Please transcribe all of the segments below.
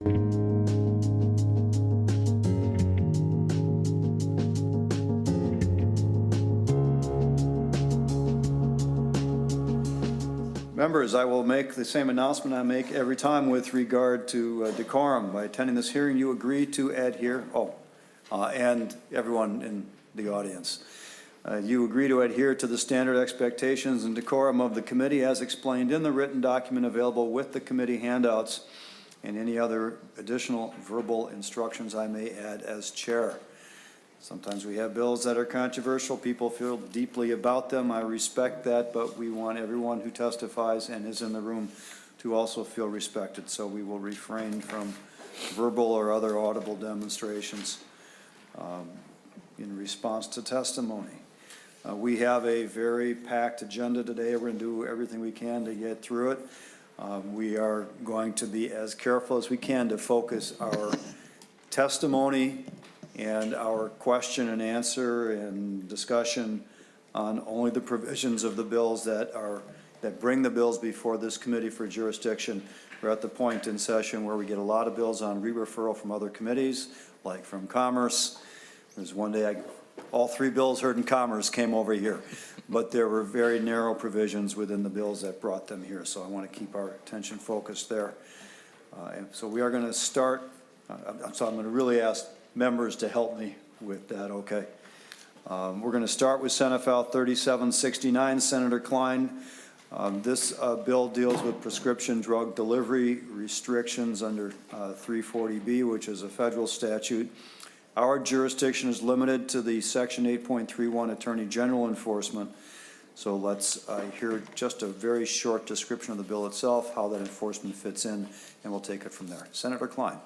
Members, I will make the same announcement I make every time with regard to decorum. By attending this hearing, you agree to adhere, and everyone in the audience. You agree to adhere to the standard expectations and decorum of the committee as explained in the written document available with the committee handouts and any other additional verbal instructions I may add as chair. Sometimes we have bills that are controversial. People feel deeply about them. I respect that, but we want everyone who testifies and is in the room to also feel respected. So we will refrain from verbal or other audible demonstrations in response to testimony. We have a very packed agenda today. We're going to do everything we can to get through it. We are going to be as careful as we can to focus our testimony and our question and answer and discussion on only the provisions of the bills that bring the bills before this committee for jurisdiction. We're at the point in session where we get a lot of bills on re-referral from other committees, like from Commerce. There's one day all three bills heard in Commerce came over here, but there were very narrow provisions within the bills that brought them here. So I want to keep our attention focused there. And so we are going to start. So I'm going to really ask members to help me with that, okay? We're going to start with Senate File 3769, Senator Klein. This bill deals with prescription drug delivery restrictions under 340B, which is a federal statute. Our jurisdiction is limited to the Section 8.31 Attorney General enforcement. So let's hear just a very short description of the bill itself, how that enforcement fits in, and we'll take it from there. Senator Klein.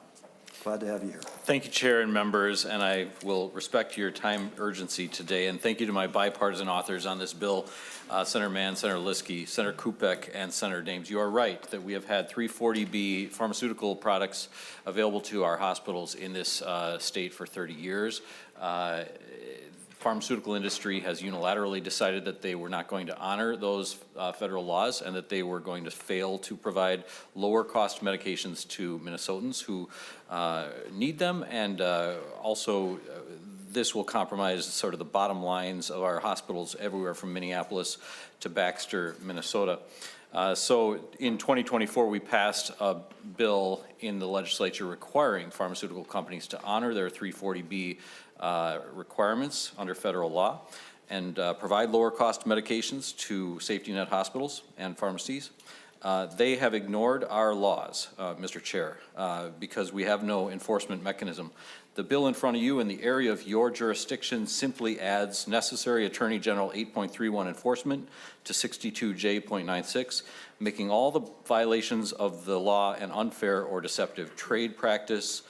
Glad to have you here. Thank you, Chair and members, and I will respect your time urgency today. And thank you to my bipartisan authors on this bill, Senator Mann, Senator Liskey, Senator Kupek, and Senator Dames. You are right that we have had 340B pharmaceutical products available to our hospitals in this state for 30 years. Pharmaceutical industry has unilaterally decided that they were not going to honor those federal laws and that they were going to fail to provide lower cost medications to Minnesotans who need them, and also this will compromise sort of the bottom lines of our hospitals everywhere from Minneapolis to Baxter, Minnesota. So in 2024, we passed a bill in the legislature requiring pharmaceutical companies to honor their 340B requirements under federal law and provide lower cost medications to safety net hospitals and pharmacies. They have ignored our laws, Mr. Chair, because we have no enforcement mechanism. The bill in front of you in the area of your jurisdiction simply adds necessary Attorney General 8.31 enforcement to 62J.96, making all the violations of the law an unfair or deceptive trade practice.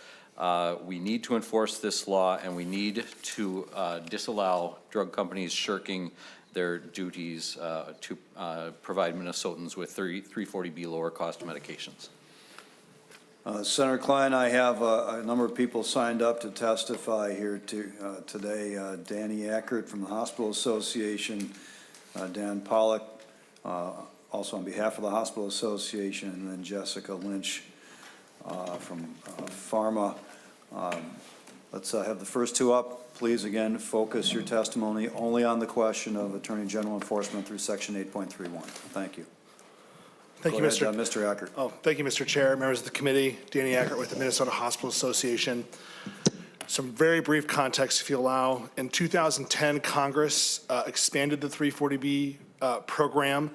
We need to enforce this law, and we need to disallow drug companies shirking their duties to provide Minnesotans with 340B lower cost medications. Senator Klein, I have a number of people signed up to testify here today. Danny Ackert from the Hospital Association, Dan Pollock, also on behalf of the Hospital Association, and then Jessica Lynch from Pharma. Let's have the first two up. Please, again, focus your testimony only on the question of Attorney General enforcement through Section 8.31. Thank you. Thank you, Mr. Mr. Ackert. Thank you, Mr. Chair, members of the committee. Danny Ackert with the Minnesota Hospital Association. Some very brief context, if you allow. In 2010, Congress expanded the 340B program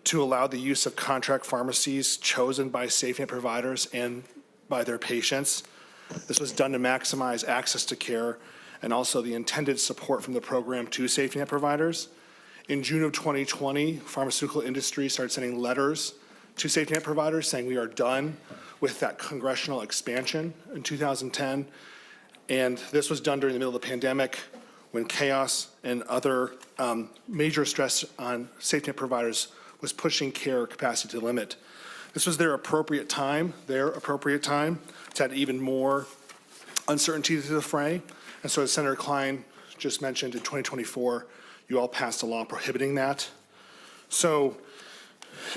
to allow the use of contract pharmacies chosen by safety net providers and by their patients. This was done to maximize access to care and also the intended support from the program to safety net providers. In June of 2020, pharmaceutical industry started sending letters to safety net providers saying we are done with that congressional expansion in 2010. And this was done during the middle of the pandemic when chaos and other major stress on safety net providers was pushing care capacity to the limit. This was their appropriate time to add even more uncertainty to the fray. And so as Senator Klein just mentioned, in 2024, you all passed a law prohibiting that. So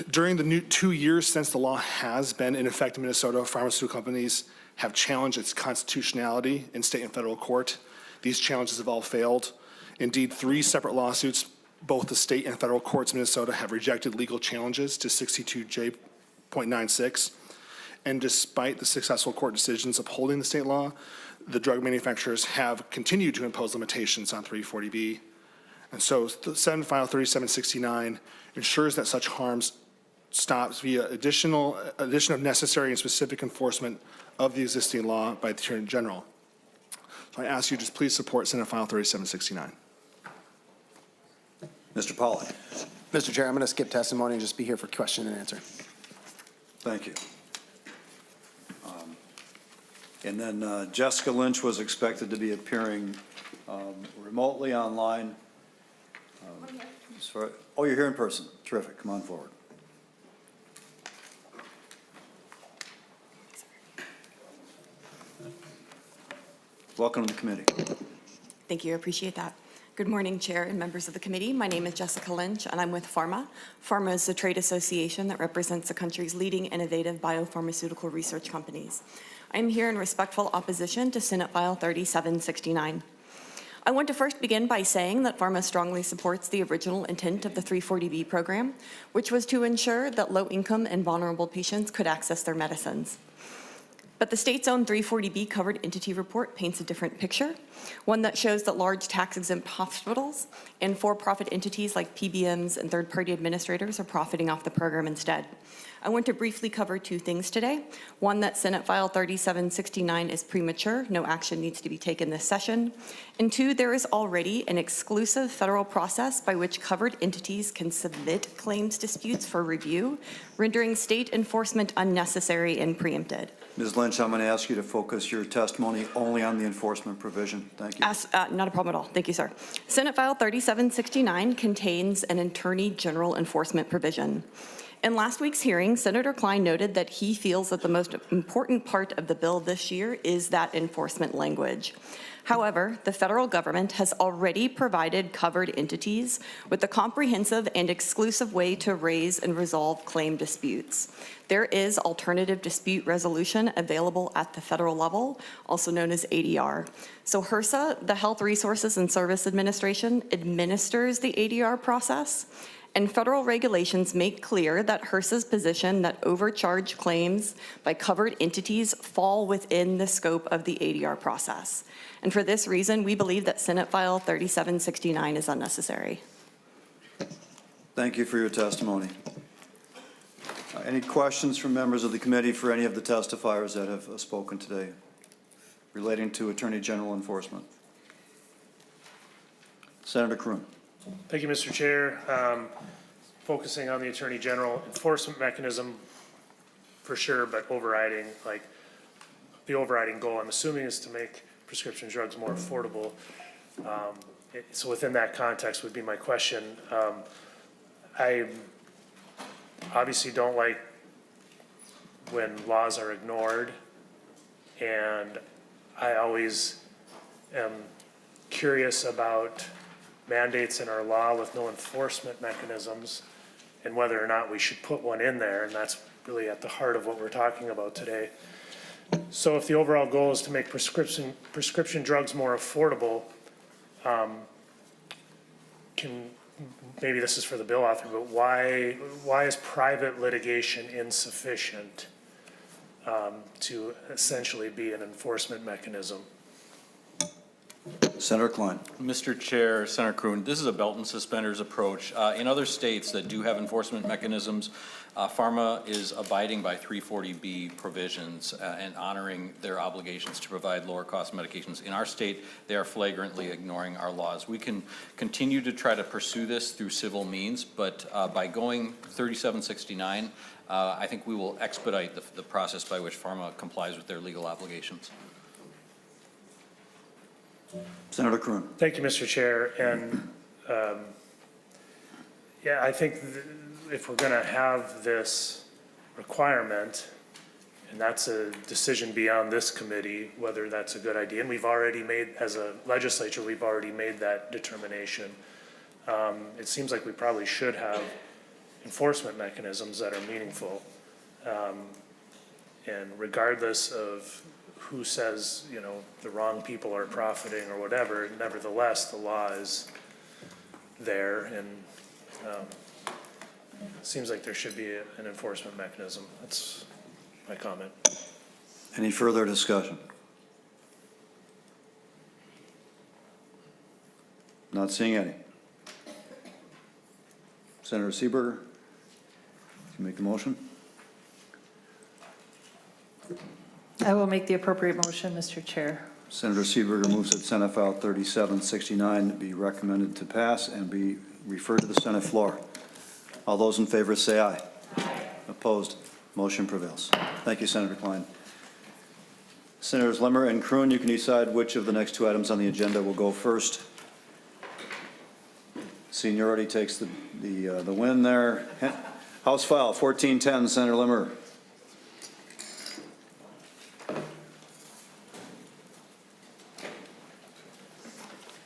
During the 2 years since the law has been in effect in Minnesota, pharmaceutical companies have challenged its constitutionality in state and federal court. These challenges have all failed. Indeed, 3 separate lawsuits, both the state and federal courts in Minnesota, have rejected legal challenges to 62J.96. And despite the successful court decisions upholding the state law, the drug manufacturers have continued to impose limitations on 340B. And so the Senate File 3769 ensures that such harms stops via addition of necessary and specific enforcement of the existing law by the Attorney General. So I ask you just please support Senate File 3769. Mr. Polly. Mr. Chair, I'm going to skip testimony and just be here for question and answer. Thank you. And then Jessica Lynch was expected to be appearing remotely online. Oh, you're here in person. Terrific. Come on forward. Welcome to the committee. Thank you. I appreciate that. Good morning, Chair and members of the committee. My name is Jessica Lynch, and I'm with PhRMA. PhRMA is the trade association that represents the country's leading innovative biopharmaceutical research companies. I'm here in respectful opposition to Senate File 3769. I want to first begin by saying that PhRMA strongly supports the original intent of the 340B program, which was to ensure that low-income and vulnerable patients could access their medicines. But the state's own 340B covered entity report paints a different picture, one that shows that large tax-exempt hospitals and for-profit entities like PBMs and third-party administrators are profiting off the program instead. I want to briefly cover 2 things today. One, that Senate File 3769 is premature. No action needs to be taken this session. And 2, there is already an exclusive federal process by which covered entities can submit claims disputes for review, rendering state enforcement unnecessary and preempted. Ms. Lynch, I'm going to ask you to focus your testimony only on the enforcement provision. Thank you. Not a problem at all. Thank you, sir. Senate File 3769 contains an Attorney General enforcement provision. In last week's hearing, Senator Klein noted that he feels that the most important part of the bill this year is that enforcement language. However, the federal government has already provided covered entities with a comprehensive and exclusive way to raise and resolve claim disputes. There is alternative dispute resolution available at the federal level, also known as ADR. So HRSA, the Health Resources and Service Administration, administers the ADR process. And federal regulations make clear that HRSA's position that overcharged claims by covered entities fall within the scope of the ADR process. And for this reason, we believe that Senate File 3769 is unnecessary. Thank you for your testimony. Any questions from members of the committee for any of the testifiers that have spoken today relating to Attorney General enforcement? Senator Kreun. Thank you, Mr. Chair. Focusing on the Attorney General enforcement mechanism for sure, but overriding, like the overriding goal, I'm assuming, is to make prescription drugs more affordable. So within that context would be my question. I obviously don't like when laws are ignored, and I always am curious about mandates in our law with no enforcement mechanisms and whether or not we should put one in there, and that's really at the heart of what we're talking about today. So if the overall goal is to make prescription drugs more affordable, maybe this is for the bill author, but why is private litigation insufficient to essentially be an enforcement mechanism? Senator Klein. Mr. Chair, Senator Kreun, this is a belt and suspenders approach. In other states that do have enforcement mechanisms, PhRMA is abiding by 340B provisions and honoring their obligations to provide lower cost medications. In our state, they are flagrantly ignoring our laws. We can continue to try to pursue this through civil means, but by going 3769, I think we will expedite the process by which PhRMA complies with their legal obligations. Senator Kreun. Thank you, Mr. Chair. And yeah, I think if we're going to have this requirement, and that's a decision beyond this committee, whether that's a good idea, and we've already made, as a legislature, we've already made that determination. It seems like we probably should have enforcement mechanisms that are meaningful. And regardless of who says, you know, the wrong people are profiting or whatever, nevertheless, the law is there, and seems like there should be an enforcement mechanism. That's my comment. Any further discussion? Not seeing any. Senator Seeberger, you make the motion? I will make the appropriate motion, Mr. Chair. Senator Seeberger moves that Senate File 3769 be recommended to pass and be referred to the Senate floor. All those in favor say aye. Aye. Opposed? Motion prevails. Thank you, Senator Klein. Senators Limmer and Kreun, you can decide which of the next two items on the agenda will go first. Seniority takes the win there. House File 1410, Senator Limmer.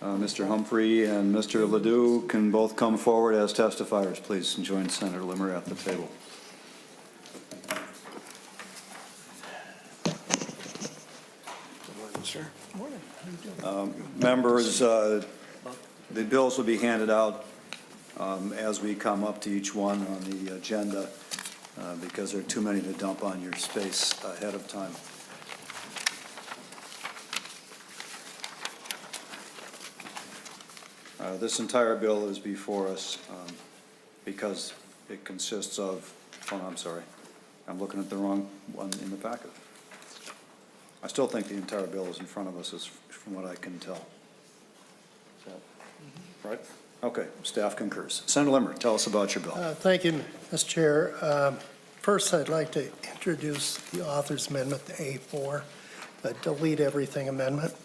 Mr. Humphrey and Mr. Ledoux can both come forward as testifiers, please, and join Senator Limmer at the table. Members, the bills will be handed out as we come up to each one on the agenda because there are too many to dump on your space ahead of time. This entire bill is before us because it consists of, oh, I'm sorry, I'm looking at the wrong one in the packet. I still think the entire bill is in front of us, from what I can tell. So, right? Okay, staff concurs. Senator Limmer, tell us about your bill. Thank you, Mr. Chair. First, I'd like to introduce the author's amendment, the A4, the delete everything amendment.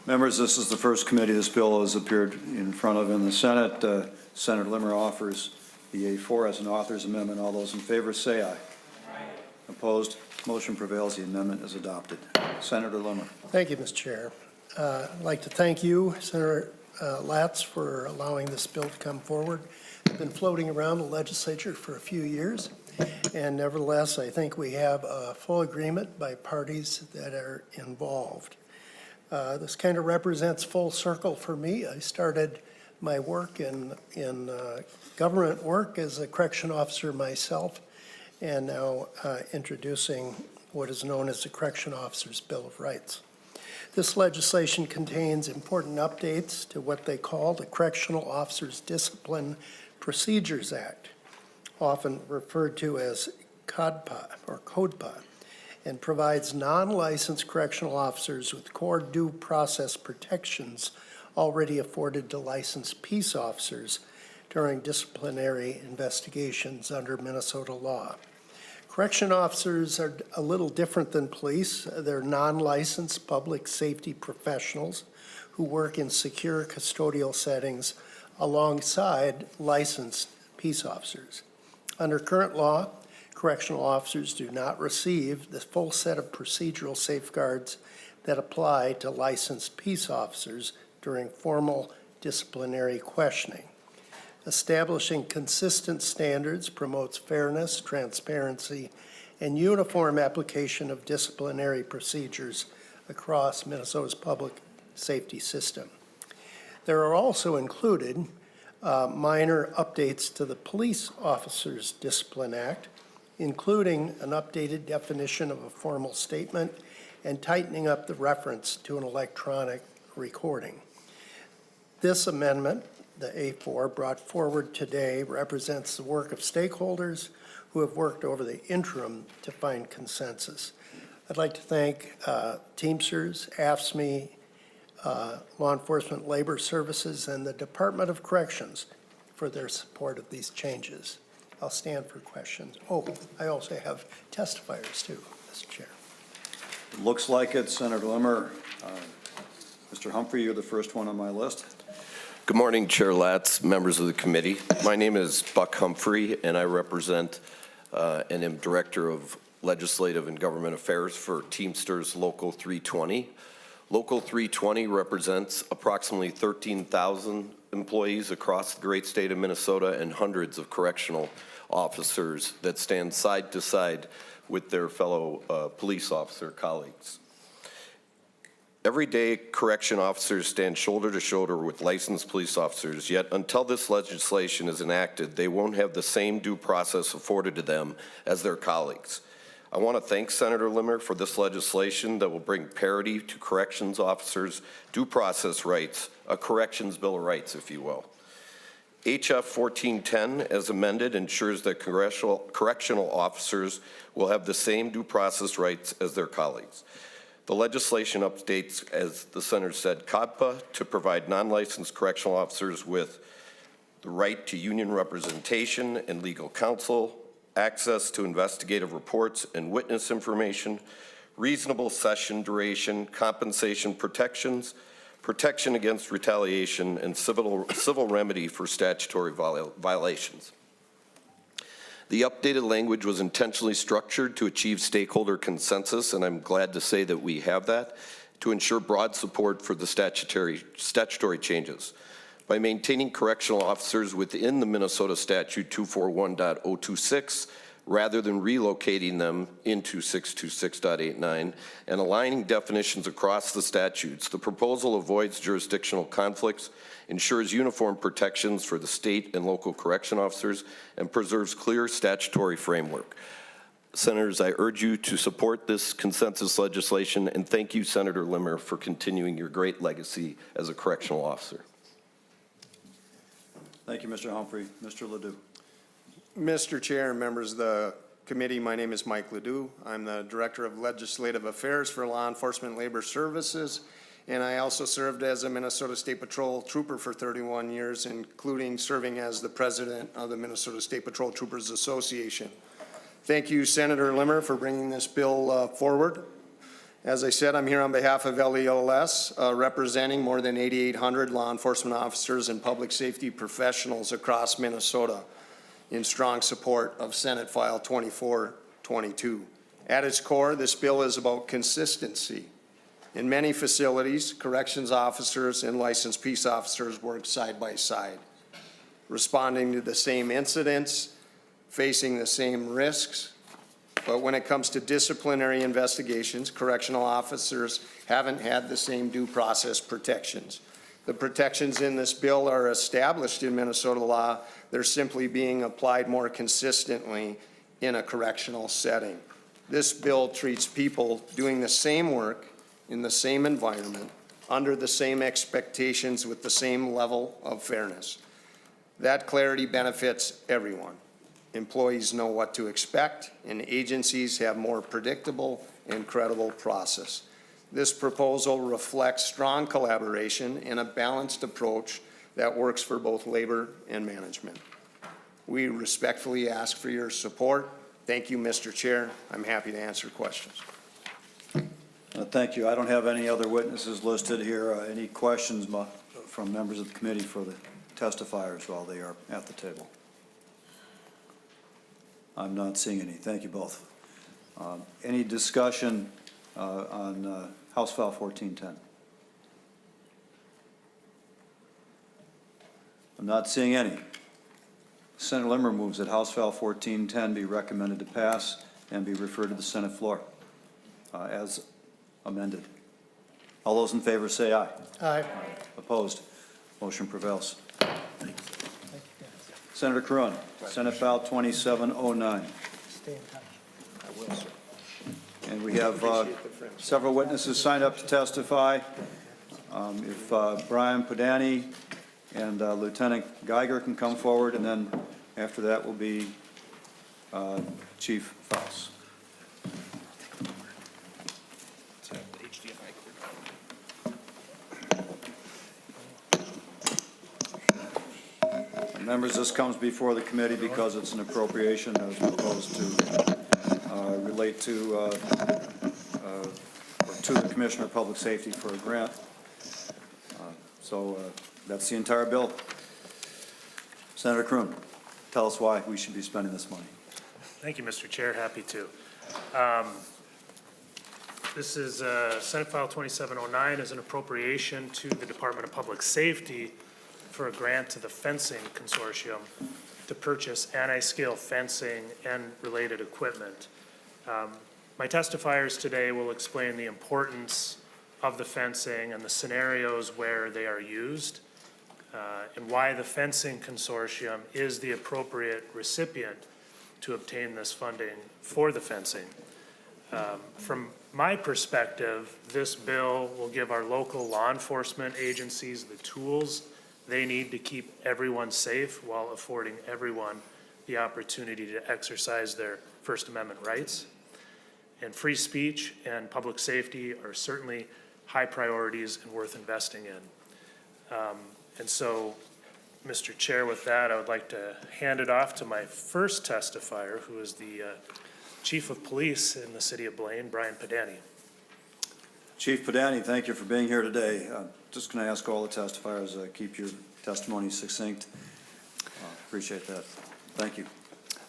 Members, this is the first committee this bill has appeared in front of in the Senate. Senator Limmer offers the A4 as an author's amendment. All those in favor say aye. Aye. Opposed? Motion prevails. The amendment is adopted. Senator Limmer. Thank you, Mr. Chair. I'd like to thank you, Senator Latz, for allowing this bill to come forward. It's been floating around the legislature for a few years, and nevertheless, I think we have a full agreement by parties that are involved. This kind of represents full circle for me. I started my work in government work as a correction officer myself, and now introducing what is known as the Correction Officers' Bill of Rights. This legislation contains important updates to what they call the Correctional Officers Discipline Procedures Act, often referred to as CODPA or CODPA, and provides non-licensed correctional officers with core due process protections already afforded to licensed peace officers during disciplinary investigations under Minnesota law. Correction officers are a little different than police. They're non-licensed public safety professionals who work in secure custodial settings alongside licensed peace officers. Under current law, correctional officers do not receive the full set of procedural safeguards that apply to licensed peace officers during formal disciplinary questioning. Establishing consistent standards promotes fairness, transparency, and uniform application of disciplinary procedures across Minnesota's public safety system. There are also included minor updates to the Police Officers Discipline Act, including an updated definition of a formal statement and tightening up the reference to an electronic recording. This amendment, the A4, brought forward today, represents the work of stakeholders who have worked over the interim to find consensus. I'd like to thank Teamsters, AFSCME, Law Enforcement Labor Services, and the Department of Corrections for their support of these changes. I'll stand for questions. Oh, I also have testifiers too, Mr. Chair. Looks like it, Senator Limmer. Mr. Humphrey, you're the first one on my list. Good morning, Chair Latz, members of the committee. My name is Buck Humphrey, and I represent and am Director of Legislative and Government Affairs for Teamsters Local 320. Local 320 represents approximately 13,000 employees across the great state of Minnesota and hundreds of correctional officers that stand side to side with their fellow police officer colleagues. Every day, correction officers stand shoulder to shoulder with licensed police officers, yet until this legislation is enacted, they won't have the same due process afforded to them as their colleagues. I want to thank Senator Limmer for this legislation that will bring parity to corrections officers' due process rights, a corrections bill of rights, if you will. HF 1410, as amended, ensures that correctional officers will have the same due process rights as their colleagues. The legislation updates, as the Senator said, CODPA to provide non-licensed correctional officers with the right to union representation and legal counsel, access to investigative reports and witness information, reasonable session duration, compensation protections, protection against retaliation, and civil remedy for statutory violations. The updated language was intentionally structured to achieve stakeholder consensus, and I'm glad to say that we have that, to ensure broad support for the statutory changes. By maintaining correctional officers within the Minnesota Statute 241.026, rather than relocating them into 626.89 and aligning definitions across the statutes, the proposal avoids jurisdictional conflicts, ensures uniform protections for the state and local correction officers, and preserves clear statutory framework. Senators, I urge you to support this consensus legislation, and thank you, Senator Limmer, for continuing your great legacy as a correctional officer. Thank you, Mr. Humphrey. Mr. Ledoux. Mr. Chair and members of the committee, my name is Mike Ledoux. I'm the Director of Legislative Affairs for Law Enforcement Labor Services, and I also served as a Minnesota State Patrol Trooper for 31 years, including serving as the President of the Minnesota State Patrol Troopers Association. Thank you, Senator Limmer, for bringing this bill forward. As I said, I'm here on behalf of LELS, representing more than 8,800 law enforcement officers and public safety professionals across Minnesota, in strong support of Senate File 2422. At its core, this bill is about consistency. In many facilities, corrections officers and licensed peace officers work side by side, responding to the same incidents, facing the same risks. But when it comes to disciplinary investigations, correctional officers haven't had the same due process protections. The protections in this bill are established in Minnesota law. They're simply being applied more consistently in a correctional setting. This bill treats people doing the same work in the same environment, under the same expectations, with the same level of fairness. That clarity benefits everyone. Employees know what to expect, and agencies have more predictable and credible process. This proposal reflects strong collaboration and a balanced approach that works for both labor and management. We respectfully ask for your support. Thank you, Mr. Chair. I'm happy to answer questions. Thank you. I don't have any other witnesses listed here. Any questions from members of the committee for the testifiers while they are at the table? I'm not seeing any. Thank you both. Any discussion on House File 1410? I'm not seeing any. Senator Limmer moves that House File 1410 be recommended to pass and be referred to the Senate floor as amended. All those in favor say aye. Aye. Opposed? Motion prevails. Senator Kreun, Senate File 2709. Stay in touch. I will, sir. And we have several witnesses signed up to testify. If Brian Padani and Lieutenant Geiger can come forward, and then after that will be Chief Faust. Members, this comes before the committee because it's an appropriation as opposed to relate to or to the Commissioner of Public Safety for a grant. So that's the entire bill. Senator Kreun, tell us why we should be spending this money. Thank you, Mr. Chair. Happy to. This is Senate File 2709 is an appropriation to the Department of Public Safety for a grant to the fencing consortium to purchase anti-scale fencing and related equipment. My testifiers today will explain the importance of the fencing and the scenarios where they are used, and why the fencing consortium is the appropriate recipient to obtain this funding for the fencing. From my perspective, this bill will give our local law enforcement agencies the tools they need to keep everyone safe while affording everyone the opportunity to exercise their First Amendment rights. And free speech and public safety are certainly high priorities and worth investing in. And so, Mr. Chair, with that, I would like to hand it off to my first testifier, who is the Chief of Police in the city of Blaine, Brian Pedani. Chief Pedani, thank you for being here today. Just going to ask all the testifiers, keep your testimony succinct. Appreciate that. Thank you.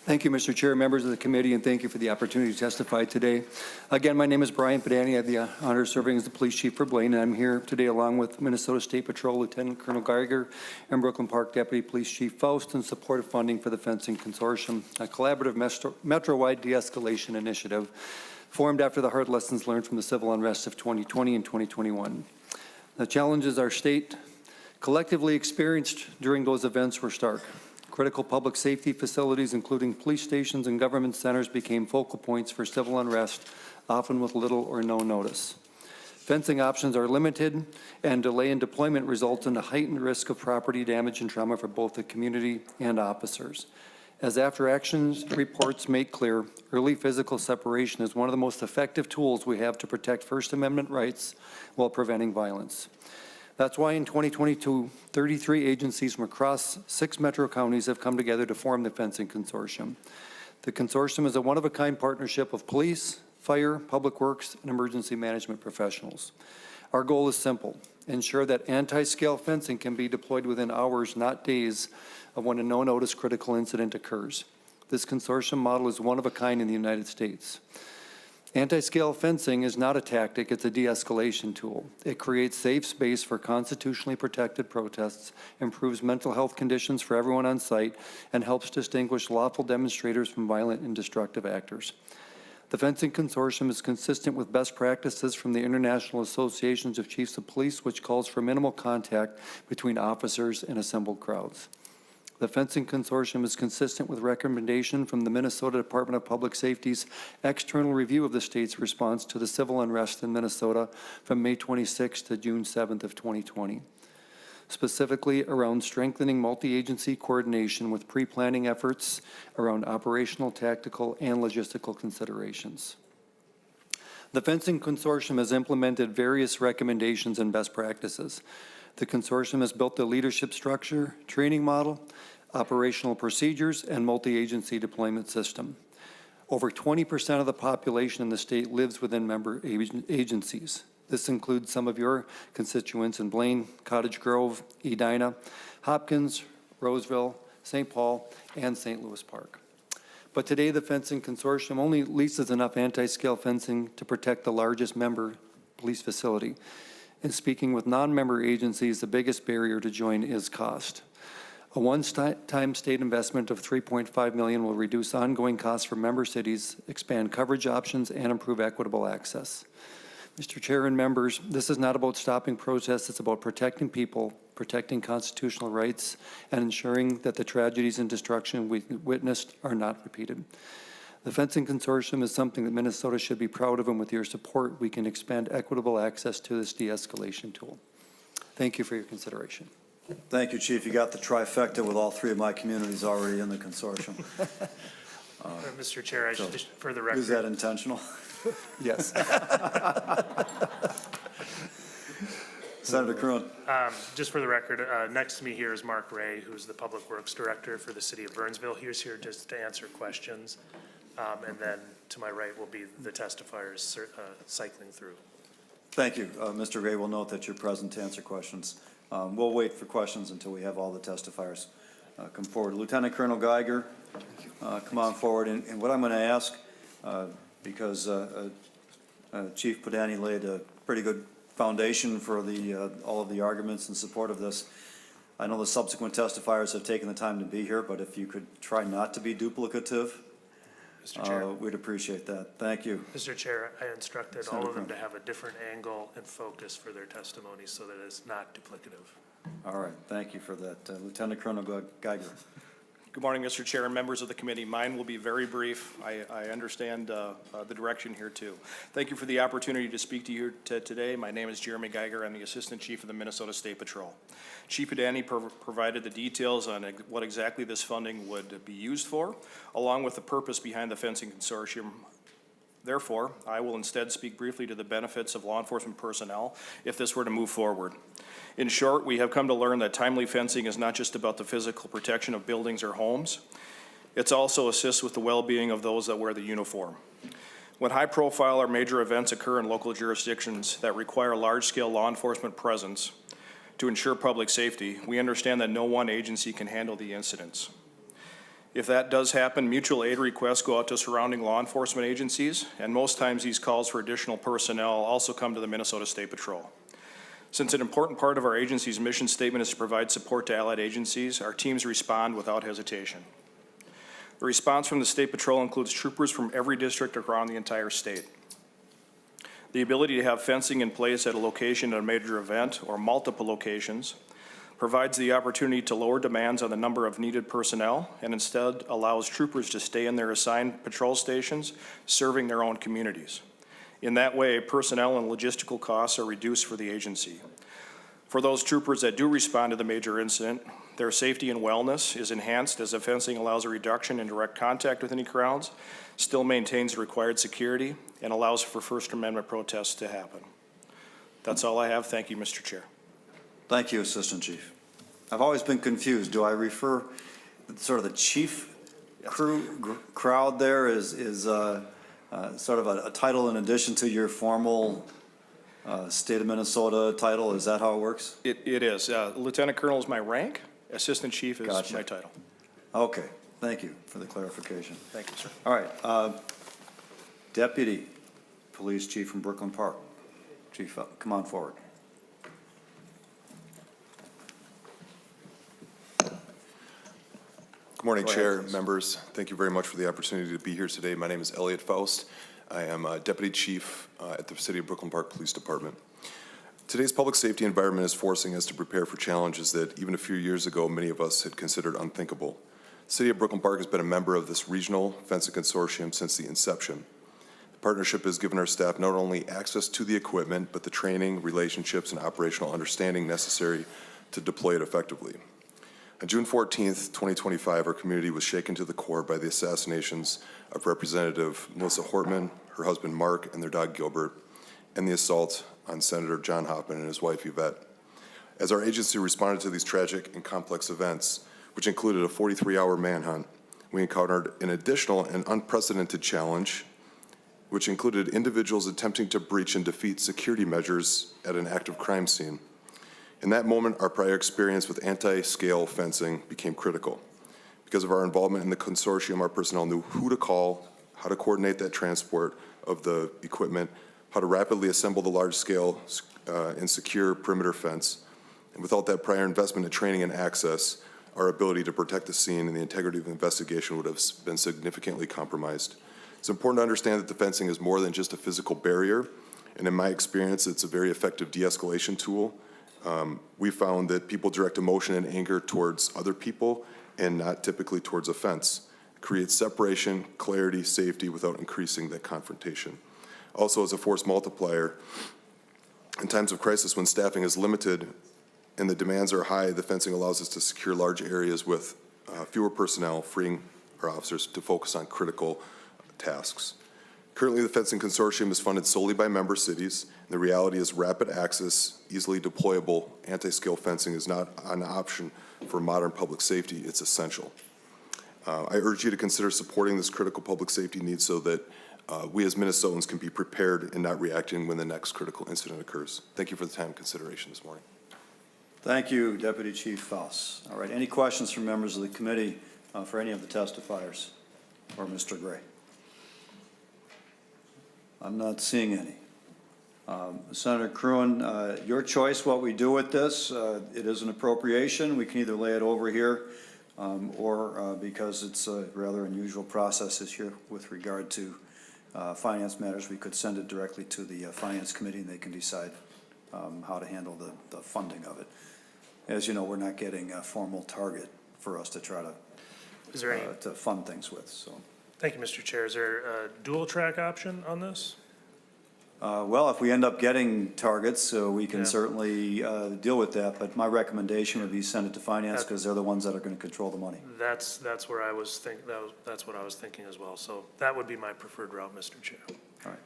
Thank you, Mr. Chair, members of the committee, and thank you for the opportunity to testify today. Again, my name is Brian Pedani. I have the honor of serving as the police chief for Blaine, and I'm here today along with Minnesota State Patrol Lieutenant Colonel Geiger and Brooklyn Park Deputy Police Chief Faust in support of funding for the Fencing Consortium, a collaborative metro-wide de-escalation initiative formed after the hard lessons learned from the civil unrest of 2020 and 2021. The challenges our state collectively experienced during those events were stark. Critical public safety facilities, including police stations and government centers, became focal points for civil unrest, often with little or no notice. Fencing options are limited, and delay in deployment results in a heightened risk of property damage and trauma for both the community and officers. As after actions reports make clear, early physical separation is one of the most effective tools we have to protect First Amendment rights while preventing violence. That's why in 2022, 33 agencies from across 6 metro counties have come together to form the Fencing Consortium. The consortium is a one-of-a-kind partnership of police, fire, public works, and emergency management professionals. Our goal is simple: ensure that anti-scale fencing can be deployed within hours, not days, of when a no-notice critical incident occurs. This consortium model is one of a kind in the United States. Anti-scale fencing is not a tactic, it's a de-escalation tool. It creates safe space for constitutionally protected protests, improves mental health conditions for everyone on site, and helps distinguish lawful demonstrators from violent and destructive actors. The Fencing Consortium is consistent with best practices from the International Associations of Chiefs of Police, which calls for minimal contact between officers and assembled crowds. The Fencing Consortium is consistent with recommendation from the Minnesota Department of Public Safety's external review of the state's response to the civil unrest in Minnesota from May 26 to June 7th of 2020, specifically around strengthening multi-agency coordination with pre-planning efforts around operational, tactical, and logistical considerations. The Fencing Consortium has implemented various recommendations and best practices. The consortium has built the leadership structure, training model, operational procedures, and multi-agency deployment system. Over 20% of the population in the state lives within member agencies. This includes some of your constituents in Blaine, Cottage Grove, Edina, Hopkins, Roseville, St. Paul, and St. Louis Park. But today, the Fencing Consortium only leases enough anti-scale fencing to protect the largest member police facility. In speaking with non-member agencies, the biggest barrier to join is cost. A one-time state investment of $3.5 million will reduce ongoing costs for member cities, expand coverage options, and improve equitable access. Mr. Chair and members, this is not about stopping protests, it's about protecting people, protecting constitutional rights, and ensuring that the tragedies and destruction we witnessed are not repeated. The Fencing Consortium is something that Minnesota should be proud of, and with your support, we can expand equitable access to this de-escalation tool. Thank you for your consideration. Thank you, Chief. You got the trifecta with all 3 of my communities already in the consortium. Mr. Chair, I should just, for the record. Is that intentional? Yes. Senator Kreun. Just for the record, next to me here is Mark Ray, who's the Public Works Director for the City of Burnsville. He's here just to answer questions. And then to my right will be the testifiers cycling through. Thank you. Mr. Ray will note that you're present to answer questions. We'll wait for questions until we have all the testifiers come forward. Lieutenant Colonel Geiger, come on forward. And what I'm going to ask, because Chief Pedani laid a pretty good foundation for the all of the arguments in support of this, I know the subsequent testifiers have taken the time to be here, but if you could try not to be duplicative, Mr. Chair. we'd appreciate that. Thank you. Mr. Chair, I instructed all Senator of them Kreun. to have a different angle and focus for their testimony so that it's not duplicative. All right, thank you for that. Lieutenant Colonel Geiger. Good morning, Mr. Chair and members of the committee. Mine will be very brief. I understand the direction here too. Thank you for the opportunity to speak to you today. My name is Jeremy Geiger. I'm the Assistant Chief of the Minnesota State Patrol. Chief Pedani provided the details on what exactly this funding would be used for, along with the purpose behind the fencing consortium. Therefore, I will instead speak briefly to the benefits of law enforcement personnel if this were to move forward. In short, we have come to learn that timely fencing is not just about the physical protection of buildings or homes. It also assists with the well-being of those that wear the uniform. When high-profile or major events occur in local jurisdictions that require large-scale law enforcement presence to ensure public safety, we understand that no one agency can handle the incidents. If that does happen, mutual aid requests go out to surrounding law enforcement agencies, and most times these calls for additional personnel also come to the Minnesota State Patrol. Since an important part of our agency's mission statement is to provide support to allied agencies, our teams respond without hesitation. The response from the State Patrol includes troopers from every district around the entire state. The ability to have fencing in place at a location at a major event or multiple locations provides the opportunity to lower demands on the number of needed personnel and instead allows troopers to stay in their assigned patrol stations, serving their own communities. In that way, personnel and logistical costs are reduced for the agency. For those troopers that do respond to the major incident, their safety and wellness is enhanced as the fencing allows a reduction in direct contact with any crowds, still maintains the required security, and allows for First Amendment protests to happen. That's all I have. Thank you, Mr. Chair. Thank you, Assistant Chief. I've always been confused. Do I refer sort of the chief crowd there is sort of a title in addition to your formal state of Minnesota title? Is that how it works? It is. Lieutenant Colonel is my rank. Assistant Chief is Gotcha. my title. Okay, thank you for the clarification. Thank you, sir. All right, Deputy Police Chief from Brooklyn Park. Chief, come on forward. Good morning, Chair, members. Thank you very much for the opportunity to be here today. My name is Elliot Faust. I am Deputy Chief at the City of Brooklyn Park Police Department. Today's public safety environment is forcing us to prepare for challenges that even a few years ago many of us had considered unthinkable. The City of Brooklyn Park has been a member of this regional fencing consortium since the inception. The partnership has given our staff not only access to the equipment, but the training, relationships, and operational understanding necessary to deploy it effectively. On June 14th, 2025, our community was shaken to the core by the assassinations of Representative Melissa Hortman, her husband Mark, and their dog Gilbert, and the assault on Senator John Hoffman and his wife Yvette. As our agency responded to these tragic and complex events, which included a 43-hour manhunt, we encountered an additional and unprecedented challenge, which included individuals attempting to breach and defeat security measures at an active crime scene. In that moment, our prior experience with anti-scale fencing became critical. Because of our involvement in the consortium, our personnel knew who to call, how to coordinate that transport of the equipment, how to rapidly assemble the large-scale and secure perimeter fence. And without that prior investment in training and access, our ability to protect the scene and the integrity of the investigation would have been significantly compromised. It's important to understand that the fencing is more than just a physical barrier, and in my experience, it's a very effective de-escalation tool. We found that people direct emotion and anger towards other people and not typically towards a fence. It creates separation, clarity, safety without increasing that confrontation. Also, as a force multiplier, in times of crisis when staffing is limited and the demands are high, the fencing allows us to secure large areas with fewer personnel, freeing our officers to focus on critical tasks. Currently, the fencing consortium is funded solely by member cities. And the reality is rapid access, easily deployable anti-scale fencing is not an option for modern public safety. It's essential. I urge you to consider supporting this critical public safety need so that we as Minnesotans can be prepared and not reacting when the next critical incident occurs. Thank you for the time and consideration this morning. Thank you, Deputy Chief Faust. All right, any questions from members of the committee for any of the testifiers or Mr. Gray? I'm not seeing any. Senator Kreun, your choice what we do with this. It is an appropriation. We can either lay it over here or because it's a rather unusual process this year with regard to finance matters, we could send it directly to the Finance Committee and they can decide how to handle the funding of it. As you know, we're not getting a formal target for us to try to, Is there any, to fund things with, so. thank you, Mr. Chair. Is there a dual track option on this? Well, if we end up getting targets, we can Yeah. certainly deal with that, but my recommendation would be send it to Finance because they're the ones that are going to control the money. That's where I was that's what I was thinking as well. So that would be my preferred route, Mr. Chair. All right.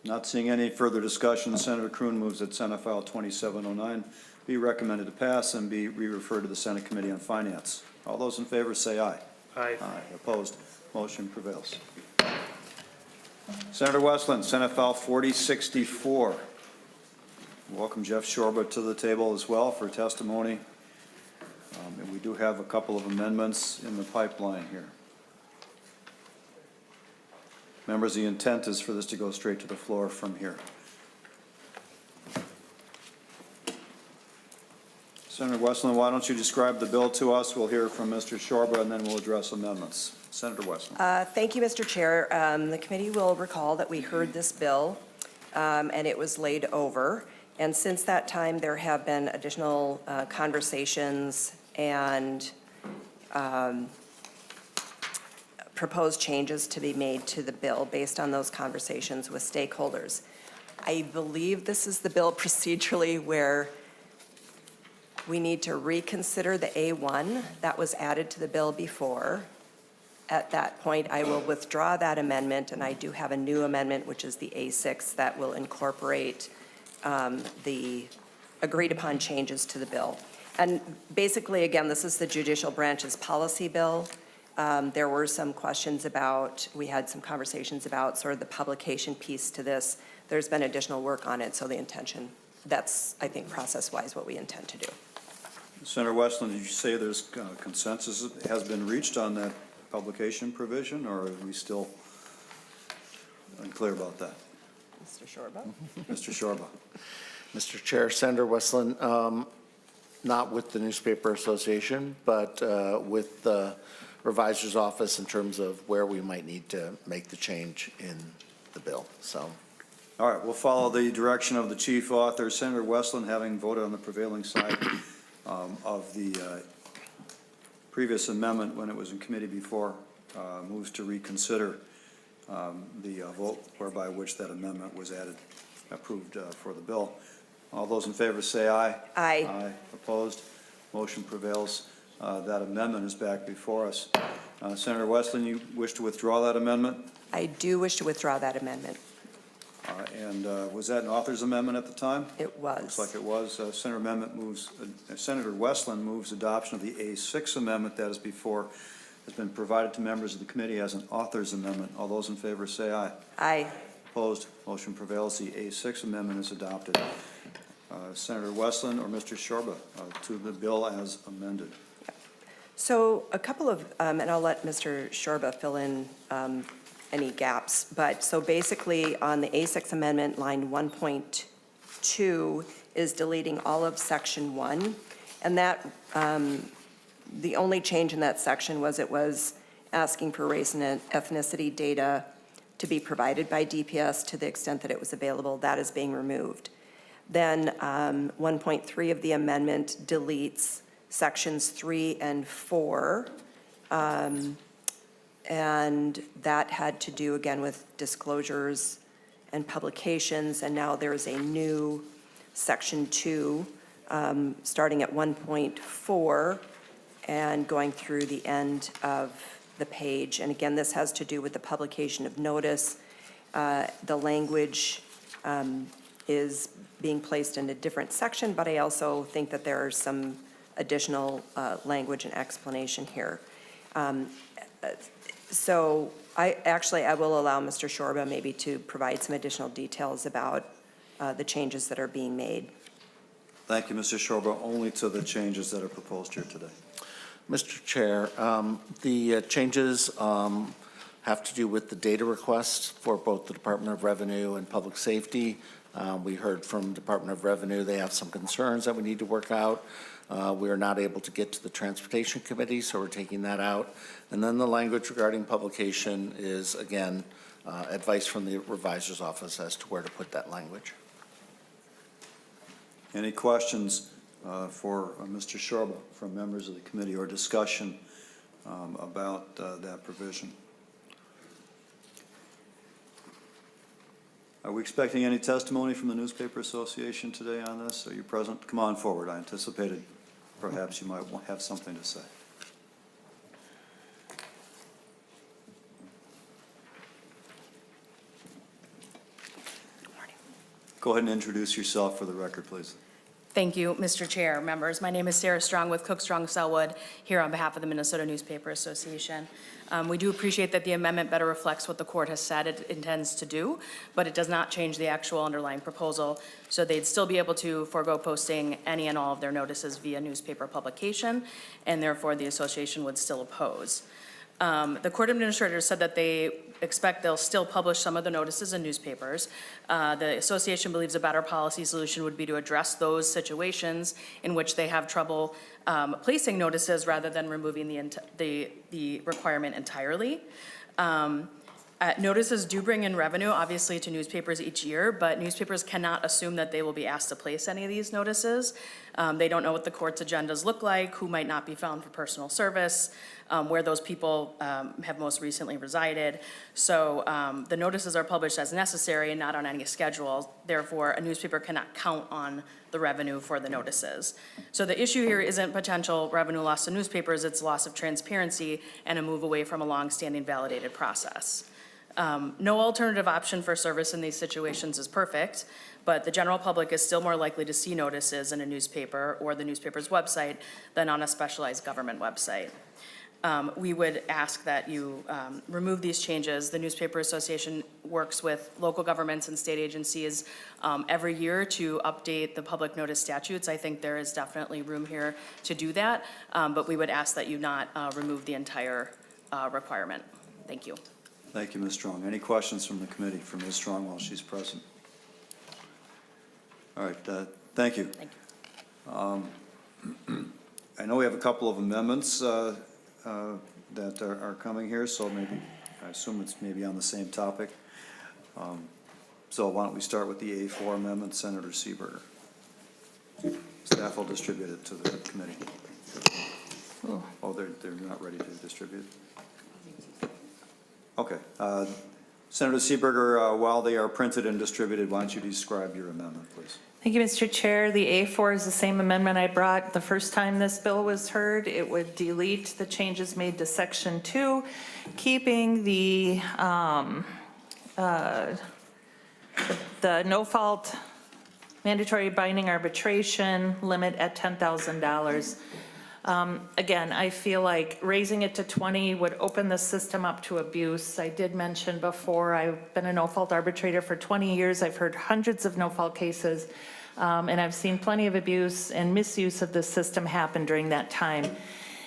Not seeing any further discussion, Senator Kreun moves that Senate File 2709 be recommended to pass and be re-referred to the Senate Committee on Finance. All those in favor say aye. Aye. Aye. Opposed? Motion prevails. Senator Westlin, Senate File 4064. Welcome Jeff Shorba to the table as well for testimony. And we do have a couple of amendments in the pipeline here. Members, the intent is for this to go straight to the floor from here. Senator Westlin, why don't you describe the bill to us? We'll hear from Mr. Shorba and then we'll address amendments. Senator Westlin. Thank you, Mr. Chair. The committee will recall that we heard this bill and it was laid over. And since that time, there have been additional conversations and proposed changes to be made to the bill based on those conversations with stakeholders. I believe this is the bill procedurally where we need to reconsider the A1 that was added to the bill before. At that point, I will withdraw that amendment, and I do have a new amendment, which is the A6, that will incorporate the agreed-upon changes to the bill. And basically, again, this is the judicial branch's policy bill. There were some questions about, we had some conversations about sort of the publication piece to this. There's been additional work on it, so the intention, that's, I think, process-wise what we intend to do. Senator Westlin, did you say there's consensus has been reached on that publication provision, or are we still unclear about that? Mr. Shorba? Mr. Shorba. Mr. Chair, Senator Westlin, not with the Newspaper Association, but with the revisor's office in terms of where we might need to make the change in the bill, so. All right, we'll follow the direction of the chief author. Senator Westlin, having voted on the prevailing side of the previous amendment when it was in committee before, moves to reconsider the vote whereby which that amendment was added, approved for the bill. All those in favor say aye. Aye. Aye. Opposed? Motion prevails. That amendment is back before us. Senator Westlin, you wish to withdraw that amendment? I do wish to withdraw that amendment. And was that an author's amendment at the time? It was. Looks like it was. Senator Westlin moves adoption of the A6 amendment that is before, has been provided to members of the committee as an author's amendment. All those in favor say aye. Aye. Opposed? Motion prevails. The A6 amendment is adopted. Senator Westlin or Mr. Shorba to the bill as amended. So a couple of, and I'll let Mr. Shorba fill in any gaps, but so basically on the A6 amendment, line 1.2 is deleting all of section 1, and that, the only change in that section was it was asking for race and ethnicity data to be provided by DPS to the extent that it was available. That is being removed. Then 1.3 of the amendment deletes sections 3 and 4, and that had to do again with disclosures and publications, and now there is a new section 2 starting at 1.4 and going through the end of the page. And again, this has to do with the publication of notice. The language is being placed in a different section, but I also think that there are some additional language and explanation here. So I will allow Mr. Shorba maybe to provide some additional details about the changes that are being made. Thank you, Mr. Shorba. Only to the changes that are proposed here today. Mr. Chair, the changes have to do with the data requests for both the Department of Revenue and Public Safety. We heard from Department of Revenue, they have some concerns that we need to work out. We are not able to get to the Transportation Committee, so we're taking that out. And then the language regarding publication is, again, advice from the Revisor's Office as to where to put that language. Any questions for Mr. Schorble from members of the committee or discussion about that provision? Are we expecting any testimony from the Newspaper Association today on this? Are you present? Come on forward. I anticipated perhaps you might have something to say. Go ahead and introduce yourself for the record, please. Thank you, Mr. Chair, members. My name is Sarah Strong with Cook Strong Selwood, here on behalf of the Minnesota Newspaper Association. We do appreciate that the amendment better reflects what the court has said it intends to do, but it does not change the actual underlying proposal. So they'd still be able to forego posting any and all of their notices via newspaper publication, and therefore the association would still oppose. The court administrator said that they expect they'll still publish some of the notices in newspapers. The association believes a better policy solution would be to address those situations in which they have trouble placing notices rather than removing the requirement entirely. Notices do bring in revenue, obviously, to newspapers each year, but newspapers cannot assume that they will be asked to place any of these notices. They don't know what the court's agendas look like, who might not be found for personal service, where those people have most recently resided. So the notices are published as necessary and not on any schedule. Therefore, a newspaper cannot count on the revenue for the notices. So the issue here isn't potential revenue loss to newspapers, it's loss of transparency and a move away from a long-standing validated process. No alternative option for service in these situations is perfect, but the general public is still more likely to see notices in a newspaper or the newspaper's website than on a specialized government website. We would ask that you remove these changes. The Newspaper Association works with local governments and state agencies every year to update the public notice statutes. I think there is definitely room here to do that, but we would ask that you not remove the entire requirement. Thank you. Thank you, Ms. Strong. Any questions from the committee for Ms. Strong while she's present? All right, thank you. Thank you. I know we have a couple of amendments that are coming here, so maybe, I assume it's maybe on the same topic. So why don't we start with the A4 amendment, Senator Seeberger. Staff will distribute it to the committee. Oh, they're not ready to distribute. Okay. Senator Seeberger, while they are printed and distributed, why don't you describe your amendment, please? Thank you, Mr. Chair. The A4 is the same amendment I brought the first time this bill was heard. It would delete the changes made to Section 2, keeping the no-fault mandatory binding arbitration limit at $10,000. Again, I feel like raising it to 20 would open the system up to abuse. I did mention before, I've been a no-fault arbitrator for 20 years. I've heard hundreds of no-fault cases, and I've seen plenty of abuse and misuse of the system happen during that time.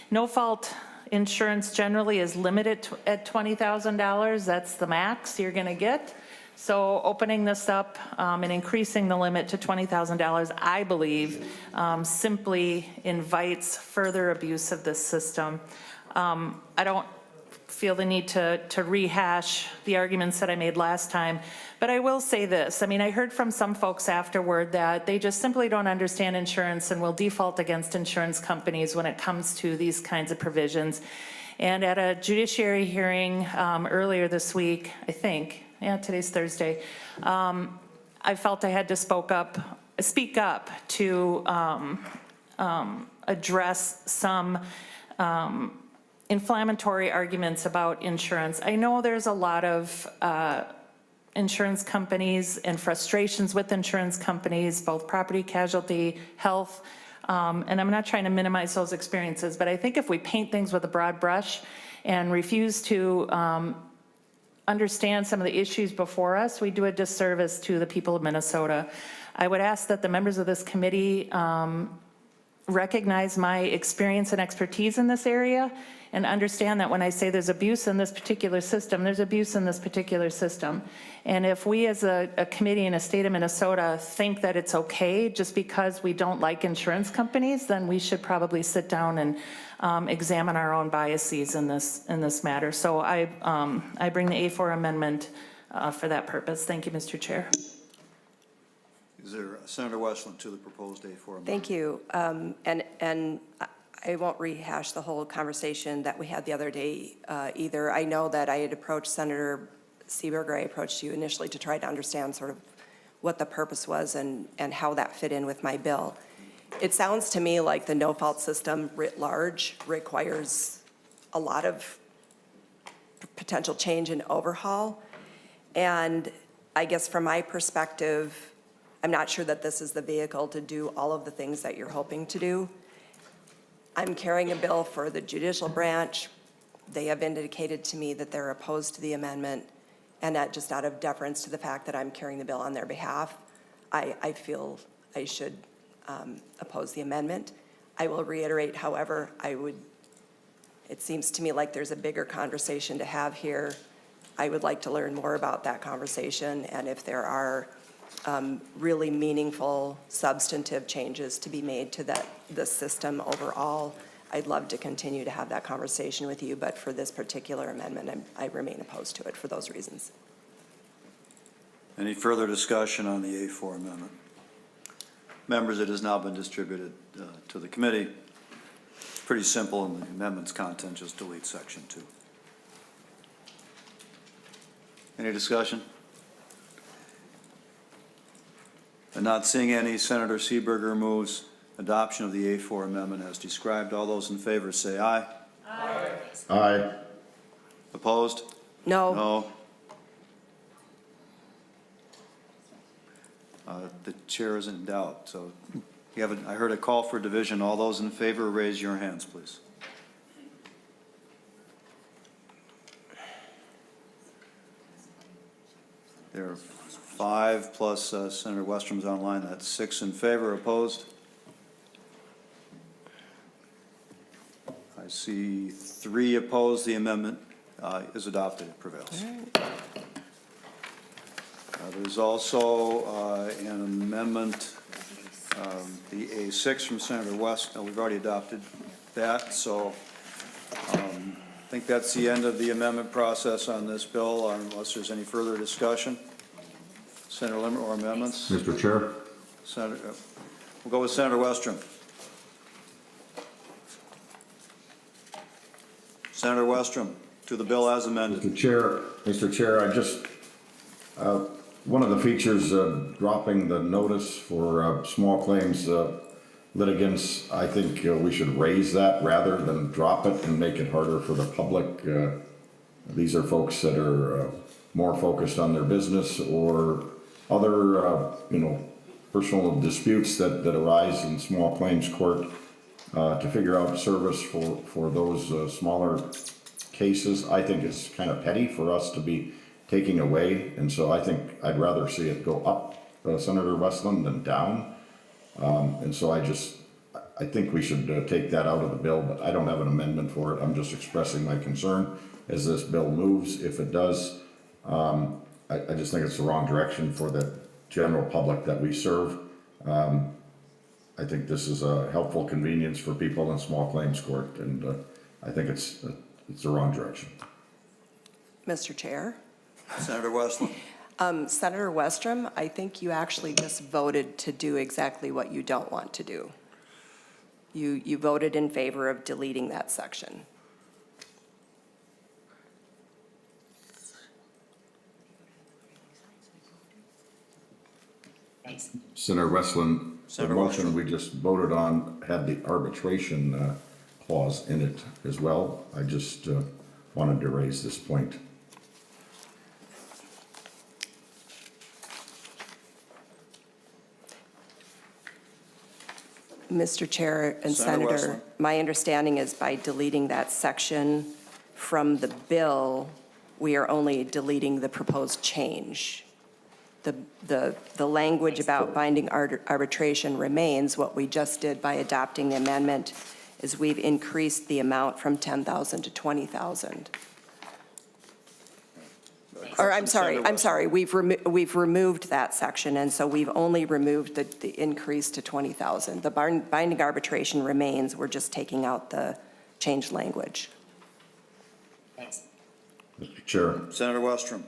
No-fault insurance generally is limited at $20,000. That's the max you're gonna get. So opening this up and increasing the limit to $20,000, I believe, simply invites further abuse of this system. I don't feel the need to rehash the arguments that I made last time, but I will say this. I mean, I heard from some folks afterward that they just simply don't understand insurance and will default against insurance companies when it comes to these kinds of provisions. And at a judiciary hearing earlier this week, I think, yeah, today's Thursday, I felt I had to speak up to address some inflammatory arguments about insurance. I know there's a lot of insurance companies and frustrations with insurance companies, both property, casualty, health, and I'm not trying to minimize those experiences, but I think if we paint things with a broad brush and refuse to understand some of the issues before us, we do a disservice to the people of Minnesota. I would ask that the members of this committee recognize my experience and expertise in this area and understand that when I say there's abuse in this particular system, there's abuse in this particular system. And if we as a committee in the state of Minnesota think that it's okay just because we don't like insurance companies, then we should probably sit down and examine our own biases in this matter. So I bring the A4 amendment for that purpose. Thank you, Mr. Chair. Is there Senator Westlin to the proposed A4 amendment? Thank you. And I won't rehash the whole conversation that we had the other day either. I know that I had approached Senator Seeberger. I approached you initially to try to understand sort of what the purpose was and how that fit in with my bill. It sounds to me like the no-fault system writ large requires a lot of potential change and overhaul. And I guess from my perspective, I'm not sure that this is the vehicle to do all of the things that you're hoping to do. I'm carrying a bill for the judicial branch. They have indicated to me that they're opposed to the amendment, and that just out of deference to the fact that I'm carrying the bill on their behalf, I feel I should oppose the amendment. I will reiterate, however, it seems to me like there's a bigger conversation to have here. I would like to learn more about that conversation, and if there are really meaningful, substantive changes to be made to the system overall, I'd love to continue to have that conversation with you, but for this particular amendment, I remain opposed to it for those reasons. Any further discussion on the A4 amendment? Members, it has now been distributed to the committee. Pretty simple, and the amendment's content just deletes section 2. Any discussion? And not seeing any, Senator Seeberger moves adoption of the A4 amendment as described. All those in favor say aye. Aye. Aye. Opposed? No. No. The chair is in doubt, so you haven't, I heard a call for division. All those in favor, raise your hands, please. There are 5 plus Senator Westrum's online. That's 6 in favor. Opposed? I see 3 opposed. The amendment is adopted. It prevails. There's also an amendment, the A6 from Senator West. We've already adopted that, so I think that's the end of the amendment process on this bill, unless there's any further discussion. Senator Limmer or amendments? Mr. Chair. Senator, we'll go with Senator Westrum. Senator Westrum, to the bill as amended. Mr. Chair, I just, one of the features dropping the notice for small claims litigants, I think we should raise that rather than drop it and make it harder for the public. These are folks that are more focused on their business or other, personal disputes that arise in small claims court to figure out service for those smaller cases. I think it's kind of petty for us to be taking away, and so I think I'd rather see it go up, Senator Westlin, than down. And so I think we should take that out of the bill, but I don't have an amendment for it. I'm just expressing my concern as this bill moves. If it does, I just think it's the wrong direction for the general public that we serve. I think this is a helpful convenience for people in small claims court, and I think it's the wrong direction. Mr. Chair? Senator Westlin. Senator Westrum, I think you actually just voted to do exactly what you don't want to do. You voted in favor of deleting that section. Senator Westlin, the motion we just voted on had the arbitration clause in it as well. I just wanted to raise this point. Mr. Chair and Senator, my understanding is by deleting that section from the bill, we are only deleting the proposed change. the language about binding arbitration remains. What we just did by adopting the amendment is we've increased the amount from 10,000 to 20,000. Or I'm sorry, we've removed that section, and so we've only removed the increase to 20,000. The binding arbitration remains, we're just taking out the changed language. Mr. Chair, Senator Westrom.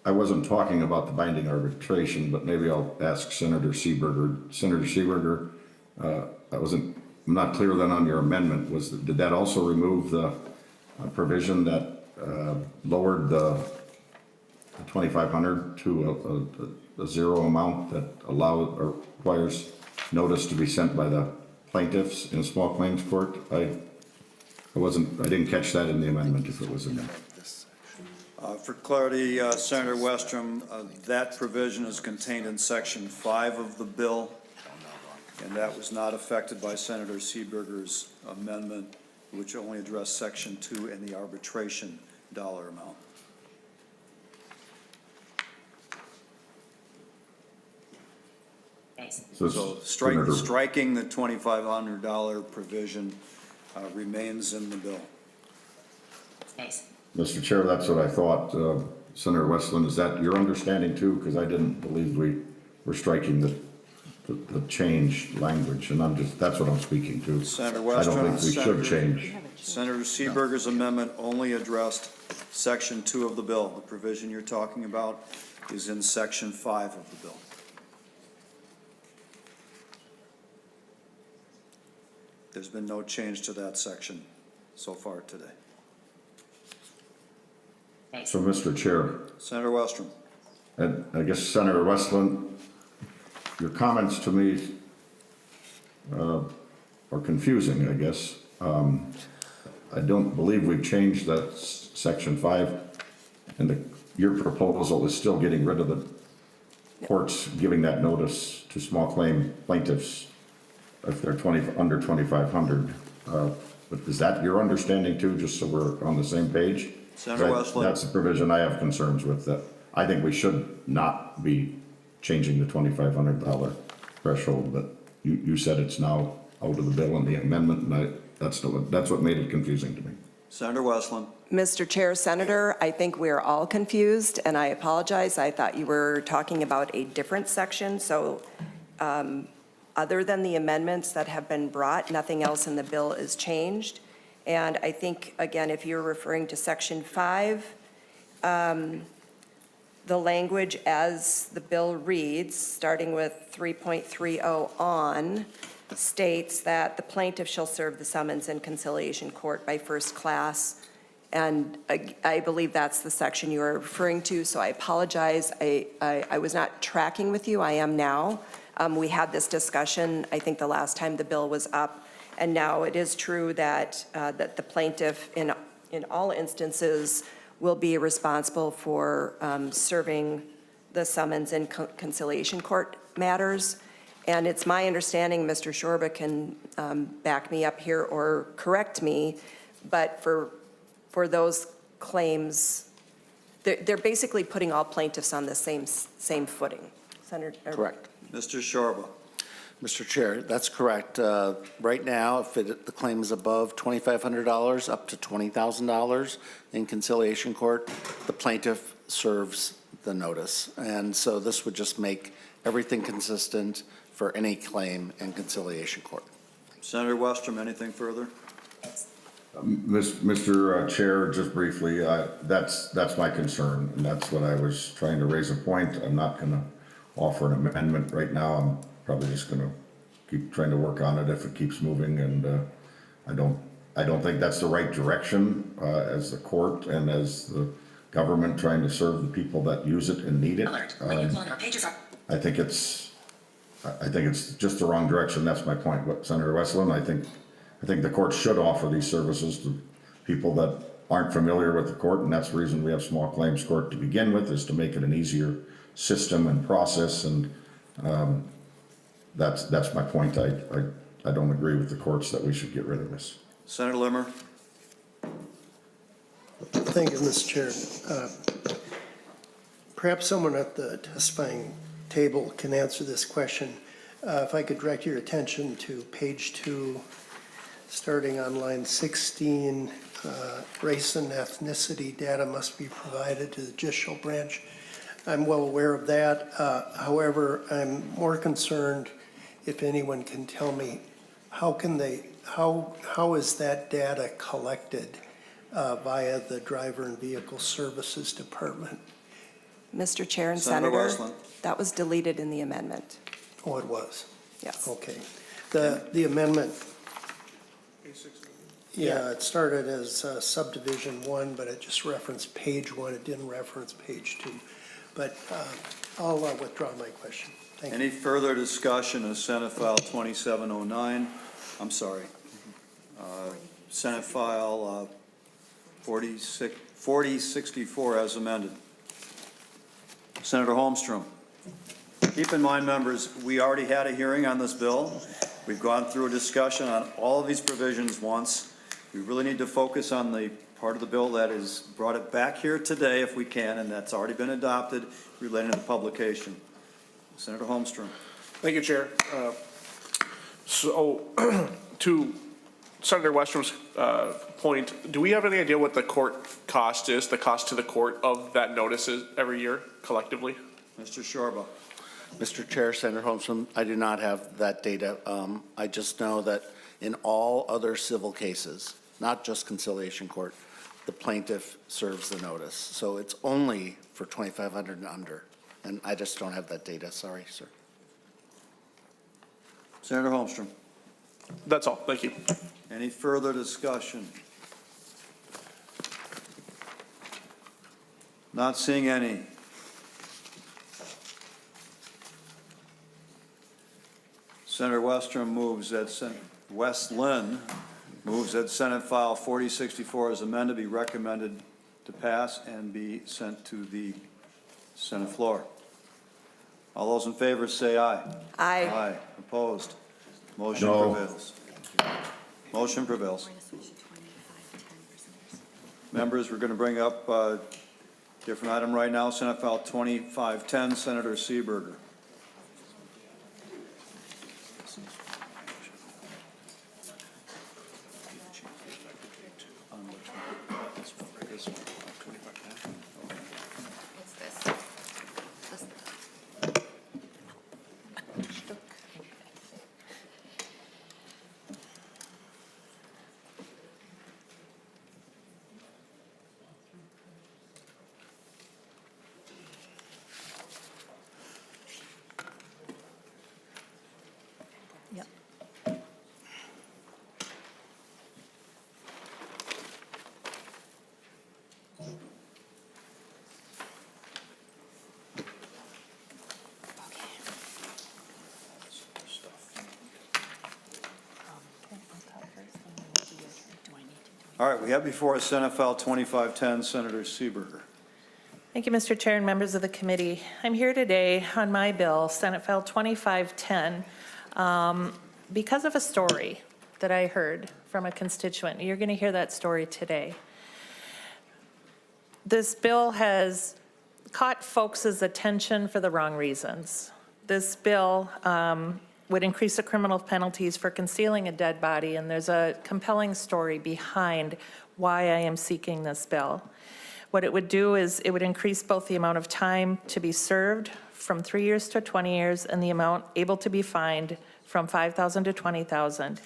I wasn't talking about the binding arbitration, but maybe I'll ask Senator Seeberger. Senator Seeberger, I'm not clear then on your amendment. Did that also remove the provision that lowered the 2,500 to a zero amount that requires notice to be sent by the plaintiffs in small claims court? I didn't catch that in the amendment if it was in there. For clarity, Senator Westrom, that provision is contained in Section 5 of the bill, and that was not affected by Senator Seeberger's amendment, which only addressed Section 2 and the arbitration dollar amount. So striking the $2,500 provision remains in the bill. Mr. Chair, that's what I thought. Senator Westlin, is that your understanding too? Because I didn't believe we were striking the changed language, and that's what I'm speaking to. Senator Westrom, I don't think we should change. Senator Seeberger's amendment only addressed Section 2 of the bill. The provision you're talking about is in Section 5 of the bill. There's been no change to that section so far today. So, Mr. Chair. Senator Westrom. And I guess, Senator Westlin, your comments to me are confusing, I guess. I don't believe we've changed that Section 5, and your proposal is still getting rid of the courts giving that notice to small claim plaintiffs if they're under 2,500. But is that your understanding too, just so we're on the same page? Senator Westlin. That's the provision I have concerns with. That I think we should not be changing the $2,500 threshold, but you said it's now out of the bill in the amendment, and that's what made it confusing to me. Senator Westlin. Mr. Chair, Senator, I think we are all confused, and I apologize. I thought you were talking about a different section. So other than the amendments that have been brought, nothing else in the bill is changed. And I think, again, if you're referring to Section 5, the language as the bill reads, starting with 3.30 on, states that the plaintiff shall serve the summons in conciliation court by first class. And I believe that's the section you are referring to, so I apologize. I was not tracking with you. I am now. We had this discussion, I think, the last time the bill was up. And now it is true that that the plaintiff, in all instances, will be responsible for serving the summons in conciliation court matters. And it's my understanding, Mr. Shorba can back me up here or correct me, but for those claims, they're basically putting all plaintiffs on the same footing. Senator. Correct. Mr. Shorba. Mr. Chair, that's correct. Right now, if the claim is above $2,500 up to $20,000 in conciliation court, the plaintiff serves the notice. And so this would just make everything consistent for any claim in conciliation court. Senator Westrom, anything further? Mr. Chair, just briefly, that's my concern, and that's what I was trying to raise a point. I'm not going to offer an amendment right now. I'm probably just going to keep trying to work on it if it keeps moving, and I don't think that's the right direction as the court and as the government trying to serve the people that use it and need it. I think it's just the wrong direction. That's my point. But Senator Westlin, I think the court should offer these services to people that aren't familiar with the court, and that's the reason we have small claims court to begin with, is to make it an easier system and process. And that's my point. I don't agree with the courts that we should get rid of this. Senator Limmer. Thank you, Mr. Chair. Perhaps someone at the testifying table can answer this question. If I could direct your attention to page 2, starting on line 16, race and ethnicity data must be provided to the judicial branch. I'm well aware of that. However, I'm more concerned if anyone can tell me how is that data collected via the Driver and Vehicle Services Department? Mr. Chair and Senator Senator, Westlin. that was deleted in the amendment. Oh, it was? Yes. Okay. The amendment, yeah, it started as subdivision 1, but it just referenced page 1. It didn't reference page 2. But I'll withdraw my question. Thank you. Any further discussion of Senate File 2709? I'm sorry. Senate File 4064 as amended. Senator Holmstrom. Keep in mind, members, we already had a hearing on this bill. We've gone through a discussion on all of these provisions once. We really need to focus on the part of the bill that is brought it back here today if we can, and that's already been adopted relating to the publication. Senator Holmstrom. Thank you, Chair. To Senator Westrum's point, do we have any idea what the court cost is, the cost to the court of that notice every year collectively? Mr. Shorba. Mr. Chair, Senator Holmstrom, I do not have that data. I just know that in all other civil cases, not just conciliation court, the plaintiff serves the notice. So it's only for 2,500 and under. And I just don't have that data. Sorry, sir. Senator Holmstrom. That's all. Thank you. Any further discussion? Not seeing any. Senator Westlin moves that Senate File 4064 as amended be recommended to pass and be sent to the Senate floor. All those in favor say aye. Aye. Aye. Opposed? Motion No. prevails. Motion prevails. Members, we're going to bring up a different item right now, Senate File 2510, Senator Seeberger. All right, we have before us Senate File 2510, Senator Seeberger. Thank you, Mr. Chair and members of the committee. I'm here today on my bill, Senate File 2510, because of a story that I heard from a constituent. You're going to hear that story today. This bill has caught folks' attention for the wrong reasons. This bill would increase the criminal penalties for concealing a dead body, and there's a compelling story behind why I am seeking this bill. What it would do is it would increase both the amount of time to be served from 3 years to 20 years and the amount able to be fined from $5,000 to $20,000.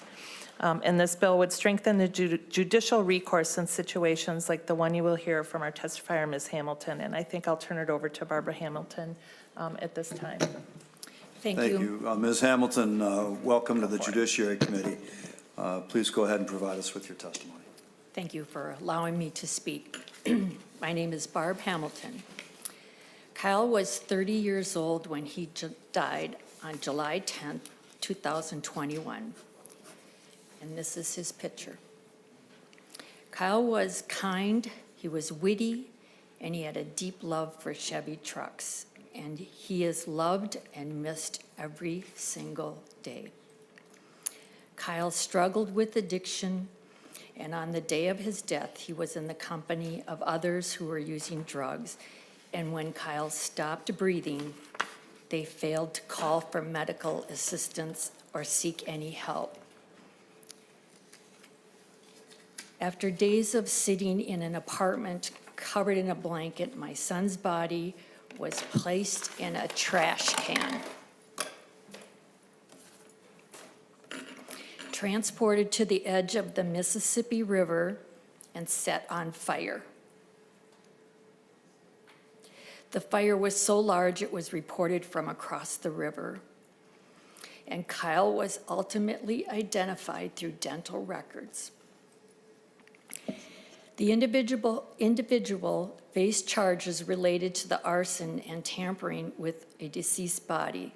And this bill would strengthen the judicial recourse in situations like the one you will hear from our testifier, Ms. Hamilton. And I think I'll turn it over to Barbara Hamilton at this time. Thank you. Ms. Hamilton, welcome to the Judiciary Committee. Please go ahead and provide us with your testimony. Thank you for allowing me to speak. My name is Barb Hamilton. Kyle was 30 years old when he died on July 10th, 2021. And this is his picture. Kyle was kind, he was witty, and he had a deep love for Chevy trucks. And he is loved and missed every single day. Kyle struggled with addiction, and on the day of his death, he was in the company of others who were using drugs. and when Kyle stopped breathing, they failed to call for medical assistance or seek any help. After days of sitting in an apartment covered in a blanket, my son's body was placed in a trash can, transported to the edge of the Mississippi River, and set on fire. The fire was so large it was reported from across the river, and Kyle was ultimately identified through dental records. The individual faced charges related to the arson and tampering with a deceased body.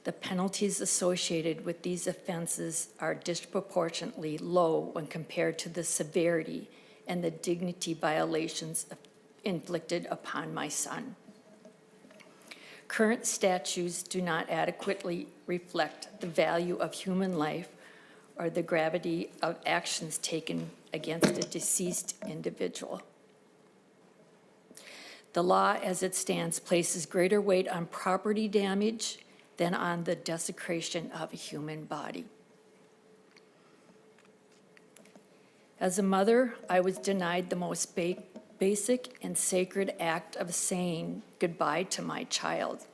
The penalties associated with these offenses are disproportionately low when compared to the severity and the dignity violations inflicted upon my son. Current statutes do not adequately reflect the value of human life or the gravity of actions taken against a deceased individual. The law as it stands places greater weight on property damage than on the desecration of a human body. As a mother, I was denied the most basic and sacred act of saying goodbye to my child.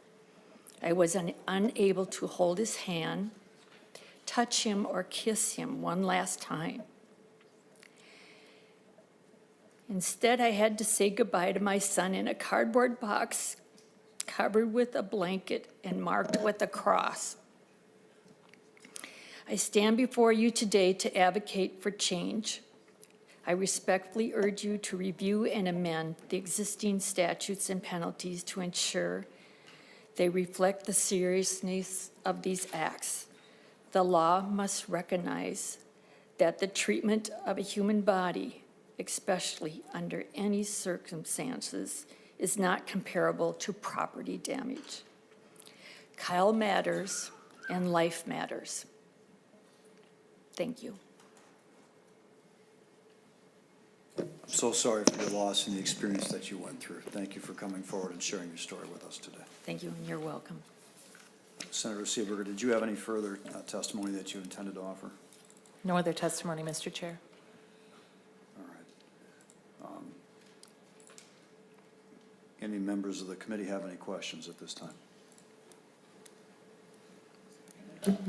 I was unable to hold his hand, touch him, or kiss him one last time. Instead, I had to say goodbye to my son in a cardboard box covered with a blanket and marked with a cross. I stand before you today to advocate for change. I respectfully urge you to review and amend the existing statutes and penalties to ensure they reflect the seriousness of these acts. The law must recognize that the treatment of a human body, especially under any circumstances, is not comparable to property damage. Kyle matters and life matters. Thank you. I'm so sorry for your loss and the experience that you went through. Thank you for coming forward and sharing your story with us today. Thank you, and you're welcome. Senator Seeberger, did you have any further testimony that you intended to offer? No other testimony, Mr. Chair. All right. Any members of the committee have any questions at this time?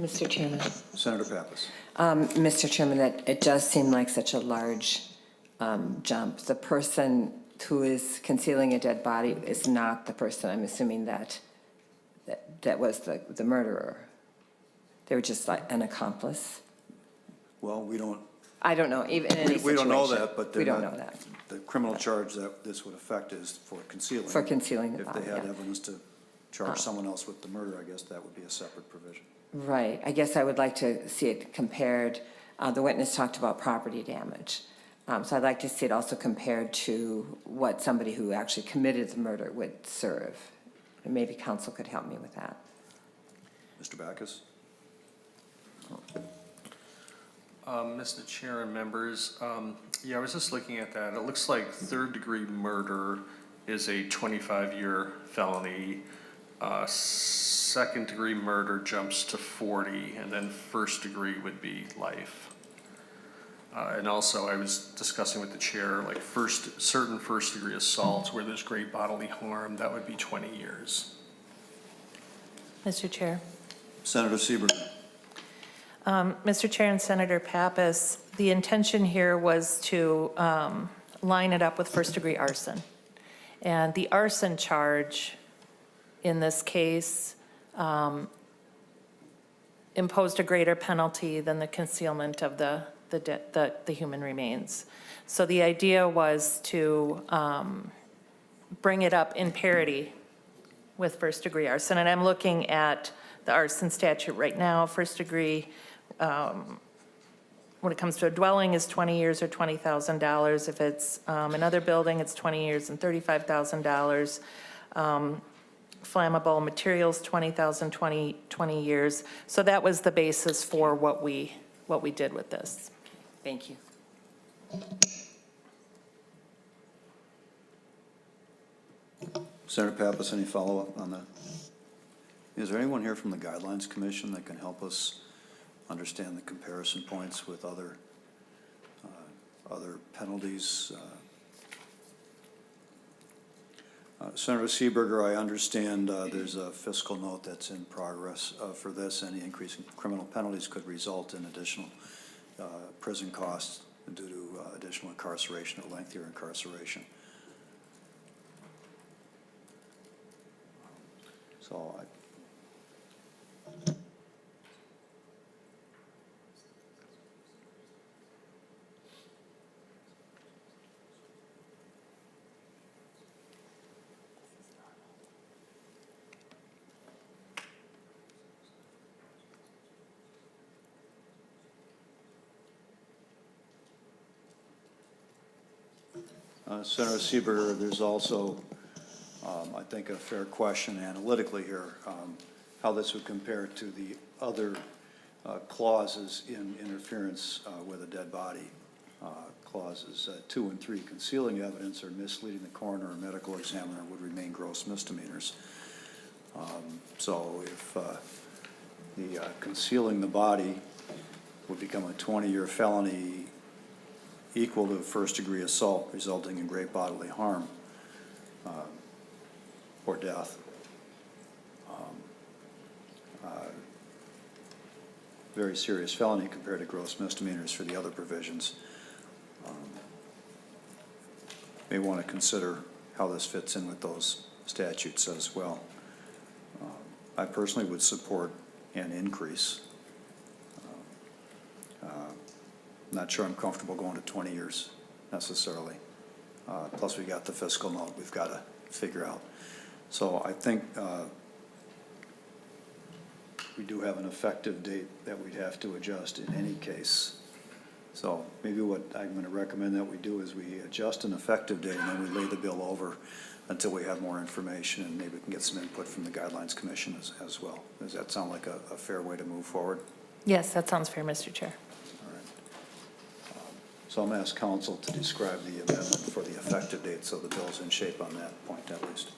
Mr. Chairman. Senator Pappas. Mr. Chairman, it does seem like such a large jump. The person who is concealing a dead body is not the person, I'm assuming, that was the murderer. They were just like an accomplice. Well, we don't. I don't know, even in any situation. We don't know that, but we don't know that. The criminal charge that this would affect is for concealing. For concealing the body, If they had yeah. evidence to charge someone else with the murder, I guess that would be a separate provision. Right. I guess I would like to see it compared. The witness talked about property damage. So I'd like to see it also compared to what somebody who actually committed the murder would serve. And maybe counsel could help me with that. Mr. Backus? Mr. Chair and members, yeah, I was just looking at that. It looks like third-degree murder is a 25-year felony. Second-degree murder jumps to 40, and then first-degree would be life. And also, I was discussing with the chair, like certain first-degree assaults where there's great bodily harm, that would be 20 years. Mr. Chair. Senator Seeberger. Mr. Chair and Senator Pappas, the intention here was to line it up with first-degree arson. And the arson charge in this case imposed a greater penalty than the concealment of the human remains. So the idea was to bring it up in parity with first-degree arson. And I'm looking at the arson statute right now. First-degree, when it comes to a dwelling, is 20 years or $20,000. If it's another building, it's 20 years and $35,000. Flammable materials, 20 years. So that was the basis for what we did with this. Thank you. Senator Pappas, any follow-up on that? Is there anyone here from the Guidelines Commission that can help us understand the comparison points with other penalties? Senator Seeberger, I understand there's a fiscal note that's in progress for this. Any increase in criminal penalties could result in additional prison costs due to additional incarceration or lengthier incarceration. So Senator Seeberger, there's also, I think, a fair question analytically here, how this would compare to the other clauses in interference with a dead body. Clauses 2 and 3, concealing evidence or misleading the coroner or medical examiner would remain gross misdemeanors. So if the concealing the body would become a 20-year felony equal to first-degree assault resulting in great bodily harm or death. Very serious felony compared to gross misdemeanors for the other provisions. May want to consider how this fits in with those statutes as well. I personally would support an increase. Not sure I'm comfortable going to 20 years necessarily. Plus we got the fiscal note we've got to figure out. So I think we do have an effective date that we'd have to adjust in any case. So maybe what I'm going to recommend that we do is we adjust an effective date and then we lay the bill over until we have more information, and maybe we can get some input from the Guidelines Commission as well. Does that sound like a fair way to move forward? Yes, that sounds fair, Mr. Chair. So I'm going to ask council to describe the amendment for the effective date so the bill's in shape on that point at least.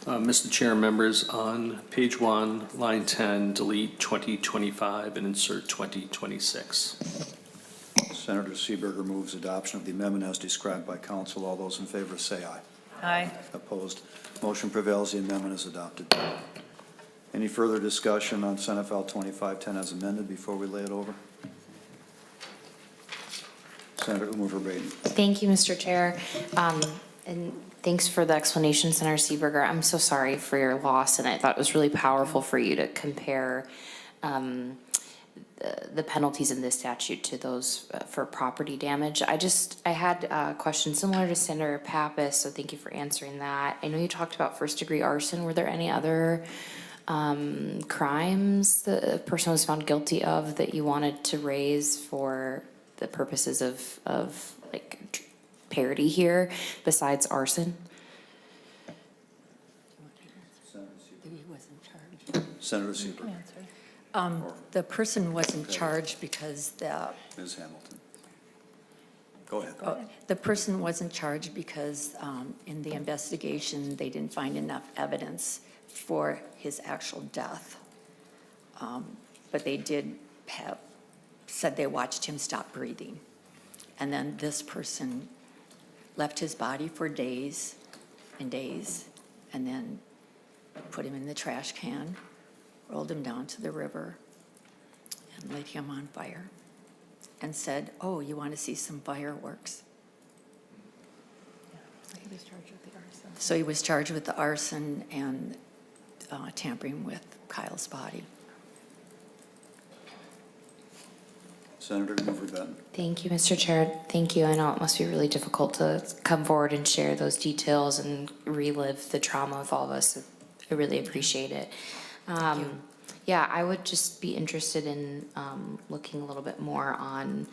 Mr. Chair, members, on page 1, line 10, delete 2025 and insert 2026. Senator Seeberger moves adoption of the amendment as described by council. All those in favor say aye. Aye. Opposed? Motion prevails. The amendment is adopted. Any further discussion on Senate File 2510 as amended before we lay it over? Senator Verbatim. Thank you, Mr. Chair. And thanks for the explanation, Senator Seeberger. I'm so sorry for your loss, and I thought it was really powerful for you to compare the penalties in this statute to those for property damage. I had a question similar to Senator Pappas, so thank you for answering that. I know you talked about first-degree arson. Were there any other crimes that a person was found guilty of that you wanted to raise for the purposes of like parity here besides arson? Senator Seeberger. The person wasn't charged because Ms. Hamilton. Go ahead. the person wasn't charged because in the investigation, they didn't find enough evidence for his actual death. But they did have said they watched him stop breathing. And then this person left his body for days and days, and then put him in the trash can, rolled him down to the river, and lit him on fire, and said, "Oh, you want to see some fireworks?" He was charged with the arson. So he was charged with the arson and tampering with Kyle's body. Senator Verbatim. Thank you, Mr. Chair. Thank you. I know it must be really difficult to come forward and share those details and relive the trauma of all of us. I really appreciate it. Yeah, I would just be interested in looking a little bit more on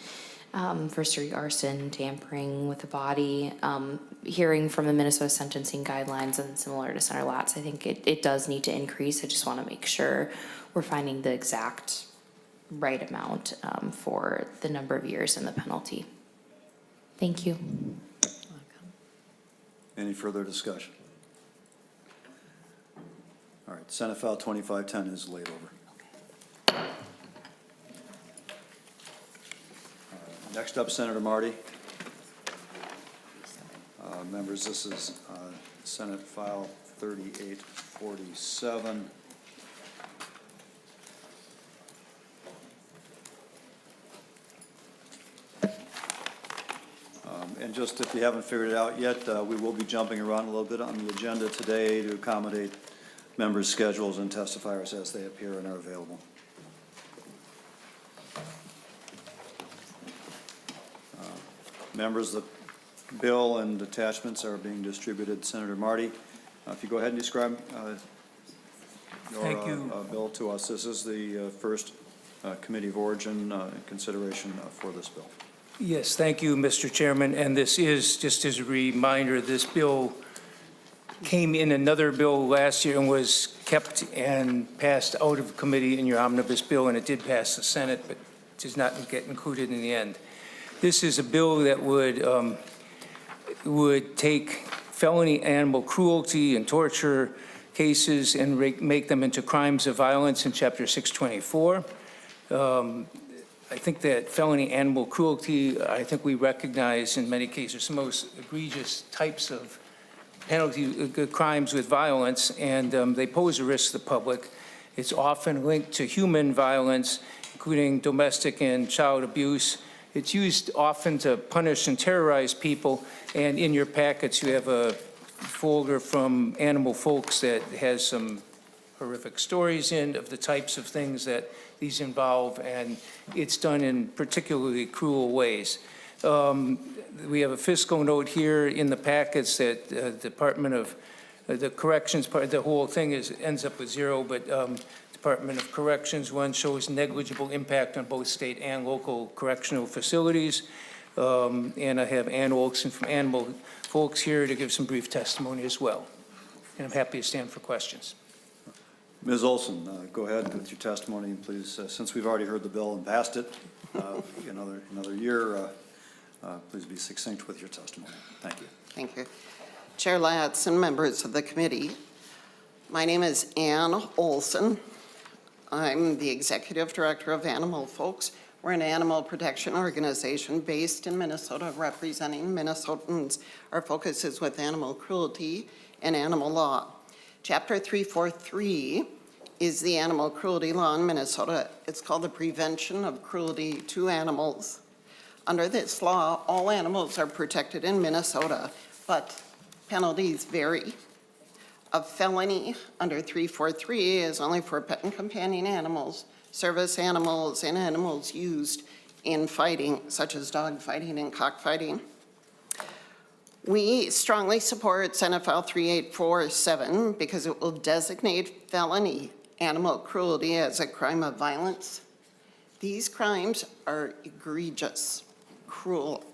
first-degree arson, tampering with the body, hearing from the Minnesota sentencing guidelines, and similar to Senator Latz, I think it does need to increase. I just want to make sure we're finding the exact right amount for the number of years and the penalty. Thank you. Any further discussion? All right, Senate File 2510 is laid over. Next up, Senator Marty. Members, this is Senate File 3847. And just if you haven't figured it out yet, we will be jumping around a little bit on the agenda today to accommodate members' schedules and testifiers as they appear and are available. Members, the bill and attachments are being distributed. Senator Marty, if you go ahead and describe your bill to us. This is the first committee of origin consideration for this bill. Yes, thank you, Mr. Chairman. And this is, just as a reminder, this bill came in another bill last year and was kept and passed out of committee in your omnibus bill, and it did pass the Senate, but does not get included in the end. This is a bill that would take felony animal cruelty and torture cases and make them into crimes of violence in Chapter 624. I think that felony animal cruelty, I think we recognize in many cases the most egregious types of penalty crimes with violence, and they pose a risk to the public. It's often linked to human violence, including domestic and child abuse. It's used often to punish and terrorize people, and in your packets you have a folder from Animal Folks that has some horrific stories in of the types of things that these involve, and it's done in particularly cruel ways. We have a fiscal note here in the packets that Department of the Corrections part, the whole thing ends up with zero, but Department of Corrections one shows negligible impact on both state and local correctional facilities. And I have Ann Olson from Animal Folks here to give some brief testimony as well. And I'm happy to stand for questions. Ms. Olson, go ahead with your testimony, and please, since we've already heard the bill and passed it another year, please be succinct with your testimony. Thank you. Thank you. Chair Latz and members of the committee, my name is Ann Olson. I'm the Executive Director of Animal Folks. We're an animal protection organization based in Minnesota representing Minnesotans. Our focus is with animal cruelty and animal law. Chapter 343 is the animal cruelty law in Minnesota. It's called the Prevention of Cruelty to Animals. Under this law, all animals are protected in Minnesota, but penalties vary. A felony under 343 is only for pet and companion animals, service animals, and animals used in fighting, such as dog fighting and cockfighting. We strongly support Senate File 3847 because it will designate felony animal cruelty as a crime of violence. These crimes are egregious, cruel.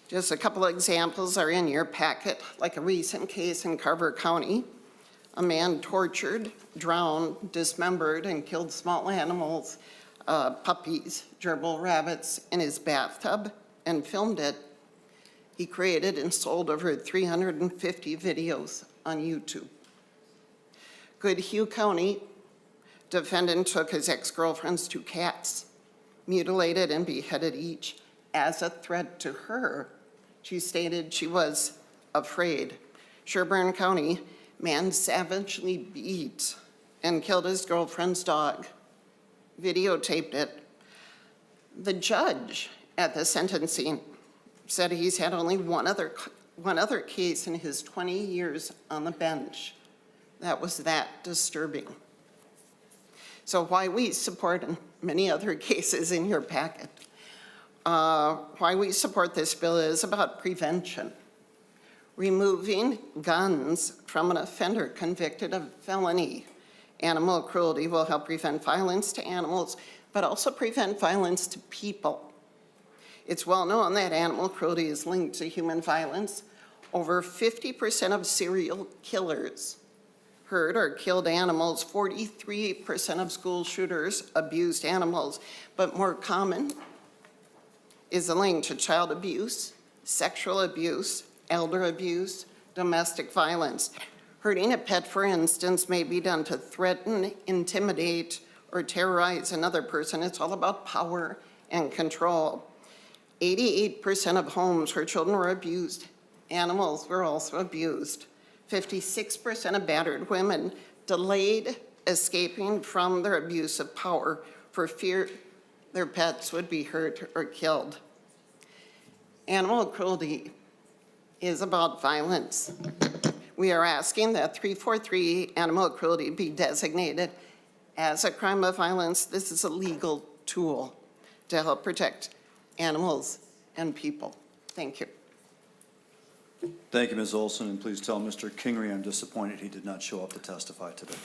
Just a couple of examples are in your packet, like a recent case in Carver County. A man tortured, drowned, dismembered, and killed small animals, puppies, gerbil rabbits, in his bathtub and filmed it. He created and sold over 350 videos on YouTube. Goodhue County, defendant took his ex-girlfriend's 2 cats, mutilated and beheaded each. As a threat to her, she stated she was afraid. Sherburne County, man savagely beat and killed his girlfriend's dog, videotaped it. The judge at the sentencing said he's had only one other case in his 20 years on the bench. That was that disturbing. So why we support, and many other cases in your packet, why we support this bill is about prevention. Removing guns from an offender convicted of felony animal cruelty will help prevent violence to animals, but also prevent violence to people. It's well known that animal cruelty is linked to human violence. Over 50% of serial killers hurt or killed animals. 43% of school shooters abused animals. But more common is the link to child abuse, sexual abuse, elder abuse, domestic violence. Hurting a pet, for instance, may be done to threaten, intimidate, or terrorize another person. It's all about power and control. 88% of homes where children were abused, animals were also abused. 56% of battered women delayed escaping from their abuse of power for fear their pets would be hurt or killed. Animal cruelty is about violence. We are asking that 343 animal cruelty be designated as a crime of violence. This is a legal tool to help protect animals and people. Thank you. Thank you, Ms. Olson, and please tell Mr. Kingery I'm disappointed he did not show up to testify today.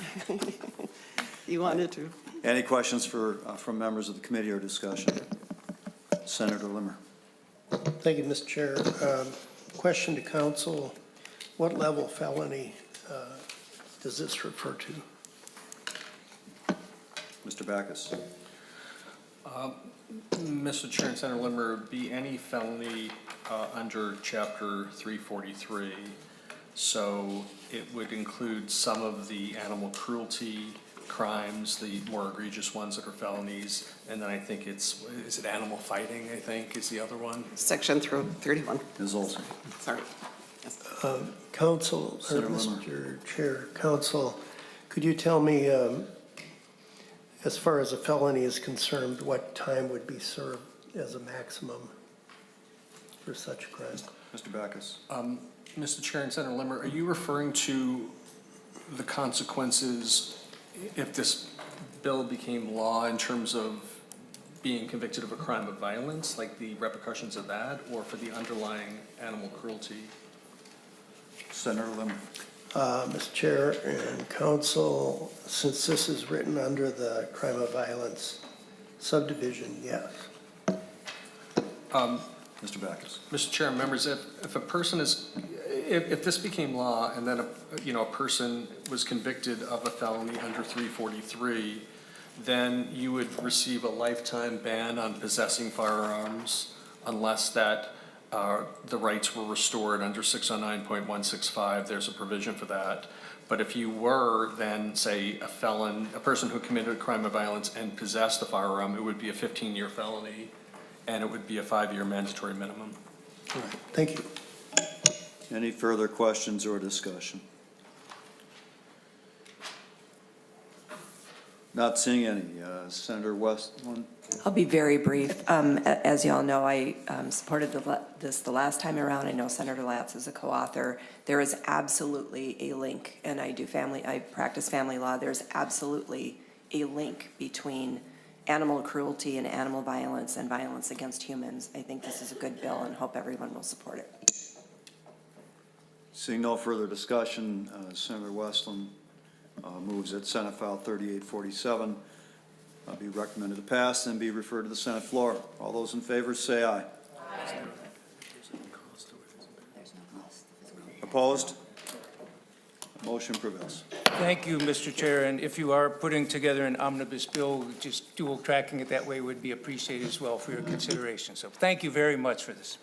You wanted to. Any questions from members of the committee or discussion? Senator Limmer. Thank you, Mr. Chair. Question to council. What level felony does this refer to? Mr. Backus. Mr. Chair and Senator Limmer, be any felony under Chapter 343. So it would include some of the animal cruelty crimes, the more egregious ones that are felonies, and then I think is it animal fighting, I think, is the other one? Section 31. Ms. Olson. Sorry. Council, or Mr. Chair, council, could you tell me, as far as a felony is concerned, what time would be served as a maximum for such a crime? Mr. Backus. Mr. Chair and Senator Limmer, are you referring to the consequences if this bill became law in terms of being convicted of a crime of violence, like the repercussions of that, or for the underlying animal cruelty? Senator Limmer. Mr. Chair and council, since this is written under the crime of violence subdivision, yes. Mr. Backus. Mr. Chair and members, if a person is, if this became law and then a person was convicted of a felony under 343, then you would receive a lifetime ban on possessing firearms unless that the rights were restored under 609.165. There's a provision for that. But if you were then, say, a felon, a person who committed a crime of violence and possessed a firearm, it would be a 15-year felony, and it would be a 5-year mandatory minimum. All right. Thank you. Any further questions or discussion? Not seeing any. Senator Westlin. I'll be very brief. As you all know, I supported this the last time around. I know Senator Latz is a co-author. There is absolutely a link, and I practice family law. There's absolutely a link between animal cruelty and animal violence and violence against humans. I think this is a good bill and hope everyone will support it. Seeing no further discussion, Senator Westlin moves that Senate File 3847 be recommended to pass and be referred to the Senate floor. All those in favor say aye. Aye. Opposed? Motion prevails. Thank you, Mr. Chair, and if you are putting together an omnibus bill, just dual tracking it that way would be appreciated as well for your consideration. So thank you very much for this.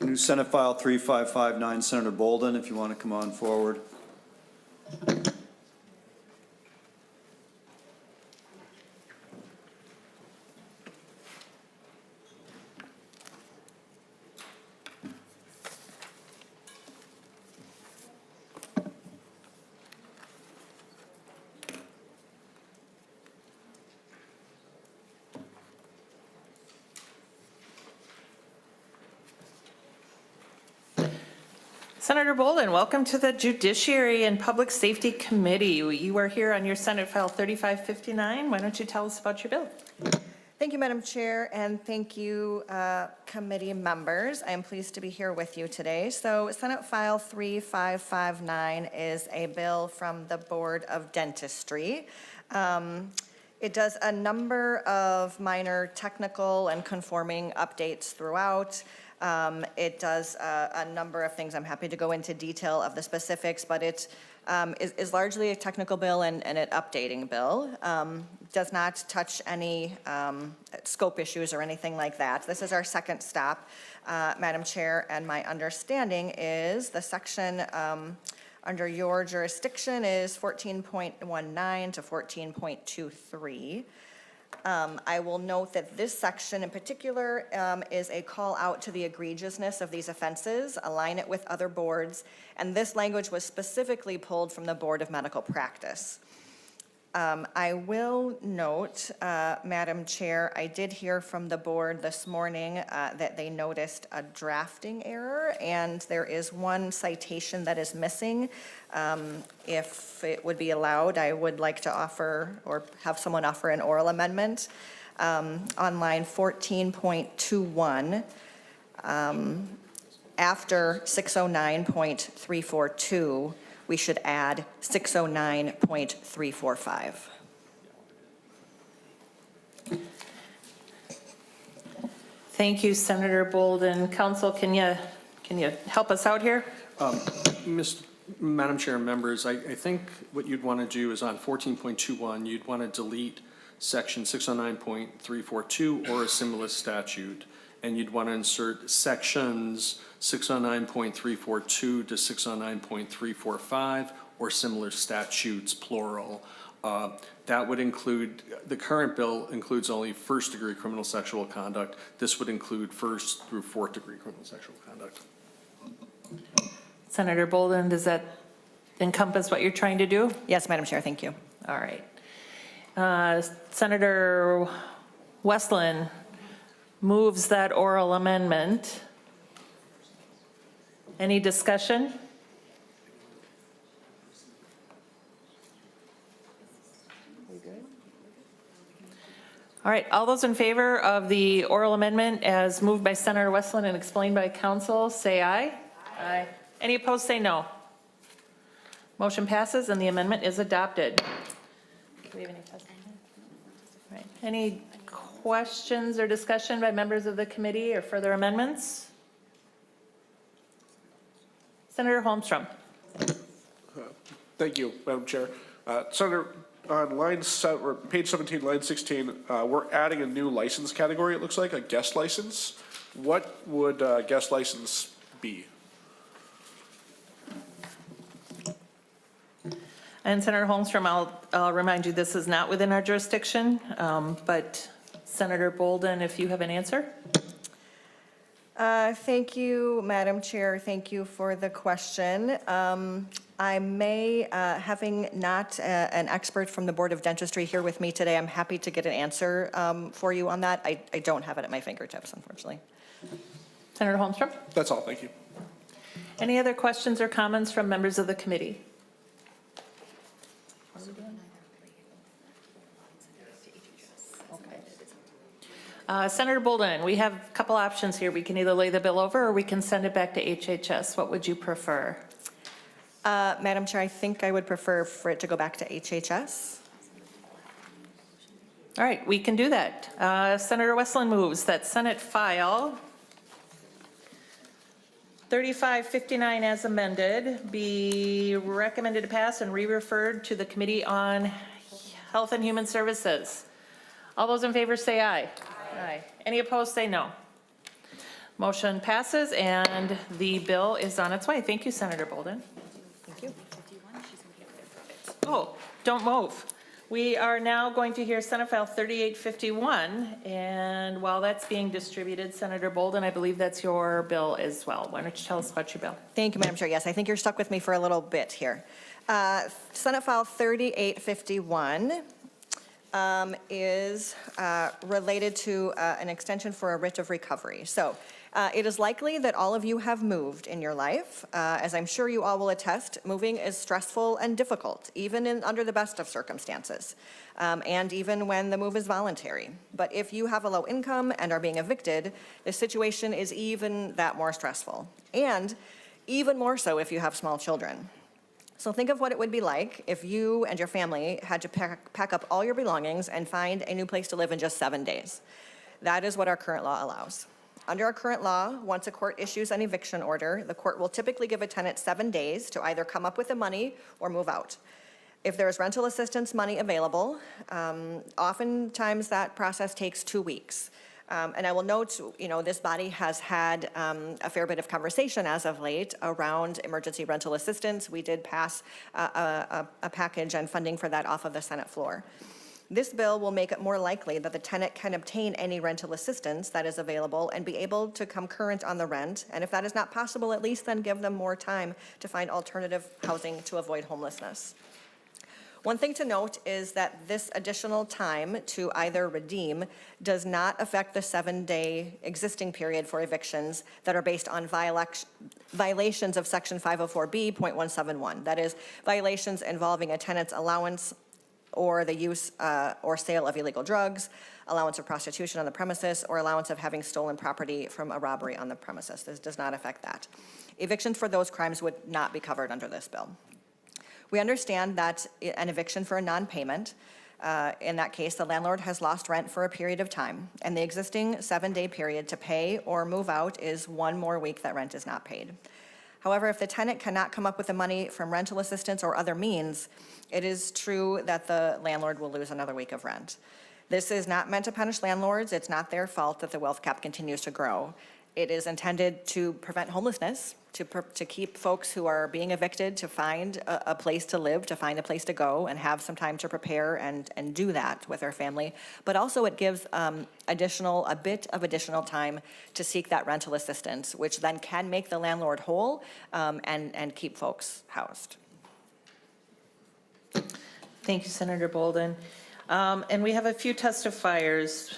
New Senate File 3559, Senator Boldon, if you want to come on forward. Senator Boldon, welcome to the Judiciary and Public Safety Committee. You are here on your Senate File 3559. Why don't you tell us about your bill? Thank you, Madam Chair, and thank you, committee members. I am pleased to be here with you today. So Senate File 3559 is a bill from the Board of Dentistry. It does a number of minor technical and conforming updates throughout. It does a number of things. I'm happy to go into detail of the specifics, but it is largely a technical bill and an updating bill. Does not touch any scope issues or anything like that. This is our second stop, Madam Chair, and my understanding is the section under your jurisdiction is 14.19 to 14.23. I will note that this section in particular is a call out to the egregiousness of these offenses, align it with other boards, and this language was specifically pulled from the Board of Medical Practice. I will note, Madam Chair, I did hear from the board this morning that they noticed a drafting error, and there is one citation that is missing. If it would be allowed, I would like to offer or have someone offer an oral amendment on line 14.21. After 609.342, we should add 609.345. Thank you, Senator Boldon. Council, can you help us out here? Madam Chair and members, I think what you'd want to do is on 14.21, you'd want to delete section 609.342 or a similar statute, and you'd want to insert sections 609.342 to 609.345 or similar statutes, plural. That would include, the current bill includes only first-degree criminal sexual conduct. This would include first through fourth-degree criminal sexual conduct. Senator Boldon, does that encompass what you're trying to do? Yes, Madam Chair, thank you. All right. Senator Westlin moves that oral amendment. Any discussion? All right, all those in favor of the oral amendment as moved by Senator Westlin and explained by council, say aye. Aye. Any opposed, say no. Motion passes and the amendment is adopted. Do we have any testimony? All right. Any questions or discussion by members of the committee or further amendments? Senator Holmstrom. Thank you, Madam Chair. Senator, on page 17, line 16, we're adding a new license category, it looks like, a guest license. What would a guest license be? And Senator Holmstrom, I'll remind you, this is not within our jurisdiction, but Senator Boldon, if you have an answer. Thank you, Madam Chair. Thank you for the question. I may, having not an expert from the Board of Dentistry here with me today, I'm happy to get an answer for you on that. I don't have it at my fingertips, unfortunately. Senator Holmstrom? That's all, thank you. Any other questions or comments from members of the committee? Senator Boldon, we have a couple options here. We can either lay the bill over or we can send it back to HHS. What would you prefer? Madam Chair, I think I would prefer for it to go back to HHS. All right, we can do that. Senator Westlin moves that Senate file 3559 as amended be recommended to pass and re-referred to the Committee on Health and Human Services. All those in favor say aye. Aye. Any opposed say no. Motion passes and the bill is on its way. Thank you, Senator Boldon. Thank you. Oh, don't move. We are now going to hear Senate File 3851, and while that's being distributed, Senator Boldon, I believe that's your bill as well. Why don't you tell us about your bill? Thank you, Madam Chair. Yes, I think you're stuck with me for a little bit here. Senate File 3851 is related to an extension for a writ of recovery. So it is likely that all of you have moved in your life. As I'm sure you all will attest, moving is stressful and difficult, even under the best of circumstances, and even when the move is voluntary. But if you have a low income and are being evicted, the situation is even that more stressful, and even more so if you have small children. So think of what it would be like if you and your family had to pack up all your belongings and find a new place to live in just 7 days. That is what our current law allows. Under our current law, once a court issues an eviction order, the court will typically give a tenant 7 days to either come up with the money or move out. If there is rental assistance money available, oftentimes that process takes 2 weeks. And I will note, this body has had a fair bit of conversation as of late around emergency rental assistance. We did pass a package and funding for that off of the Senate floor. This bill will make it more likely that the tenant can obtain any rental assistance that is available and be able to come current on the rent. And if that is not possible, at least then give them more time to find alternative housing to avoid homelessness. One thing to note is that this additional time to either redeem does not affect the 7-day existing period for evictions that are based on violations of Section 504B.171. That is, violations involving a tenant's allowance or the use or sale of illegal drugs, allowance of prostitution on the premises, or allowance of having stolen property from a robbery on the premises. This does not affect that. Evictions for those crimes would not be covered under this bill. We understand that an eviction for a non-payment, in that case, the landlord has lost rent for a period of time, and the existing 7-day period to pay or move out is 1 more week that rent is not paid. However, if the tenant cannot come up with the money from rental assistance or other means, it is true that the landlord will lose another week of rent. This is not meant to punish landlords. It's not their fault that the wealth cap continues to grow. It is intended to prevent homelessness, to keep folks who are being evicted to find a place to live, to find a place to go, and have some time to prepare and do that with their family. But also it gives a bit of additional time to seek that rental assistance, which then can make the landlord whole and keep folks housed. Thank you, Senator Boldon. And we have a few testifiers.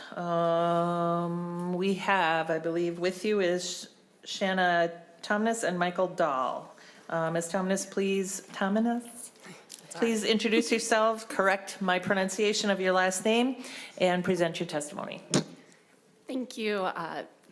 We have, I believe, with you is Shanna Tomness and Michael Dahl. Ms. Tomness, please introduce yourself, correct my pronunciation of your last name, and present your testimony. Thank you,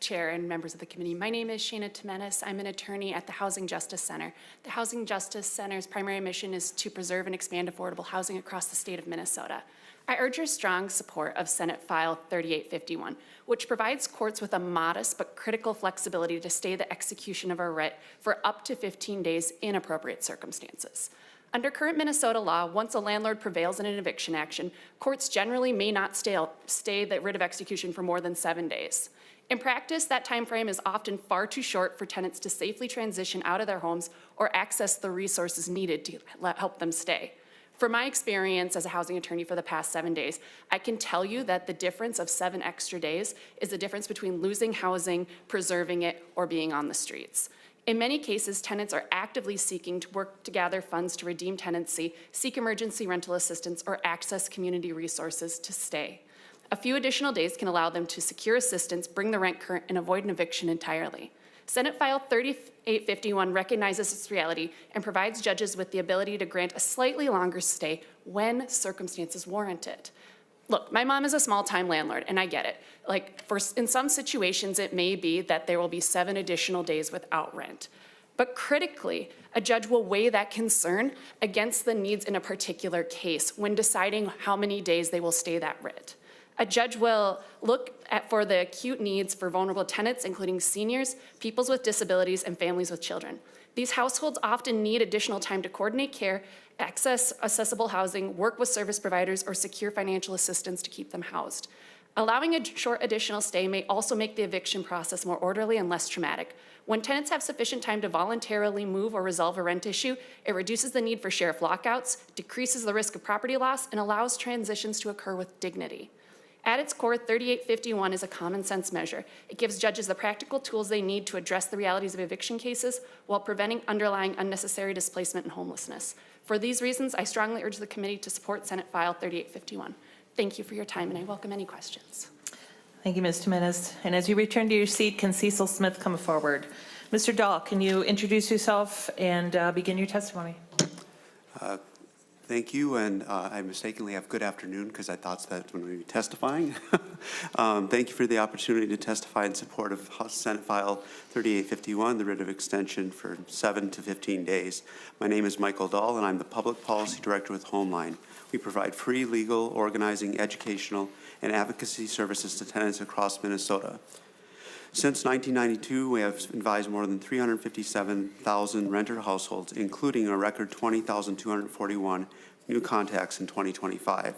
Chair and members of the committee. My name is Shanna Tomness. I'm an attorney at the Housing Justice Center. The Housing Justice Center's primary mission is to preserve and expand affordable housing across the state of Minnesota. I urge your strong support of Senate File 3851, which provides courts with a modest but critical flexibility to stay the execution of a writ for up to 15 days in appropriate circumstances. Under current Minnesota law, once a landlord prevails in an eviction action, courts generally may not stay the writ of execution for more than 7 days. In practice, that time frame is often far too short for tenants to safely transition out of their homes or access the resources needed to help them stay. From my experience as a housing attorney for the past 7 days, I can tell you that the difference of 7 extra days is the difference between losing housing, preserving it, or being on the streets. In many cases, tenants are actively seeking to work to gather funds to redeem tenancy, seek emergency rental assistance, or access community resources to stay. A few additional days can allow them to secure assistance, bring the rent current, and avoid an eviction entirely. Senate File 3851 recognizes this reality and provides judges with the ability to grant a slightly longer stay when circumstances warrant it. Look, my mom is a small-time landlord, and I get it. In some situations, it may be that there will be 7 additional days without rent. But critically, a judge will weigh that concern against the needs in a particular case when deciding how many days they will stay that writ. A judge will look for the acute needs for vulnerable tenants, including seniors, people with disabilities, and families with children. These households often need additional time to coordinate care, access accessible housing, work with service providers, or secure financial assistance to keep them housed. Allowing a short additional stay may also make the eviction process more orderly and less traumatic. When tenants have sufficient time to voluntarily move or resolve a rent issue, it reduces the need for sheriff lockouts, decreases the risk of property loss, and allows transitions to occur with dignity. At its core, 3851 is a common sense measure. It gives judges the practical tools they need to address the realities of eviction cases while preventing underlying unnecessary displacement and homelessness. For these reasons, I strongly urge the committee to support Senate File 3851. Thank you for your time, and I welcome any questions. Thank you, Ms. Jimenez. And as you return to your seat, can Cecil Smith come forward? Mr. Dahl, can you introduce yourself and begin your testimony? Thank you, and I mistakenly have good afternoon because I thought that when we were testifying. Thank you for the opportunity to testify in support of Senate File 3851, the writ of extension for 7 to 15 days. My name is Michael Dahl, and I'm the Public Policy Director with Homeline. We provide free legal, organizing, educational, and advocacy services to tenants across Minnesota. Since 1992, we have advised more than 357,000 renter households, including a record 20,241 new contacts in 2025.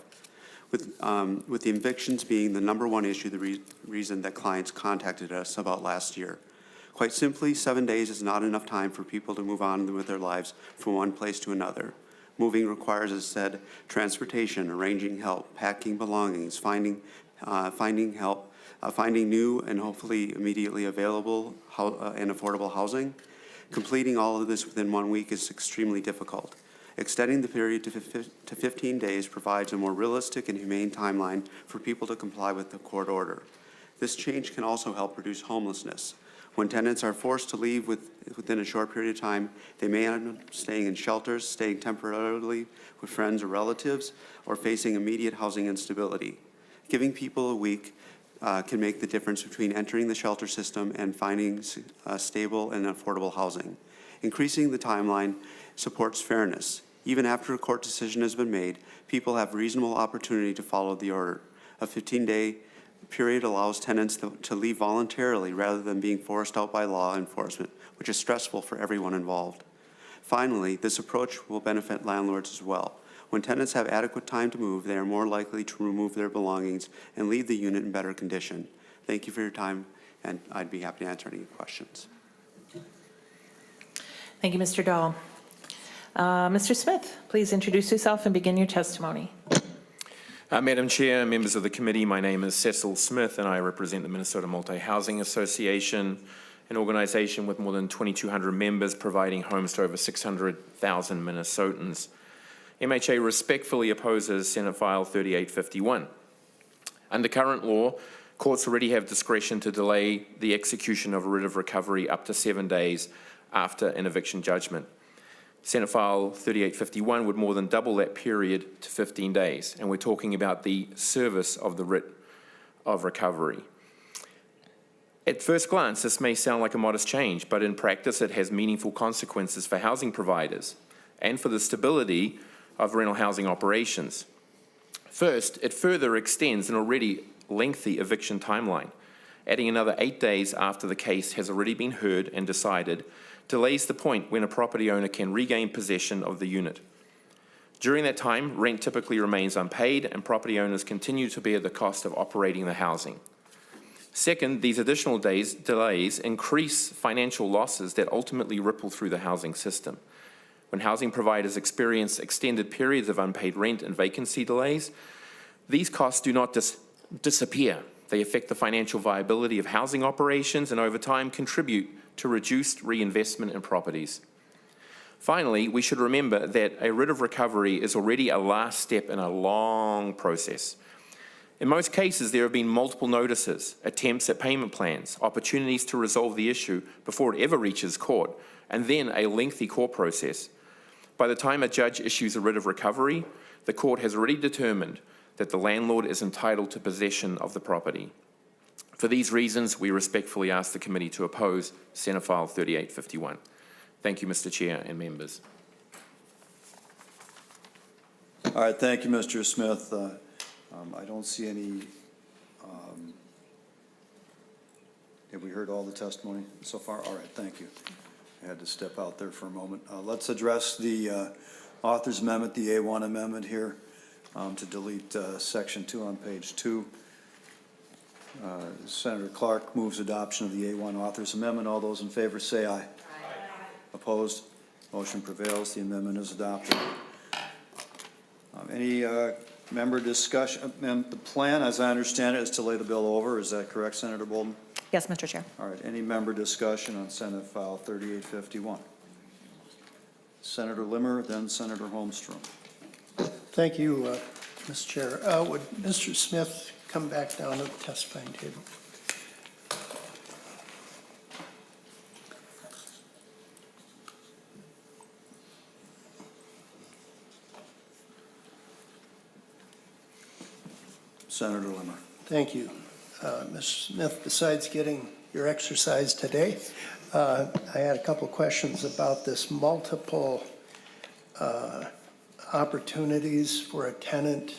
With the evictions being the #1 issue, the reason that clients contacted us about last year. Quite simply, 7 days is not enough time for people to move on with their lives from one place to another. Moving requires, as said, transportation, arranging help, packing belongings, finding help, finding new and hopefully immediately available and affordable housing. Completing all of this within 1 week is extremely difficult. Extending the period to 15 days provides a more realistic and humane timeline for people to comply with the court order. This change can also help reduce homelessness. When tenants are forced to leave within a short period of time, they may end up staying in shelters, staying temporarily with friends or relatives, or facing immediate housing instability. Giving people a week can make the difference between entering the shelter system and finding stable and affordable housing. Increasing the timeline supports fairness. Even after a court decision has been made, people have reasonable opportunity to follow the order. A 15-day period allows tenants to leave voluntarily rather than being forced out by law enforcement, which is stressful for everyone involved. Finally, this approach will benefit landlords as well. When tenants have adequate time to move, they are more likely to remove their belongings and leave the unit in better condition. Thank you for your time, and I'd be happy to answer any questions. Thank you, Mr. Dahl. Mr. Smith, please introduce yourself and begin your testimony. Madam Chair, members of the committee, my name is Cecil Smith and I represent the Minnesota Multi-Housing Association, an organization with more than 2,200 members providing homes to over 600,000 Minnesotans. MHA respectfully opposes Senate File 3851. Under current law, courts already have discretion to delay the execution of a writ of recovery up to 7 days after an eviction judgment. Senate File 3851 would more than double that period to 15 days, and we're talking about the service of the writ of recovery. At first glance, this may sound like a modest change, but in practice it has meaningful consequences for housing providers and for the stability of rental housing operations. First, it further extends an already lengthy eviction timeline. Adding another 8 days after the case has already been heard and decided delays the point when a property owner can regain possession of the unit. During that time, rent typically remains unpaid and property owners continue to bear the cost of operating the housing. Second, these additional delays increase financial losses that ultimately ripple through the housing system. When housing providers experience extended periods of unpaid rent and vacancy delays, these costs do not disappear. They affect the financial viability of housing operations and over time contribute to reduced reinvestment in properties. Finally, we should remember that a writ of recovery is already a last step in a long process. In most cases, there have been multiple notices, attempts at payment plans, opportunities to resolve the issue before it ever reaches court, and then a lengthy court process. By the time a judge issues a writ of recovery, the court has already determined that the landlord is entitled to possession of the property. For these reasons, we respectfully ask the committee to oppose Senate File 3851. Thank you, Mr. Chair and members. All right, thank you, Mr. Smith. I don't see any, have we heard all the testimony so far? All right, thank you. I had to step out there for a moment. Let's address the author's amendment, the A1 amendment here, to delete section 2 on page 2. Senator Clark moves adoption of the A1 author's amendment. All those in favor say aye. Aye. Opposed? Motion prevails. The amendment is adopted. Any member discussion? And the plan, as I understand it, is to lay the bill over. Is that correct, Senator Boldon? Yes, Mr. Chair. All right. Any member discussion on Senate File 3851? Senator Limmer, then Senator Holmstrom. Thank you, Mr. Chair. Would Mr. Smith come back down to the testifying table? Senator Limmer. Thank you. Mr. Smith, besides getting your exercise today, I had a couple of questions about this multiple opportunities for a tenant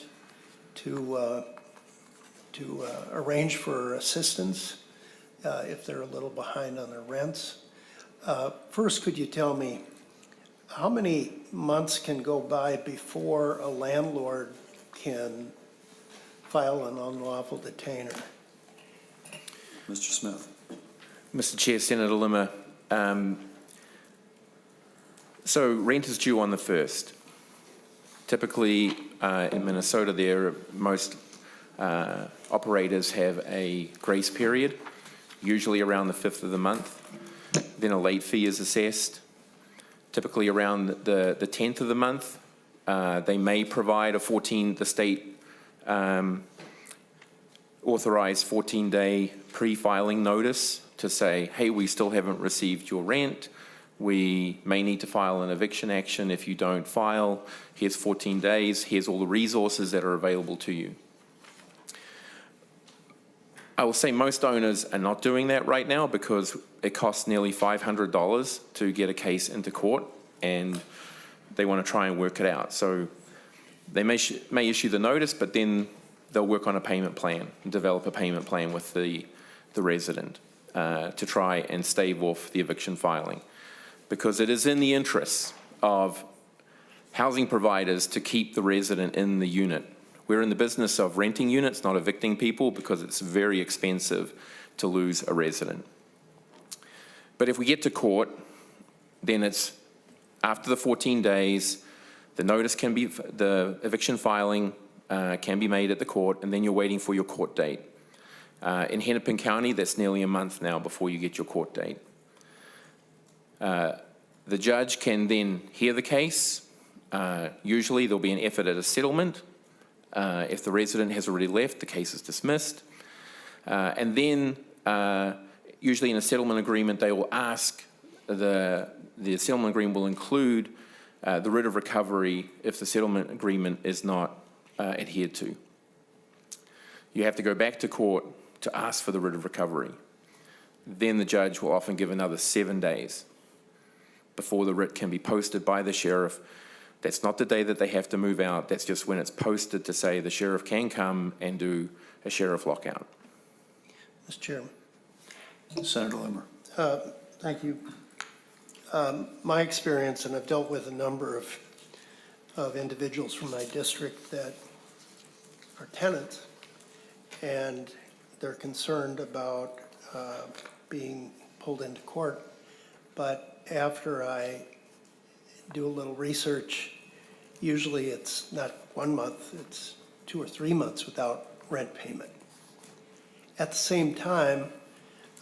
to arrange for assistance if they're a little behind on their rents. First, could you tell me how many months can go by before a landlord can file an unlawful detainer? Mr. Smith. Mr. Chair, Senator Limmer, so rent is due on the 1st. Typically, in Minnesota, most operators have a grace period, usually around the 5th of the month. Then a late fee is assessed. Typically around the 10th of the month, they may provide the state authorized 14-day pre-filing notice to say, hey, we still haven't received your rent. We may need to file an eviction action. If you don't file, here's 14 days. Here's all the resources that are available to you. I will say most owners are not doing that right now because it costs nearly $500 to get a case into court, and they want to try and work it out. So they may issue the notice, but then they'll work on a payment plan, develop a payment plan with the resident to try and stave off the eviction filing. Because it is in the interests of housing providers to keep the resident in the unit. We're in the business of renting units, not evicting people, because it's very expensive to lose a resident. But if we get to court, then it's after the 14 days, the eviction filing can be made at the court, and then you're waiting for your court date. In Hennepin County, that's nearly a month now before you get your court date. The judge can then hear the case. Usually there'll be an effort at a settlement. If the resident has already left, the case is dismissed. And then usually in a settlement agreement, they will ask, the settlement agreement will include the writ of recovery if the settlement agreement is not adhered to. You have to go back to court to ask for the writ of recovery. Then the judge will often give another 7 days before the writ can be posted by the sheriff. That's not the day that they have to move out. That's just when it's posted to say the sheriff can come and do a sheriff lockout. Mr. Chairman. Senator Limmer. Thank you. My experience, and I've dealt with a number of individuals from my district that are tenants, and they're concerned about being pulled into court. But after I do a little research, usually it's not 1 month, it's 2 or 3 months without rent payment. At the same time,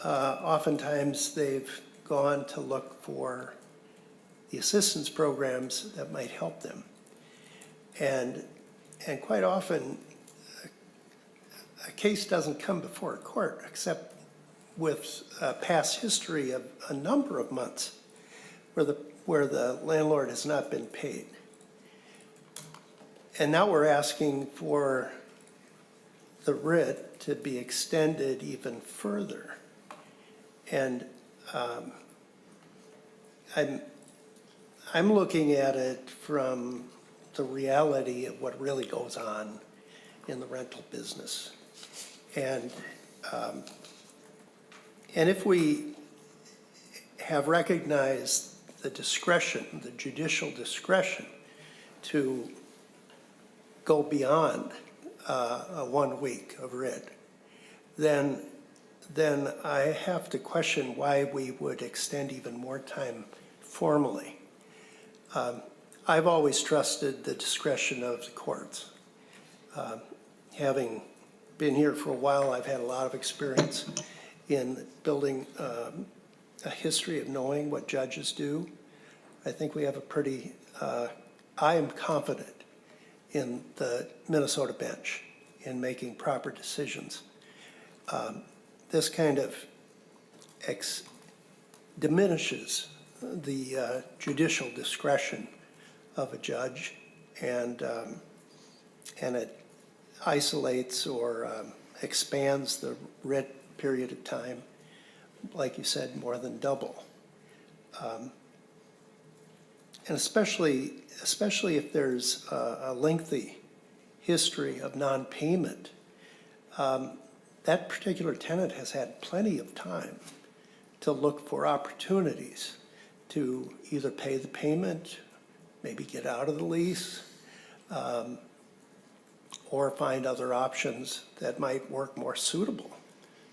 oftentimes they've gone to look for the assistance programs that might help them. And quite often, a case doesn't come before a court except with a past history of a number of months where the landlord has not been paid. And now we're asking for the writ to be extended even further. And I'm looking at it from the reality of what really goes on in the rental business. And if we have recognized the discretion, the judicial discretion to go beyond a 1 week of writ, then I have to question why we would extend even more time formally. I've always trusted the discretion of the courts. Having been here for a while, I've had a lot of experience in building a history of knowing what judges do. I think we have a pretty, I am confident in the Minnesota bench in making proper decisions. This kind of diminishes the judicial discretion of a judge, and it isolates or expands the writ period of time, like you said, more than double. And especially if there's a lengthy history of non-payment, that particular tenant has had plenty of time to look for opportunities to either pay the payment, maybe get out of the lease, or find other options that might work more suitable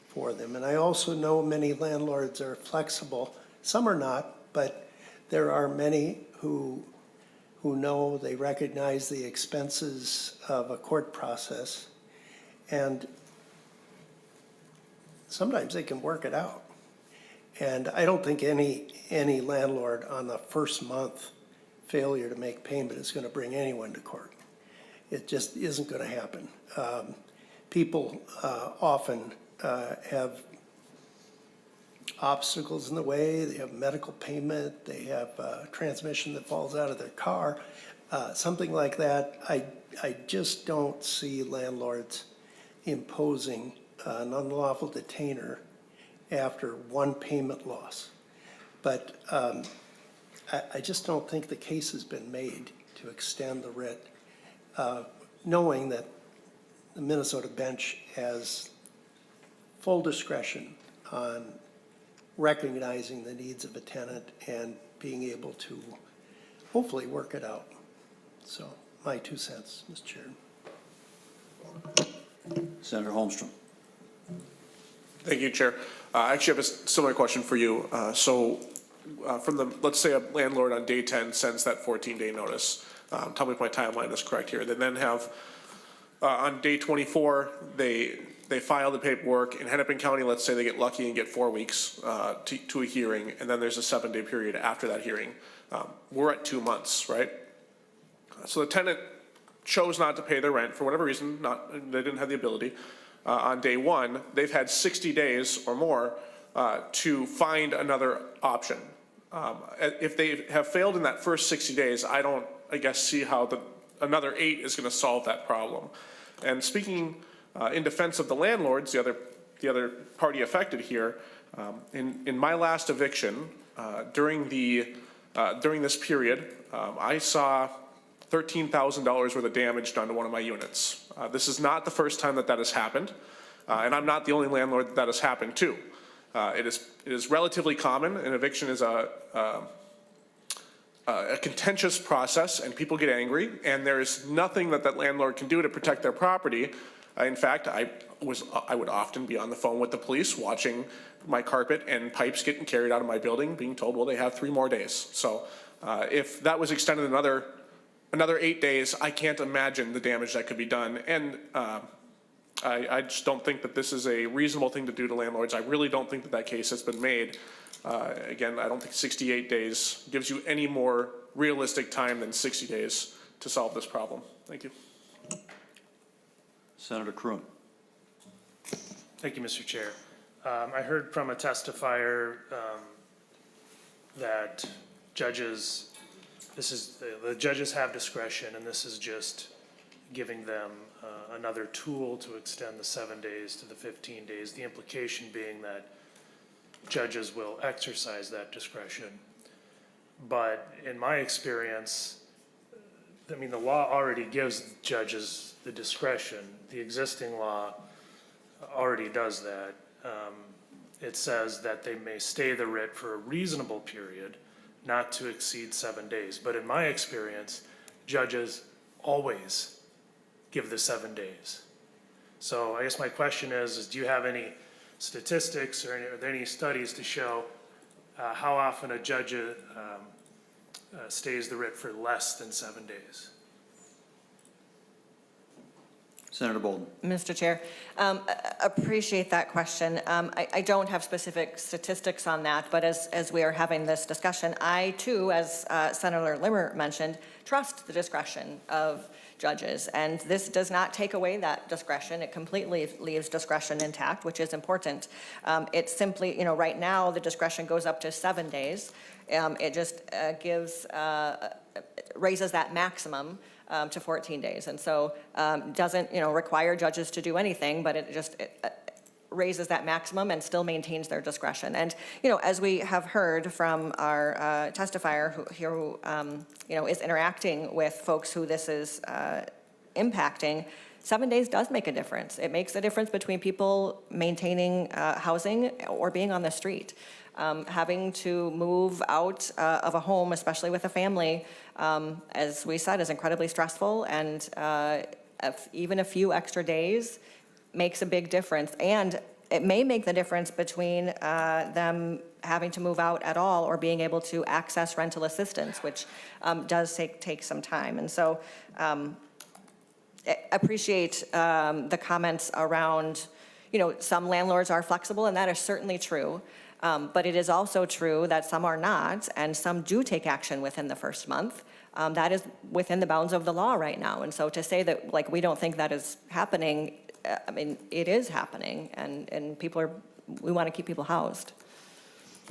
for them. And I also know many landlords are flexible. Some are not, but there are many who know, they recognize the expenses of a court process, and sometimes they can work it out. And I don't think any landlord on the first month failure to make payment is going to bring anyone to court. It just isn't going to happen. People often have obstacles in the way. They have medical payment. They have transmission that falls out of their car. Something like that. I just don't see landlords imposing an unlawful detainer after one payment loss. But I just don't think the case has been made to extend the writ, knowing that the Minnesota bench has full discretion on recognizing the needs of a tenant and being able to hopefully work it out. So my 2 cents, Mr. Chair. Senator Holmstrom. Thank you, Chair. I actually have a similar question for you. Let's say a landlord on day 10 sends that 14-day notice. Tell me if my timeline is correct here. They then have, on day 24, they file the paperwork. In Hennepin County, let's say they get lucky and get 4 weeks to a hearing, and then there's a 7-day period after that hearing. We're at 2 months, right? So the tenant chose not to pay their rent for whatever reason, they didn't have the ability. On day 1, they've had 60 days or more to find another option. If they have failed in that first 60 days, I don't, see how another 8 is going to solve that problem. And speaking in defense of the landlords, the other party affected here, in my last eviction, during this period, I saw $13,000 worth of damage done to one of my units. This is not the first time that has happened, and I'm not the only landlord that has happened to. It is relatively common. An eviction is a contentious process, and people get angry, and there's nothing that landlord can do to protect their property. In fact, I would often be on the phone with the police watching my carpet and pipes getting carried out of my building, being told, well, they have 3 more days. So if that was extended another 8 days, I can't imagine the damage that could be done. And I just don't think that this is a reasonable thing to do to landlords. I really don't think that case has been made. Again, I don't think 68 days gives you any more realistic time than 60 days to solve this problem. Thank you. Senator Kreun. Thank you, Mr. Chair. I heard from a testifier that the judges have discretion, and this is just giving them another tool to extend the 7 days to the 15 days, the implication being that judges will exercise that discretion. But in my experience, the law already gives judges the discretion. The existing law already does that. It says that they may stay the writ for a reasonable period, not to exceed 7 days. But in my experience, judges always give the 7 days. So I guess my question is do you have any statistics or are there any studies to show how often a judge stays the writ for less than 7 days? Senator Boldon. Mr. Chair, appreciate that question. I don't have specific statistics on that, but as we are having this discussion, I too, as Senator Limmer mentioned, trust the discretion of judges, and this does not take away that discretion. It completely leaves discretion intact, which is important. It simply, right now the discretion goes up to 7 days. It just raises that maximum to 14 days. And so doesn't, require judges to do anything, but it raises that maximum and still maintains their discretion. And, as we have heard from our testifier who is interacting with folks who this is impacting, 7 days does make a difference. It makes a difference between people maintaining housing or being on the street. Having to move out of a home, especially with a family, as we said, is incredibly stressful, and even a few extra days makes a big difference. And it may make the difference between them having to move out at all or being able to access rental assistance, which does take some time. And so appreciate the comments around, some landlords are flexible, and that is certainly true. But it is also true that some are not, and some do take action within the first month. That is within the bounds of the law right now. And so to say that, we don't think that is happening, it is happening, and we want to keep people housed.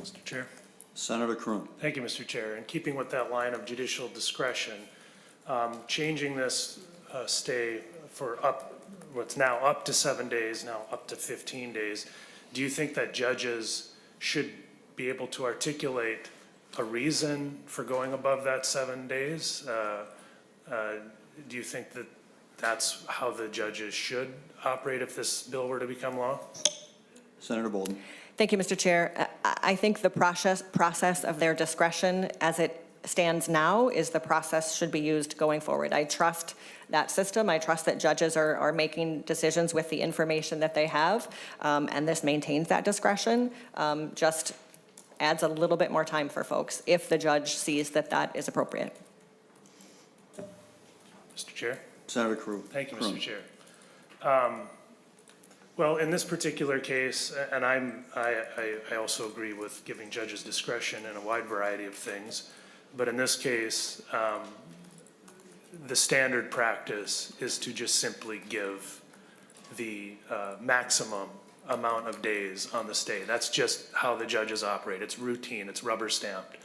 Mr. Chair. Senator Kreun. Thank you, Mr. Chair. And keeping with that line of judicial discretion, changing this stay for what's now up to 7 days, now up to 15 days, do you think that judges should be able to articulate a reason for going above that 7 days? Do you think that that's how the judges should operate if this bill were to become law? Senator Boldon. Thank you, Mr. Chair. I think the process of their discretion as it stands now is the process should be used going forward. I trust that system. I trust that judges are making decisions with the information that they have, and this maintains that discretion. Just adds a little bit more time for folks if the judge sees that that is appropriate. Mr. Chair. Senator Kreun. Thank you, Mr. Chair. Well, in this particular case, and I also agree with giving judges discretion in a wide variety of things, but in this case, the standard practice is to just simply give the maximum amount of days on the stay. That's just how the judges operate. It's routine, it's rubber stamped.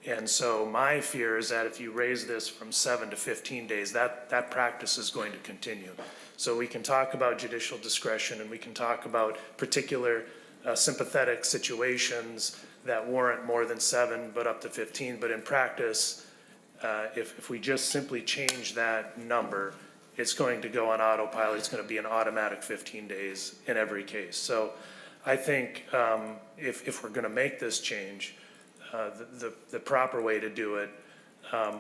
And so my fear is that if you raise this from 7 to 15 days, that practice is going to continue. So we can talk about judicial discretion, and we can talk about particular sympathetic situations that warrant more than 7, but up to 15. But in practice, if we just simply change that number, it's going to go on autopilot. It's going to be an automatic 15 days in every case. So I think if we're going to make this change, the proper way to do it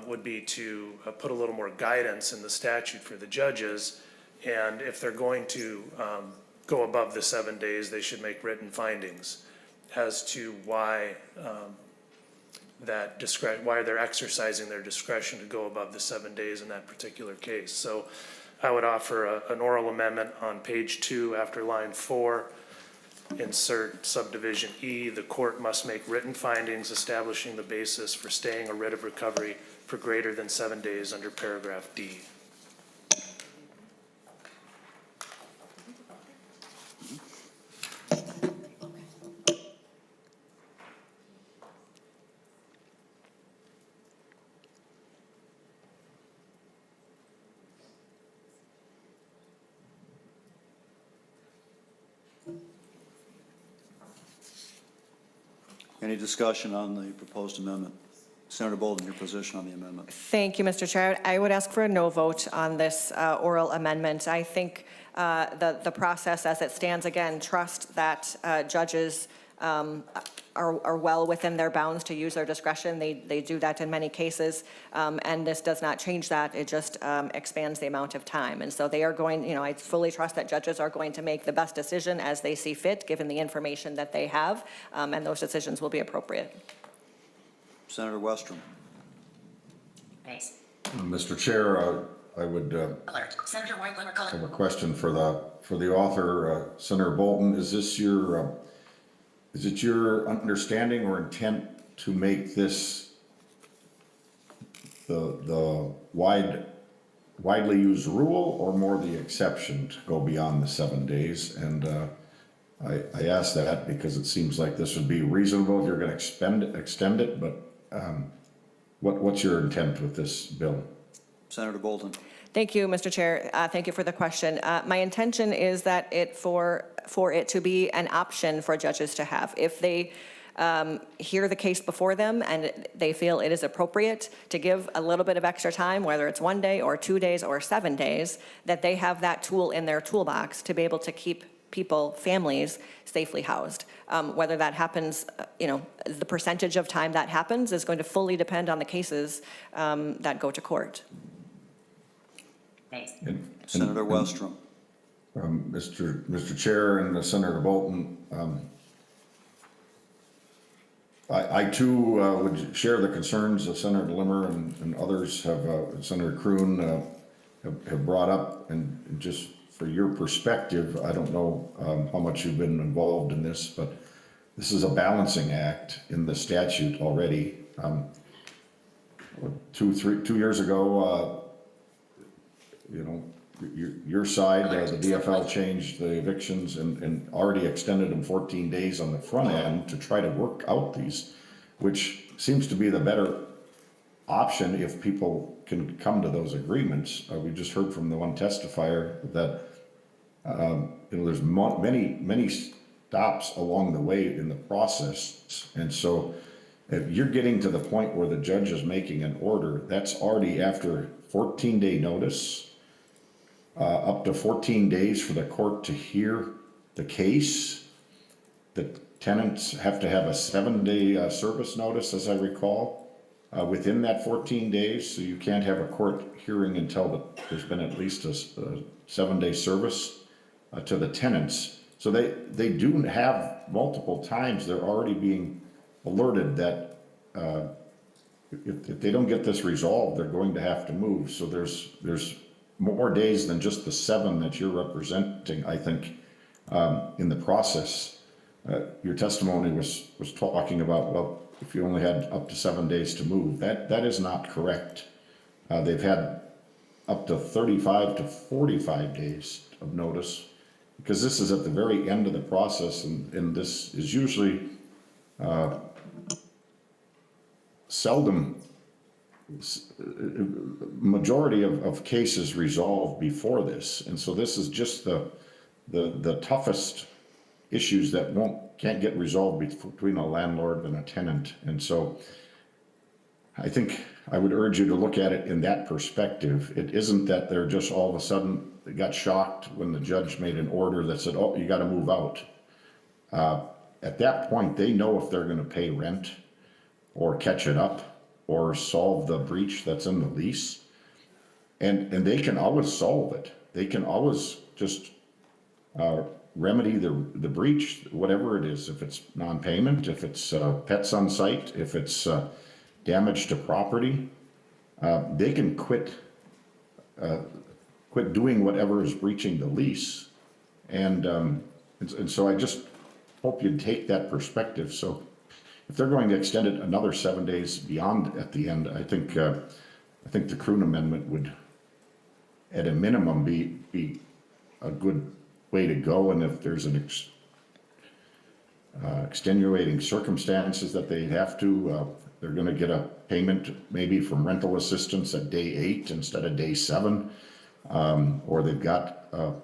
would be to put a little more guidance in the statute for the judges. And if they're going to go above the 7 days, they should make written findings as to why why they're exercising their discretion to go above the 7 days in that particular case. So I would offer an oral amendment on page 2 after line 4. Insert subdivision E, the court must make written findings establishing the basis for staying a writ of recovery for greater than 7 days under paragraph D. Any discussion on the proposed amendment? Senator Boldon, your position on the amendment. Thank you, Mr. Chair. I would ask for a no vote on this oral amendment. I think the process as it stands, again, trust that judges are well within their bounds to use their discretion. They do that in many cases, and this does not change that. It just expands the amount of time. And so they are going, I fully trust that judges are going to make the best decision as they see fit, given the information that they have, and those decisions will be appropriate. Senator Westrom. Thanks. Mr. Chair, I would have a question for the author, Senator Boldon. Is it your understanding or intent to make this the widely used rule, or more the exception to go beyond the 7 days? And I ask that because it seems like this would be reasonable if you're going to extend it, but what's your intent with this bill? Senator Boldon. Thank you, Mr. Chair. Thank you for the question. My intention is that for it to be an option for judges to have. If they hear the case before them and they feel it is appropriate to give a little bit of extra time, whether it's 1 day or 2 days or 7 days, that they have that tool in their toolbox to be able to keep people, families, safely housed. Whether that happens, the percentage of time that happens is going to fully depend on the cases that go to court. Senator Westrom. Mr. Chair and Senator Boldon, I too would share the concerns that Senator Limmer and others have, Senator Kreun have brought up. And just for your perspective, I don't know how much you've been involved in this, but this is a balancing act in the statute already. 2 years ago, your side, the DFL changed the evictions and already extended them 14 days on the front end to try to work out these, which seems to be the better option if people can come to those agreements. We just heard from the one testifier that there's many stops along the way in the process, and so if you're getting to the point where the judge is making an order, that's already after 14-day notice. Up to 14 days for the court to hear the case. The tenants have to have a 7-day service notice, as I recall, within that 14 days. So you can't have a court hearing until there's been at least a 7-day service to the tenants. So they do have multiple times, they're already being alerted that if they don't get this resolved, they're going to have to move. So there's more days than just the 7 that you're representing, I think, in the process. Your testimony was talking about, well, if you only had up to 7 days to move. That is not correct. They've had up to 35 to 45 days of notice, because this is at the very end of the process, and this is usually seldom, majority of cases resolved before this. And so this is just the toughest issues that can't get resolved between a landlord and a tenant. And so I think I would urge you to look at it in that perspective. It isn't that they're just all of a sudden, they got shocked when the judge made an order that said, oh, you got to move out. At that point, they know if they're going to pay rent or catch it up or solve the breach that's in the lease. And they can always solve it. They can always just remedy the breach, whatever it is, if it's non-payment, if it's pets on site, if it's damage to property. They can quit doing whatever is breaching the lease. And so I just hope you take that perspective. So if they're going to extend it another 7 days beyond at the end, I think the Kreun amendment would, at a minimum, be a good way to go. And if there's an extenuating circumstances that they have to, they're going to get a payment maybe from rental assistance at day 8 instead of day 7, or they've got a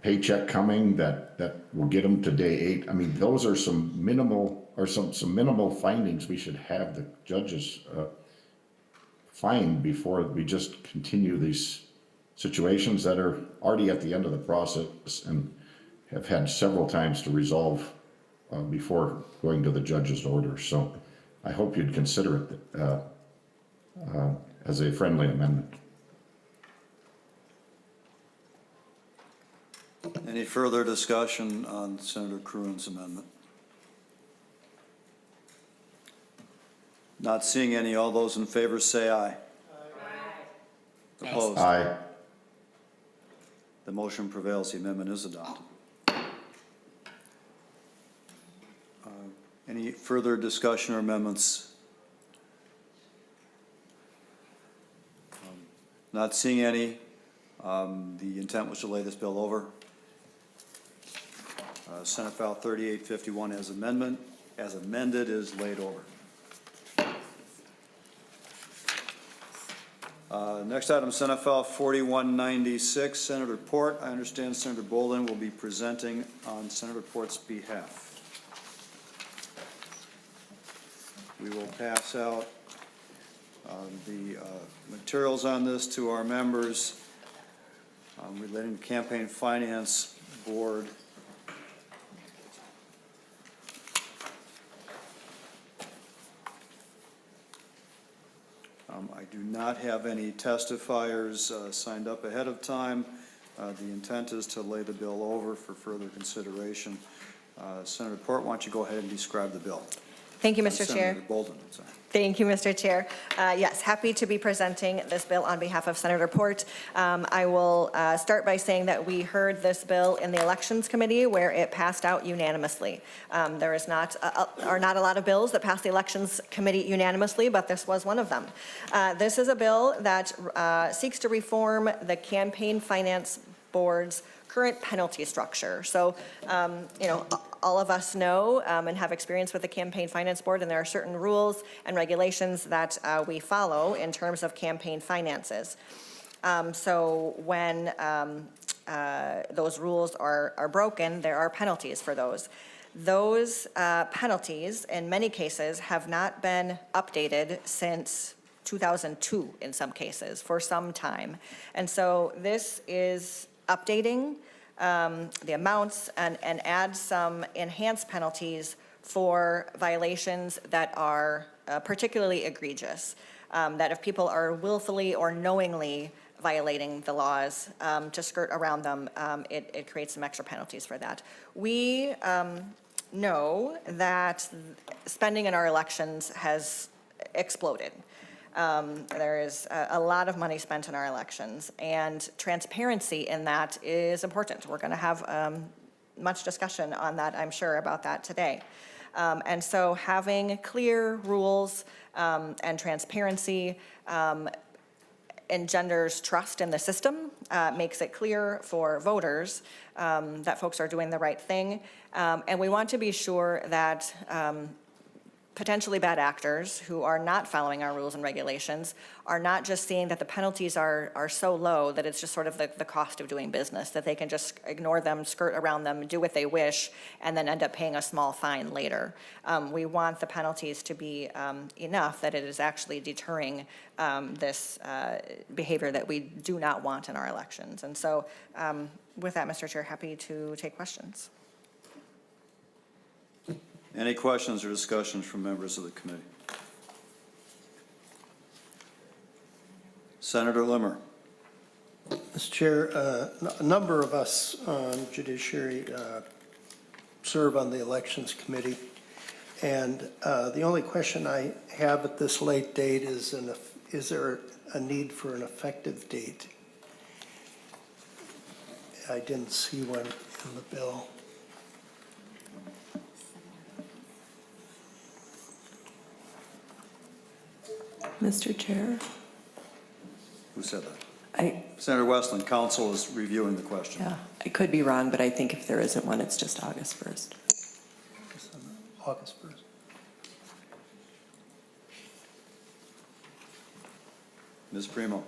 paycheck coming that will get them to day 8. I mean, those are some minimal findings we should have the judges find before we just continue these situations that are already at the end of the process and have had several times to resolve before going to the judge's order. So I hope you'd consider it as a friendly amendment. Any further discussion on Senator Kreun's amendment? Not seeing any. All those in favor say aye. Aye. Opposed? Aye. The motion prevails. The amendment is adopted. Any further discussion or amendments? Not seeing any. The intent was to lay this bill over. Senate File 3851 as amended is laid over. Next item, Senate File 4196, Senator Port. I understand Senator Boldon will be presenting on Senator Port's behalf. We will pass out the materials on this to our members relating to Campaign Finance Board. I do not have any testifiers signed up ahead of time. The intent is to lay the bill over for further consideration. Senator Port, why don't you go ahead and describe the bill? Thank you, Mr. Chair. Senator Boldon, I'm sorry. Thank you, Mr. Chair. Yes, happy to be presenting this bill on behalf of Senator Port. I will start by saying that we heard this bill in the Elections Committee where it passed out unanimously. There is are not a lot of bills that pass the Elections Committee unanimously, but this was one of them. This is a bill that seeks to reform the Campaign Finance Board's current penalty structure. So, you know, all of us know and have experience with the Campaign Finance Board, and there are certain rules and regulations that we follow in terms of campaign finances. So when those rules are broken, there are penalties for those. Those penalties, in many cases, have not been updated since 2002 in some cases, for some time. And so this is updating the amounts and add some enhanced penalties for violations that are particularly egregious, that if people are willfully or knowingly violating the laws to skirt around them, it creates some extra penalties for that. We know that spending in our elections has exploded. There is a lot of money spent in our elections, and transparency in that is important. We're going to have much discussion on that, I'm sure, about that today. And so having clear rules and transparency engenders trust in the system, makes it clear for voters that folks are doing the right thing. And we want to be sure that potentially bad actors who are not following our rules and regulations are not just seeing that the penalties are so low that it's just sort of the cost of doing business, that they can just ignore them, skirt around them, do what they wish, and then end up paying a small fine later. We want the penalties to be enough that it is actually deterring this behavior that we do not want in our elections. And so with that, Mr. Chair, happy to take questions. Any questions or discussions from members of the committee? Senator Limmer. Mr. Chair, a number of us on Judiciary serve on the Elections Committee, and the only question I have at this late date is there a need for an effective date? I didn't see one in the bill. Mr. Chair? Who said that? Senator Westlin, counsel is reviewing the question. Yeah, I could be wrong, but I think if there isn't one, it's just August 1st. August 1st. Ms. Primo.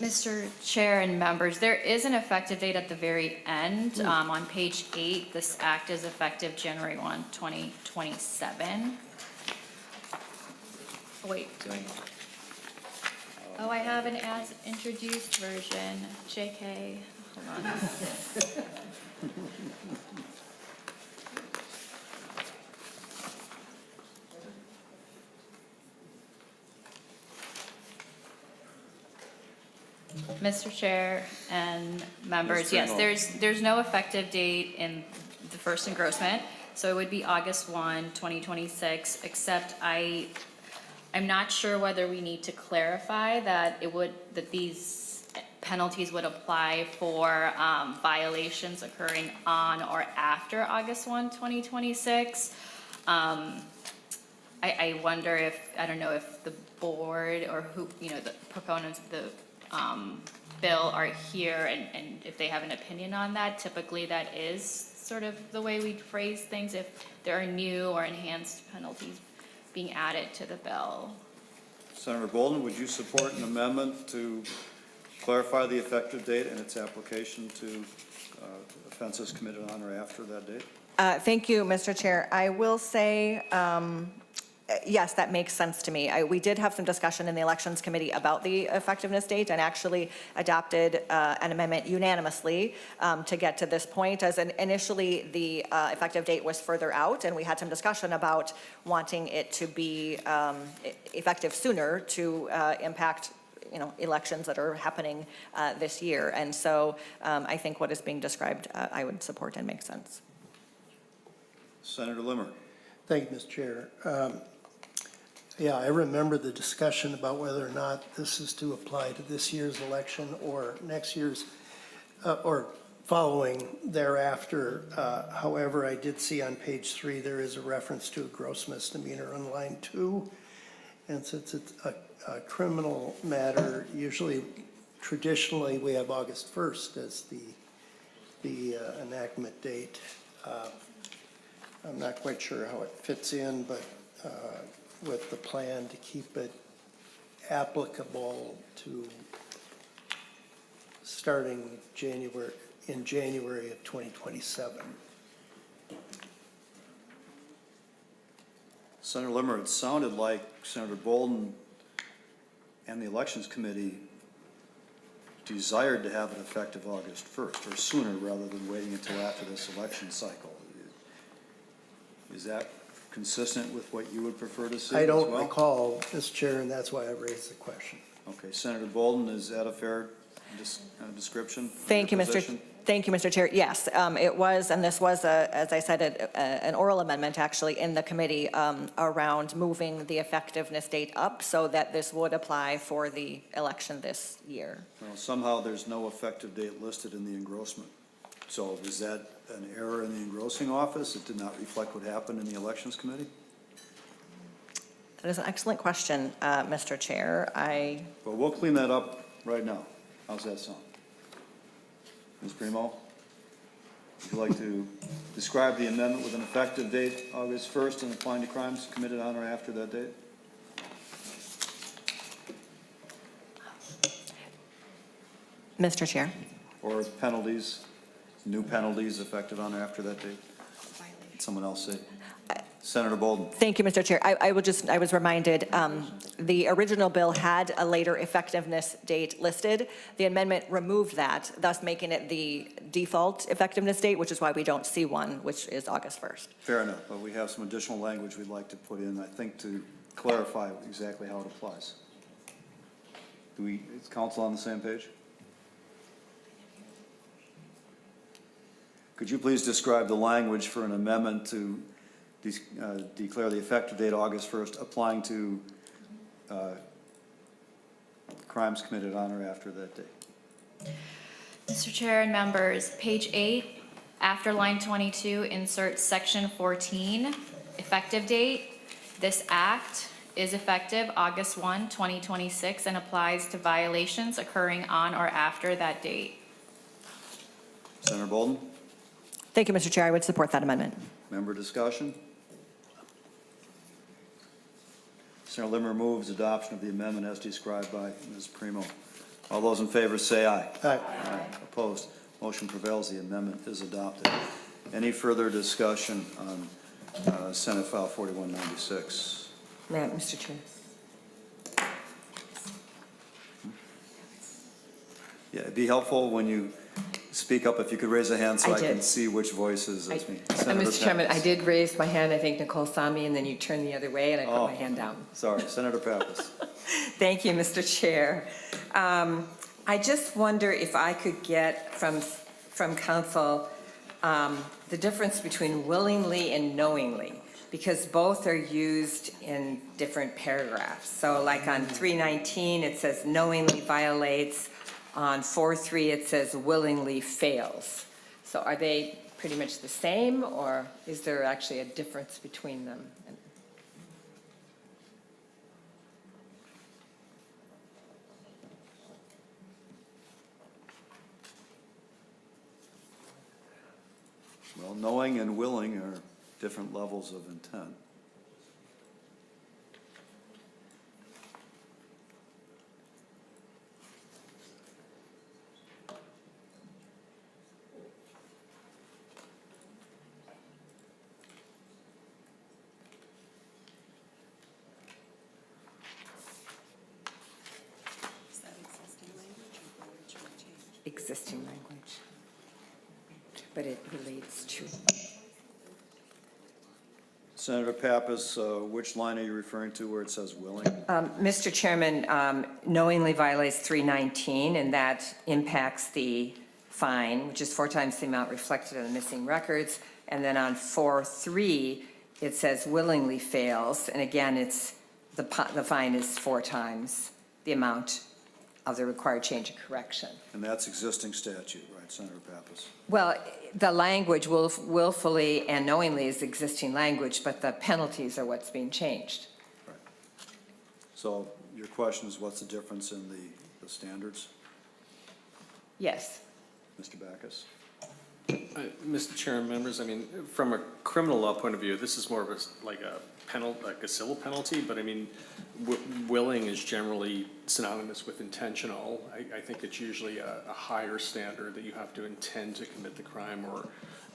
Mr. Chair and members, there is an effective date at the very end. On page 8, this act is effective January 1, 2027. Wait, oh, I have an as introduced version. JK, hold on. Mr. Chair and members, yes, there's no effective date in the first engrossment, so it would be August 1, 2026, except I'm not sure whether we need to clarify that that these penalties would apply for violations occurring on or after August 1, 2026. I wonder if, I don't know if the board or who, the proponents of the bill are here and if they have an opinion on that. Typically that is sort of the way we phrase things if there are new or enhanced penalties being added to the bill. Senator Boldon, would you support an amendment to clarify the effective date and its application to offenses committed on or after that date? Thank you, Mr. Chair. I will say, yes, that makes sense to me. We did have some discussion in the Elections Committee about the effectiveness date and actually adopted an amendment unanimously to get to this point, as initially the effective date was further out, and we had some discussion about wanting it to be effective sooner to impact elections that are happening this year. And so I think what is being described, I would support and make sense. Senator Limmer. Thank you, Mr. Chair. Yeah, I remember the discussion about whether or not this is to apply to this year's election or next year's, or following thereafter. However, I did see on page 3 there is a reference to a gross misdemeanor on line 2. And since it's a criminal matter, traditionally, we have August 1st as the enactment date. I'm not quite sure how it fits in, but with the plan to keep it applicable to starting in January of 2027. Senator Limmer, it sounded like Senator Boldon and the Elections Committee desired to have it effective August 1st or sooner rather than waiting until after this election cycle. Is that consistent with what you would prefer to see? I don't as well? recall, Mr. Chair, and that's why I raised the question. Okay, Senator Boldon, is that a fair description? Thank you, Mr. Chair. Yes, it was, and this was, as I said, an oral amendment actually in the committee around moving the effectiveness date up so that this would apply for the election this year. Well, somehow there's no effective date listed in the engrossment. So is that an error in the engrossing office? It did not reflect what happened in the Elections Committee? That is an excellent question, Mr. Chair. Well, we'll clean that up right now. How's that sound? Ms. Primo, would you like to describe the amendment with an effective date, August 1st, and applying to crimes committed on or after that date? Mr. Chair. Or penalties, new penalties effective on or after that date? Did someone else say? Senator Boldon. Thank you, Mr. Chair. I was reminded, the original bill had a later effectiveness date listed. The amendment removed that, thus making it the default effectiveness date, which is why we don't see one, which is August 1st. Fair enough, but we have some additional language we'd like to put in, I think, to clarify exactly how it applies. Is council on the same page? Could you please describe the language for an amendment to declare the effective date August 1st, applying to crimes committed on or after that date? Mr. Chair and members, page 8, after line 22, insert section 14, effective date. This act is effective August 1, 2026, and applies to violations occurring on or after that date. Senator Boldon? Thank you, Mr. Chair. I would support that amendment. Member discussion? Senator Limmer moves adoption of the amendment as described by Ms. Primo. All those in favor say aye. Aye. Aye. Opposed? Motion prevails. The amendment is adopted. Any further discussion on Senate File 4196? Mr. Chair. Yeah, it'd be helpful when you speak up if you could raise a hand so I I can did. see which voices. Mr. Chairman, I did raise my hand. I think Nicole saw me, and then you turned the other way, and I put my hand down. Sorry, Senator Pappas. Thank you, Mr. Chair. I just wonder if I could get from council the difference between willingly and knowingly, because both are used in different paragraphs. So like on 319, it says knowingly violates. On 4.3, it says willingly fails. So are they pretty much the same, or is there actually a difference between them? Well, knowing and willing are different levels of intent. existing language, but it relates to. Senator Pappas, which line are you referring to where it says willing? Mr. Chairman, knowingly violates 319, and that impacts the fine, which is 4 times the amount reflected on the missing records. And then on 4.3, it says willingly fails, and again, it's the fine is 4 times the amount of the required change of correction. And that's existing statute, right, Senator Pappas? Well, the language willfully and knowingly is existing language, but the penalties are what's being changed. Right. So your question is what's the difference in the standards? Yes. Mr. Backus? Mr. Chair and members, I mean, from a criminal law point of view, this is more of a, like a civil penalty, but I mean, willing is generally synonymous with intentional. I think it's usually a higher standard that you have to intend to commit the crime,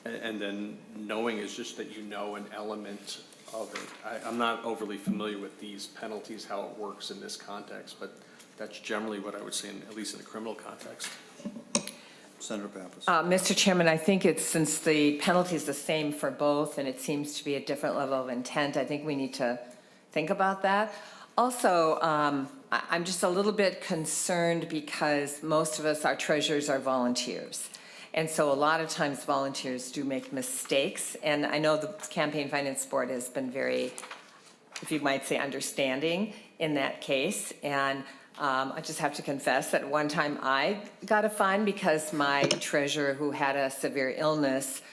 and then knowing is just that you know an element of it. I'm not overly familiar with these penalties, how it works in this context, but that's generally what I would say, at least in the criminal context. Senator Pappas. Mr. Chairman, I think it's, since the penalty is the same for both and it seems to be a different level of intent, I think we need to think about that. Also, I'm just a little bit concerned because most of us, our treasurers, are volunteers. And so a lot of times volunteers do make mistakes. And I know the Campaign Finance Board has been very, if you might say, understanding in that case. And I just have to confess that one time I got a fine because my treasurer, who had a severe illness,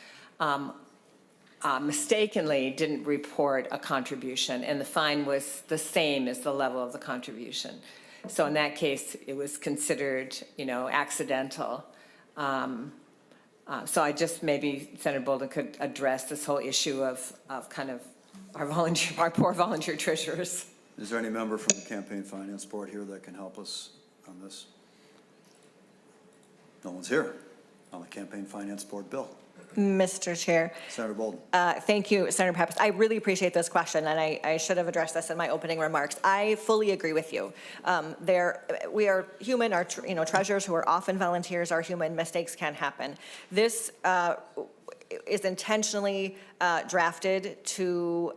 mistakenly didn't report a contribution, and the fine was the same as the level of the contribution. So in that case, it was considered, accidental. So I just, maybe Senator Boldon could address this whole issue of kind of our poor volunteer treasurers. Is there any member from the Campaign Finance Board here that can help us on this? No one's here on the Campaign Finance Board bill. Mr. Chair. Senator Boldon. Thank you, Senator Pappas. I really appreciate this question, and I should have addressed this in my opening remarks. I fully agree with you. We are human. Our treasurers, who are often volunteers, are human. Mistakes can happen. This is intentionally drafted to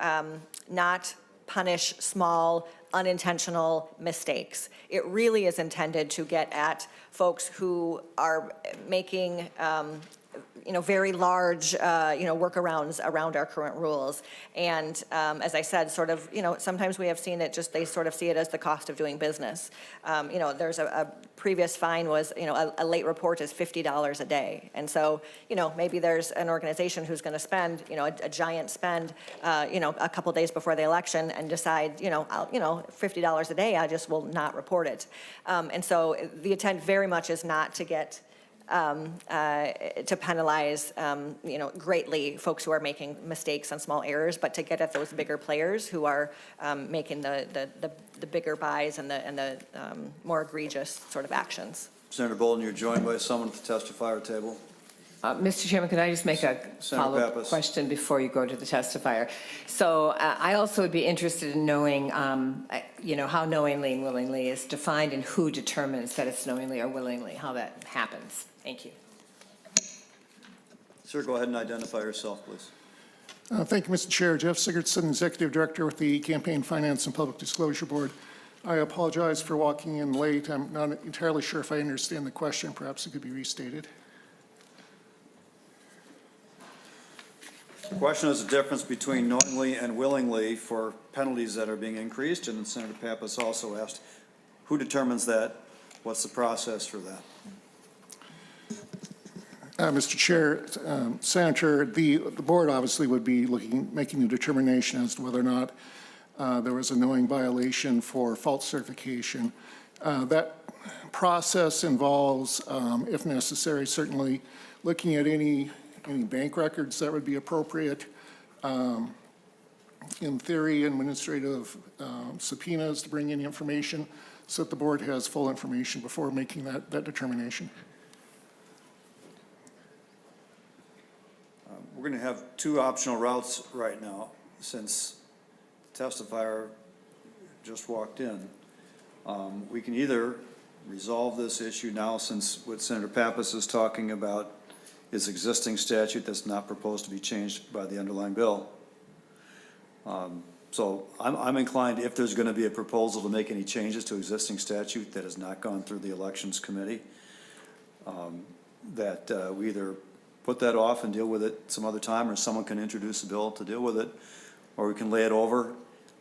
not punish small, unintentional mistakes. It really is intended to get at folks who are making very large, workarounds around our current rules. And as I said, sort of, sometimes we have seen it they sort of see it as the cost of doing business. There's a previous fine was, a late report is $50 a day. And so, maybe there's an organization who's going to spend, a giant spend, a couple days before the election and decide, $50 a day, I just will not report it. And so the intent very much is not to get to penalize, greatly folks who are making mistakes and small errors, but to get at those bigger players who are making the bigger buys and the more egregious sort of actions. Senator Boldon, you're joined by someone at the testifier table. Mr. Chairman, could I just make a follow-up question before you go to the testifier? So I also would be interested in knowing, how knowingly and willingly is defined and who determines that it's knowingly or willingly, how that happens. Thank you. Sir, go ahead and identify yourself, please. Thank you, Mr. Chair. Jeff Sigurdsson, Executive Director with the Campaign Finance and Public Disclosure Board. I apologize for walking in late. I'm not entirely sure if I understand the question. Perhaps it could be restated. The question is the difference between knowingly and willingly for penalties that are being increased, and Senator Pappas also asked, who determines that? What's the process for that? Mr. Chair, Senator, the board obviously would be making a determination as to whether or not there was a knowing violation for false certification. That process involves, if necessary, certainly looking at any bank records that would be appropriate. In theory, administrative subpoenas to bring in information so that the board has full information before making that determination. We're going to have two optional routes right now since the testifier just walked in. We can either resolve this issue now, since what Senator Pappas is talking about is existing statute that's not proposed to be changed by the underlying bill. So I'm inclined, if there's going to be a proposal to make any changes to existing statute that has not gone through the Elections Committee, that we either put that off and deal with it some other time, or someone can introduce a bill to deal with it, or we can lay it over.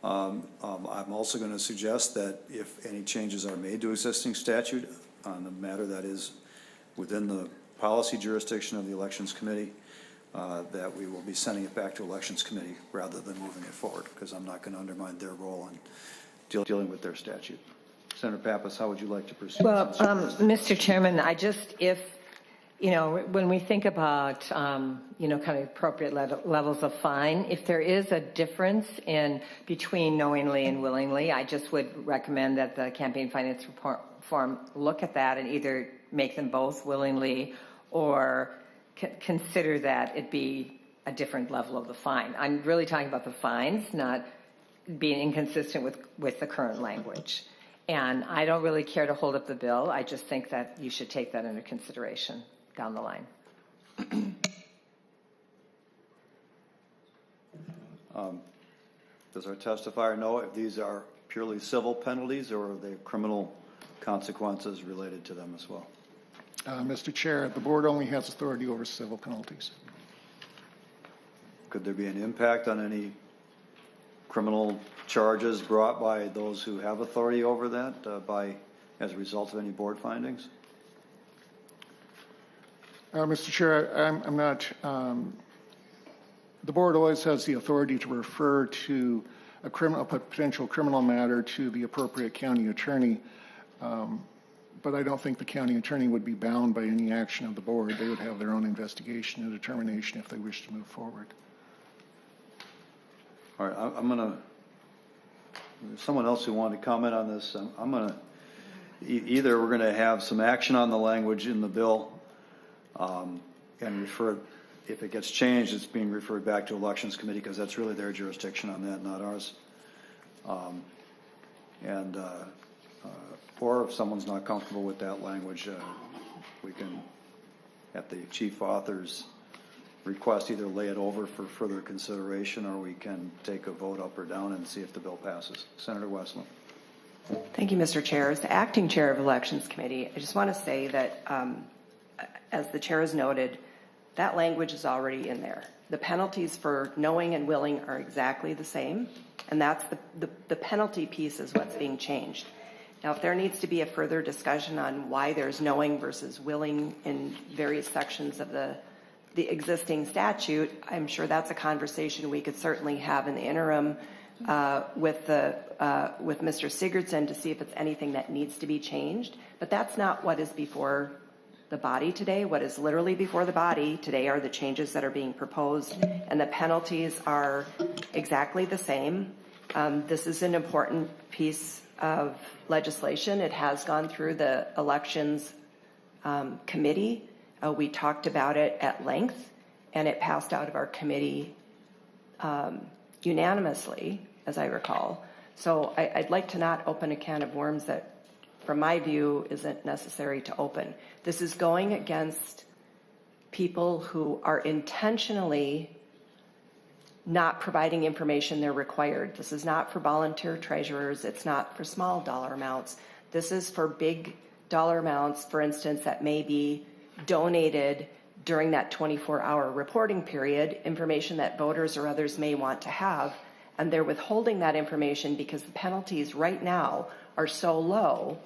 I'm also going to suggest that if any changes are made to existing statute on a matter that is within the policy jurisdiction of the Elections Committee, that we will be sending it back to Elections Committee rather than moving it forward, because I'm not going to undermine their role in dealing with their statute. Senator Pappas, how would you like to proceed? Well, Mr. Chairman, when we think about, kind of appropriate levels of fine, if there is a difference between knowingly and willingly, I just would recommend that the campaign finance reform look at that and either make them both willingly or consider that it be a different level of the fine. I'm really talking about the fines, not being inconsistent with the current language. And I don't really care to hold up the bill. I just think that you should take that into consideration down the line. Does our testifier know if these are purely civil penalties, or are they criminal consequences related to them as well? Mr. Chair, the board only has authority over civil penalties. Could there be an impact on any criminal charges brought by those who have authority over that as a result of any board findings? Mr. Chair, I'm not, the board always has the authority to refer to a potential criminal matter to the appropriate county attorney, but I don't think the county attorney would be bound by any action of the board. They would have their own investigation and determination if they wish to move forward. All right, I'm going to, there's someone else who wanted to comment on this. I'm going to, either we're going to have some action on the language in the bill and refer, if it gets changed, it's being referred back to Elections Committee, because that's really their jurisdiction on that, not ours. Or if someone's not comfortable with that language, we can, at the chief author's request, either lay it over for further consideration, or we can take a vote up or down and see if the bill passes. Senator Westlin. Thank you, Mr. Chair. As the acting chair of Elections Committee, I just want to say that, as the chair has noted, that language is already in there. The penalties for knowing and willing are exactly the same, and that's the penalty piece is what's being changed. Now, if there needs to be a further discussion on why there's knowing versus willing in various sections of the existing statute, I'm sure that's a conversation we could certainly have in the interim with Mr. Sigurdson to see if it's anything that needs to be changed. But that's not what is before the body today. What is literally before the body today are the changes that are being proposed, and the penalties are exactly the same. This is an important piece of legislation. It has gone through the Elections Committee. We talked about it at length, and it passed out of our committee unanimously, as I recall. So I'd like to not open a can of worms that, from my view, isn't necessary to open. This is going against people who are intentionally not providing information they're required. This is not for volunteer treasurers. It's not for small dollar amounts. This is for big dollar amounts, for instance, that may be donated during that 24-hour reporting period, information that voters or others may want to have, and they're withholding that information because the penalties right now are so low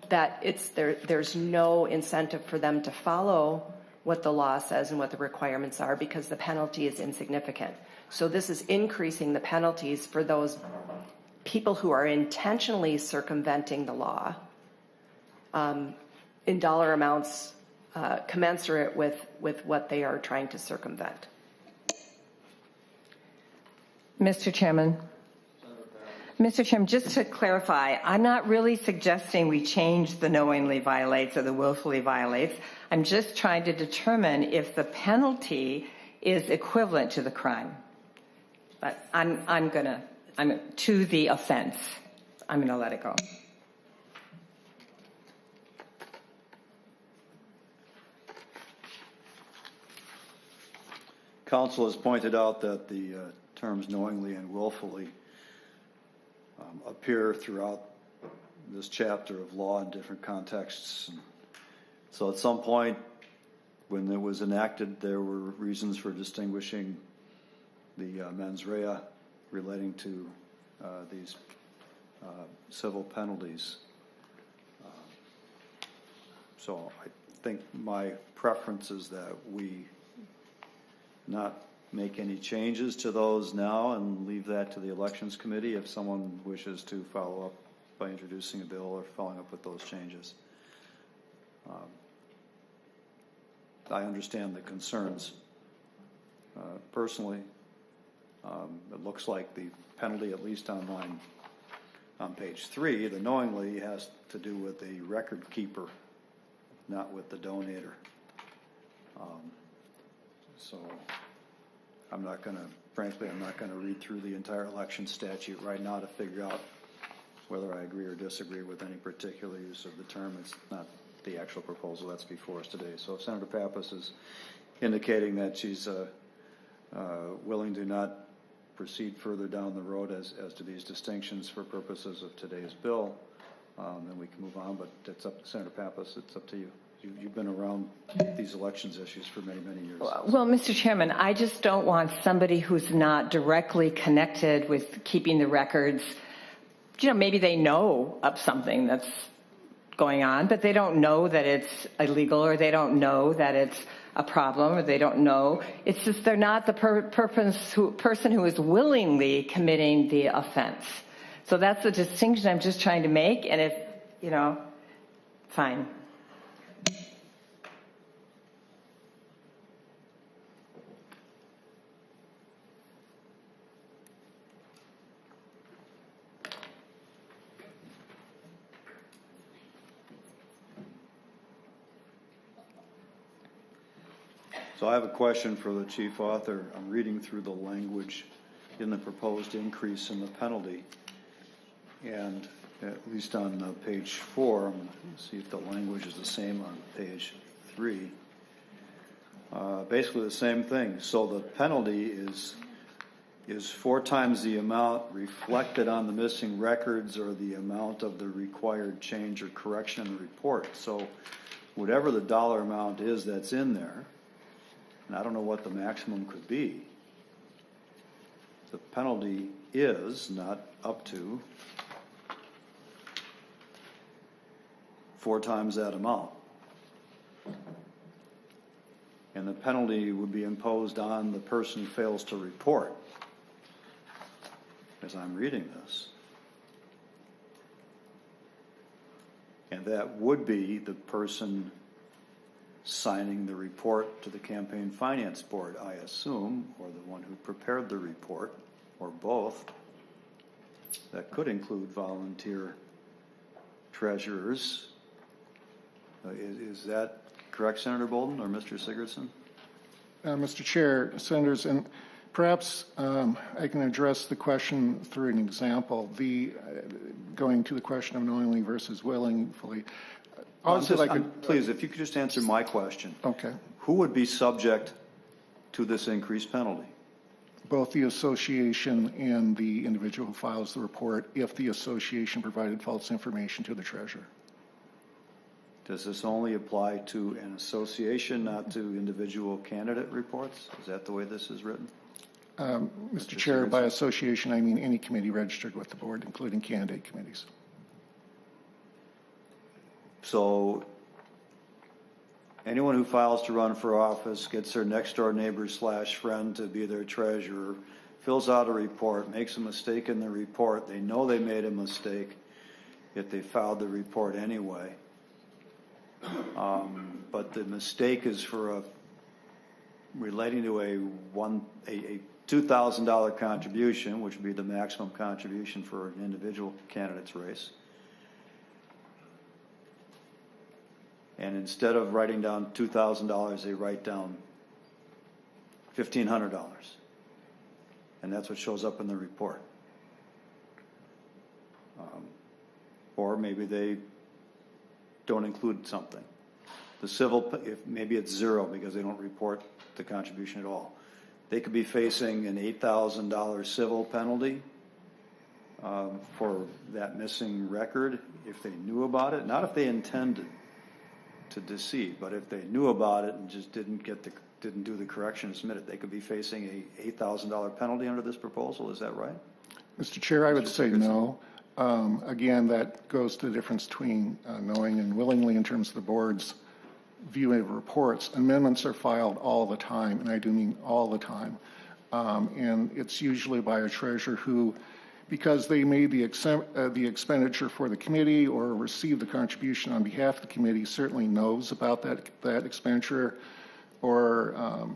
that there's no incentive for them to follow what the law says and what the requirements are, because the penalty is insignificant. So this is increasing the penalties for those people who are intentionally circumventing the law in dollar amounts commensurate with what they are trying to circumvent. Mr. Chairman, just to clarify, I'm not really suggesting we change the knowingly violates or the willfully violates. I'm just trying to determine if the penalty is equivalent to the crime. But I'm to the offense. I'm gonna let it go. council has pointed out that the terms knowingly and willfully appear throughout this chapter of law in different contexts. So at some point, when it was enacted, there were reasons for distinguishing the mens rea relating to these civil penalties. So I think my preference is that we not make any changes to those now and leave that to the elections committee if someone wishes to follow up by introducing a bill or following up with those changes. I understand the concerns. Personally, it looks like the penalty, at least on page 3, the knowingly has to do with the record keeper, not with the donator. So I'm not going to, frankly, I'm not going to read through the entire election statute right now to figure out whether I agree or disagree with any particular use of the term. It's not the actual proposal that's before us today. So if Senator Pappas is indicating that she's willing to not proceed further down the road as to these distinctions for purposes of today's bill, then we can move on, but it's up to Senator Pappas. It's up to you. You've been around these elections issues for many, many years. Well, Mr. Chairman, I just don't want somebody who's not directly connected with keeping the records. You know, maybe they know of something that's going on, but they don't know that it's illegal, or they don't know that it's a problem, or they don't know. It's just they're not the person who is willingly committing the offense. So that's the distinction I'm just trying to make, and if, you know, fine. So I have a question for the chief author. I'm reading through the language in the proposed increase in the penalty. And at least on page 4, I'm going to see if the language is the same on page 3. Basically the same thing. So the penalty is 4 times the amount reflected on the missing records or the amount of the required change or correction in the report. So whatever the dollar amount is that's in there, and I don't know what the maximum could be, the penalty is not up to 4 times that amount. And the penalty would be imposed on the person who fails to report, as I'm reading this. And that would be the person signing the report to the campaign finance board, I assume, or the one who prepared the report, or both. That could include volunteer treasurers. Is that correct, Senator Boldon or Mr. Sigurdson? Mr. Chair, Senators, and perhaps I can address the question through an example. Going to the question of knowingly versus willingly. Please, if you could just answer my question. Okay. Who would be subject to this increased penalty? Both the association and the individual who files the report if the association provided false information to the treasurer. Does this only apply to an association, not to individual candidate reports? Is that the way this is written? Mr. Chair, by association, I mean any committee registered with the board, including candidate committees. So anyone who files to run for office, gets their next door neighbor / friend to be their treasurer, fills out a report, makes a mistake in the report, they know they made a mistake, yet they filed the report anyway. But the mistake is for relating to a $2,000 contribution, which would be the maximum contribution for an individual candidate's race. And instead of writing down $2,000, they write down $1,500. And that's what shows up in the report. Or maybe they don't include something. The civil, maybe it's 0 because they don't report the contribution at all. they could be facing an $8,000 civil penalty for that missing record if they knew about it, not if they intended to deceive, but if they knew about it and just didn't do the correction and submit it, they could be facing a $8,000 penalty under this proposal. Is that right? Mr. Chair, I would say no. Again, that goes to the difference between knowing and willingly in terms of the board's viewing of reports. Amendments are filed all the time, and I do mean all the time. And it's usually by a treasurer who, because they made the expenditure for the committee or received the contribution on behalf of the committee, certainly knows about that expenditure or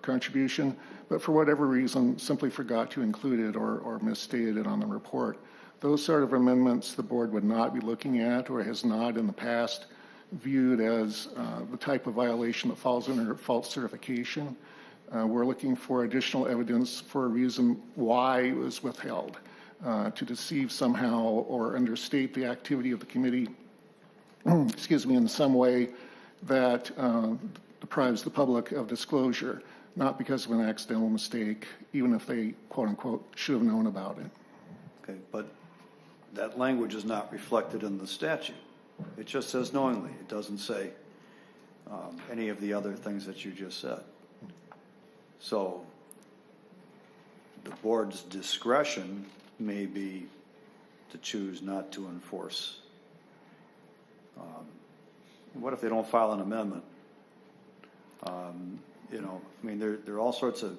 contribution, but for whatever reason simply forgot to include it or misstated it on the report. Those sort of amendments the board would not be looking at or has not in the past viewed as the type of violation that falls under false certification. We're looking for additional evidence for a reason why it was withheld, to deceive somehow or understate the activity of the committee, excuse me, in some way that deprives the public of disclosure, not because of an accidental mistake, even if they, quote unquote, should have known about it. Okay, but that language is not reflected in the statute. It just says knowingly. It doesn't say any of the other things that you just said. So the board's discretion may be to choose not to enforce. What if they don't file an amendment? You know, I mean, there are all sorts of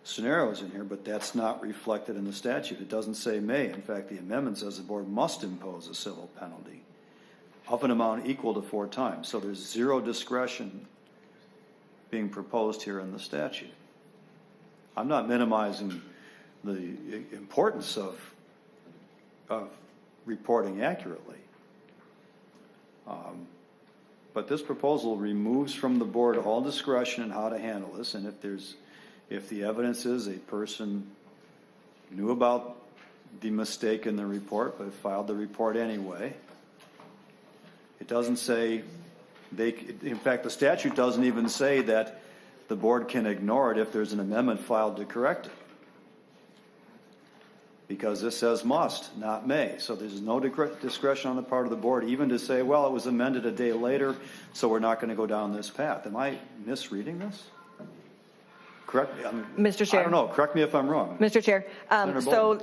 scenarios in here, but that's not reflected in the statute. It doesn't say may. In fact, the amendment says the board must impose a civil penalty of an amount equal to 4 times. So there's zero discretion being proposed here in the statute. I'm not minimizing the importance of reporting accurately. But this proposal removes from the board all discretion in how to handle this, and if the evidence is a person knew about the mistake in the report but filed the report anyway, it doesn't say in fact, the statute doesn't even say that the board can ignore it if there's an amendment filed to correct it, because this says must, not may. So there's no discretion on the part of the board even to say, well, it was amended a day later, so we're not going to go down this path. Am I misreading this? Correct me. Mr. Chair. I don't know. Correct me if I'm wrong. Mr. Chair, so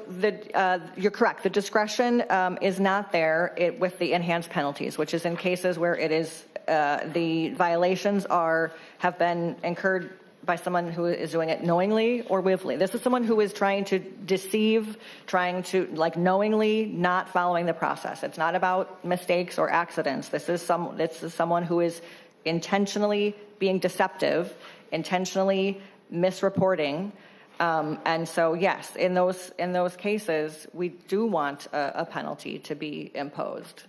you're correct. The discretion is not there with the enhanced penalties, which is in cases where it is the violations have been incurred by someone who is doing it knowingly or willfully. This is someone who is trying to deceive, trying to knowingly not following the process. It's not about mistakes or accidents. This is someone who is intentionally being deceptive, intentionally misreporting. And so, yes, in those cases, we do want a penalty to be imposed.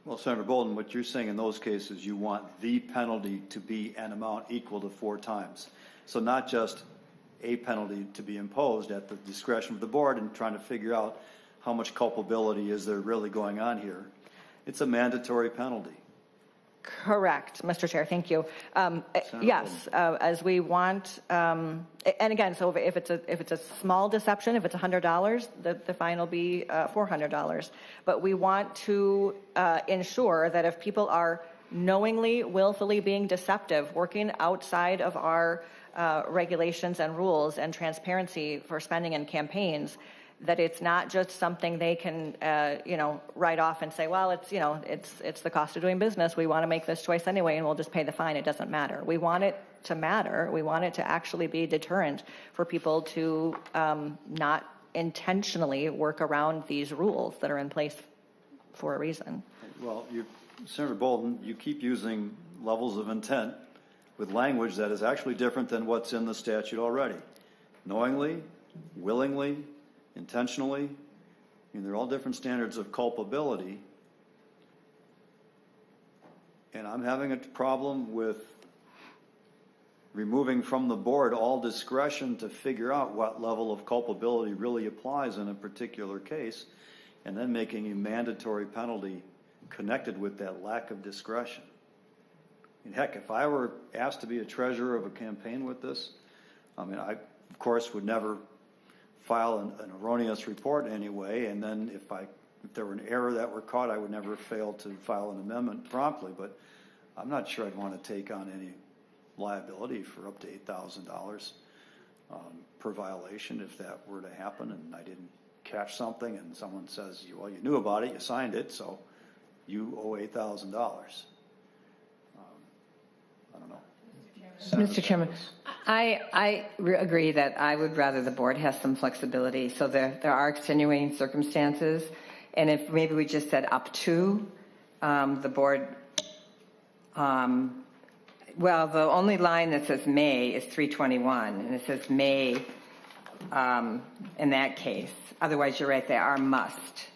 Well, Senator Boldon, what you're saying in those cases, you want the penalty to be an amount equal to 4 times. So not just a penalty to be imposed at the discretion of the board and trying to figure out how much culpability is there really going on here. It's a mandatory penalty. Correct, Mr. Chair, thank you. Yes, as we want, and again, so if it's a small deception, if it's $100, the fine will be $400. But we want to ensure that if people are knowingly, willfully being deceptive, working outside of our regulations and rules and transparency for spending in campaigns, that it's not just something they can, write off and say, well, it's the cost of doing business. We want to make this choice anyway, and we'll just pay the fine. It doesn't matter. We want it to matter. We want it to actually be deterrent for people to not intentionally work around these rules that are in place for a reason. Well, Senator Boldon, you keep using levels of intent with language that is actually different than what's in the statute already. Knowingly, willingly, intentionally, they're all different standards of culpability. And I'm having a problem with removing from the board all discretion to figure out what level of culpability really applies in a particular case, and then making a mandatory penalty connected with that lack of discretion. mean, heck, if I were asked to be a treasurer of a campaign with this, I mean, I, of course, would never file an erroneous report anyway, and then if there were an error that were caught, I would never fail to file an amendment promptly, but I'm not sure I'd want to take on any liability for up to $8,000 per violation if that were to happen and I didn't catch something and someone says, well, you knew about it, you signed it, so you owe $8,000. I don't know. Mr. Chairman, I agree that I would rather the board has some flexibility. So there are extenuating circumstances. And if maybe we just said up to, the board, well, the only line that says may is 321, and it says may in that case. Otherwise, you're right, they are must.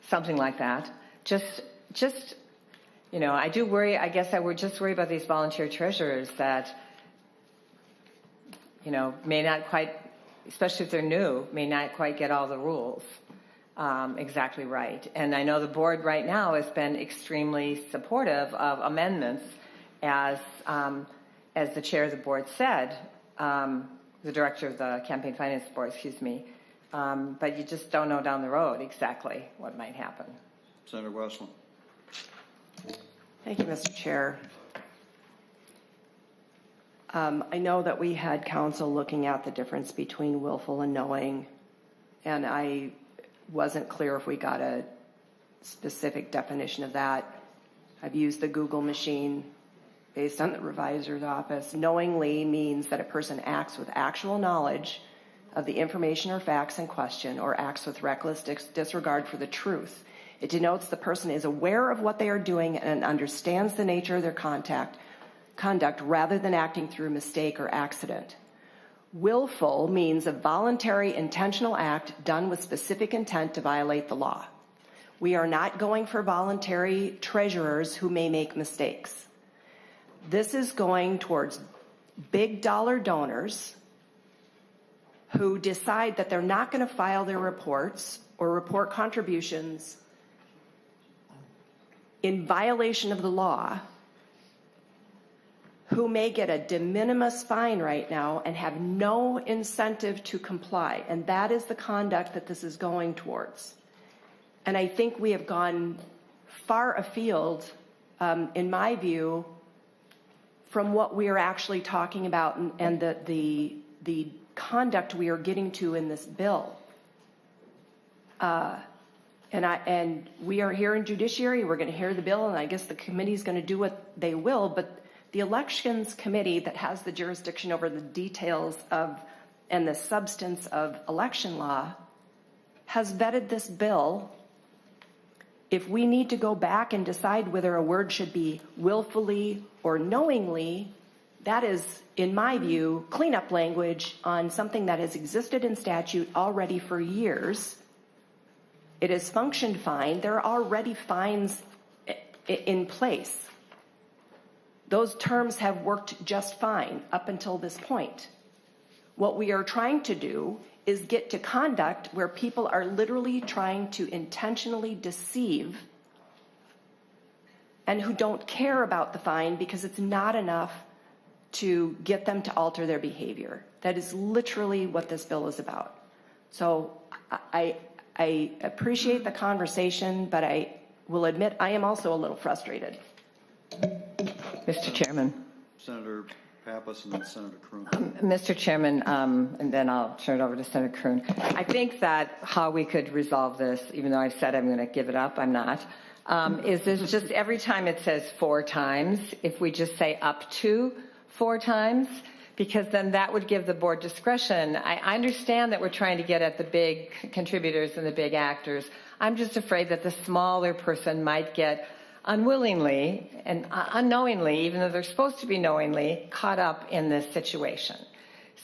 Something like that. Just, you know, I do worry, I guess I would just worry about these volunteer treasurers that, you know, may not quite, especially if they're new, may not quite get all the rules exactly right. And I know the board right now has been extremely supportive of amendments as the chair of the board said, the director of the campaign finance board, excuse me, but you just don't know down the road exactly what might happen. Senator Westlin. Thank you, Mr. Chair. I know that we had counsel looking at the difference between willful and knowing, and I wasn't clear if we got a specific definition of that. I've used the Google machine based on the revisor's office. Knowingly means that a person acts with actual knowledge of the information or facts in question or acts with reckless disregard for the truth. It denotes the person is aware of what they are doing and understands the nature of their conduct rather than acting through mistake or accident. Willful means a voluntary, intentional act done with specific intent to violate the law. We are not going for voluntary treasurers who may make mistakes. This is going towards big dollar donors who decide that they're not going to file their reports or report contributions in violation of the law, who may get a de minimis fine right now and have no incentive to comply. And that is the conduct that this is going towards. And I think we have gone far afield, in my view, from what we are actually talking about and the conduct we are getting to in this bill. And we are here in Judiciary, we're going to hear the bill, and I guess the committee is going to do what they will, but the Elections Committee that has the jurisdiction over the details of and the substance of election law has vetted this bill. If we need to go back and decide whether a word should be willfully or knowingly, that is, in my view, cleanup language on something that has existed in statute already for years. It has functioned fine. There are already fines in place. Those terms have worked just fine up until this point. What we are trying to do is get to conduct where people are literally trying to intentionally deceive and who don't care about the fine because it's not enough to get them to alter their behavior. That is literally what this bill is about. So I appreciate the conversation, but I will admit I am also a little frustrated. Mr. Chairman. Senator Pappas and then Senator Kreun. Mr. Chairman, and then I'll turn it over to Senator Kreun. I think that how we could resolve this, even though I said I'm going to give it up, I'm not, is this just every time it says 4 times, if we just say up to 4 times, because then that would give the board discretion. I understand that we're trying to get at the big contributors and the big actors. I'm just afraid that the smaller person might get unwillingly and unknowingly, even though they're supposed to be knowingly, caught up in this situation.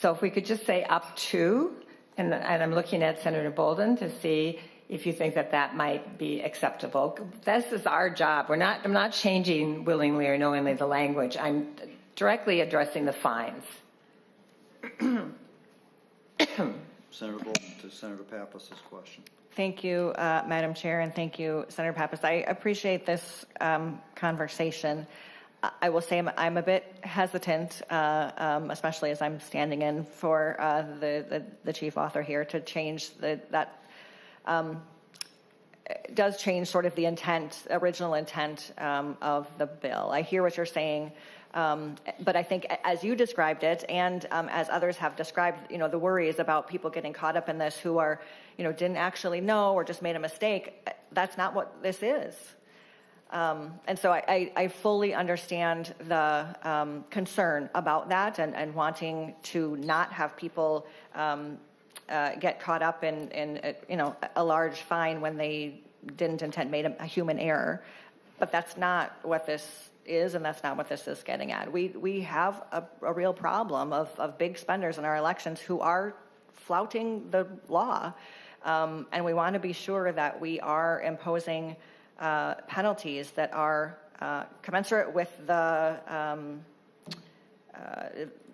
So if we could just say up to, and I'm looking at Senator Boldon to see if you think that that might be acceptable. This is our job. I'm not changing willingly or knowingly the language. I'm directly addressing the fines. Senator Boldon to Senator Pappas' question. Thank you, Madam Chair, and thank you, Senator Pappas. I appreciate this conversation. I will say I'm a bit hesitant, especially as I'm standing in for the chief author here, to change that. It does change sort of the original intent of the bill. I hear what you're saying, but I think as you described it, and as others have described, the worries about people getting caught up in this who are, didn't actually know or just made a mistake. That's not what this is. And so I fully understand the concern about that and wanting to not have people get caught up in a large fine when they didn't intend, made a human error. But that's not what this is, and that's not what this is getting at. We have a real problem of big spenders in our elections who are flouting the law. And we want to be sure that we are imposing penalties that are commensurate with the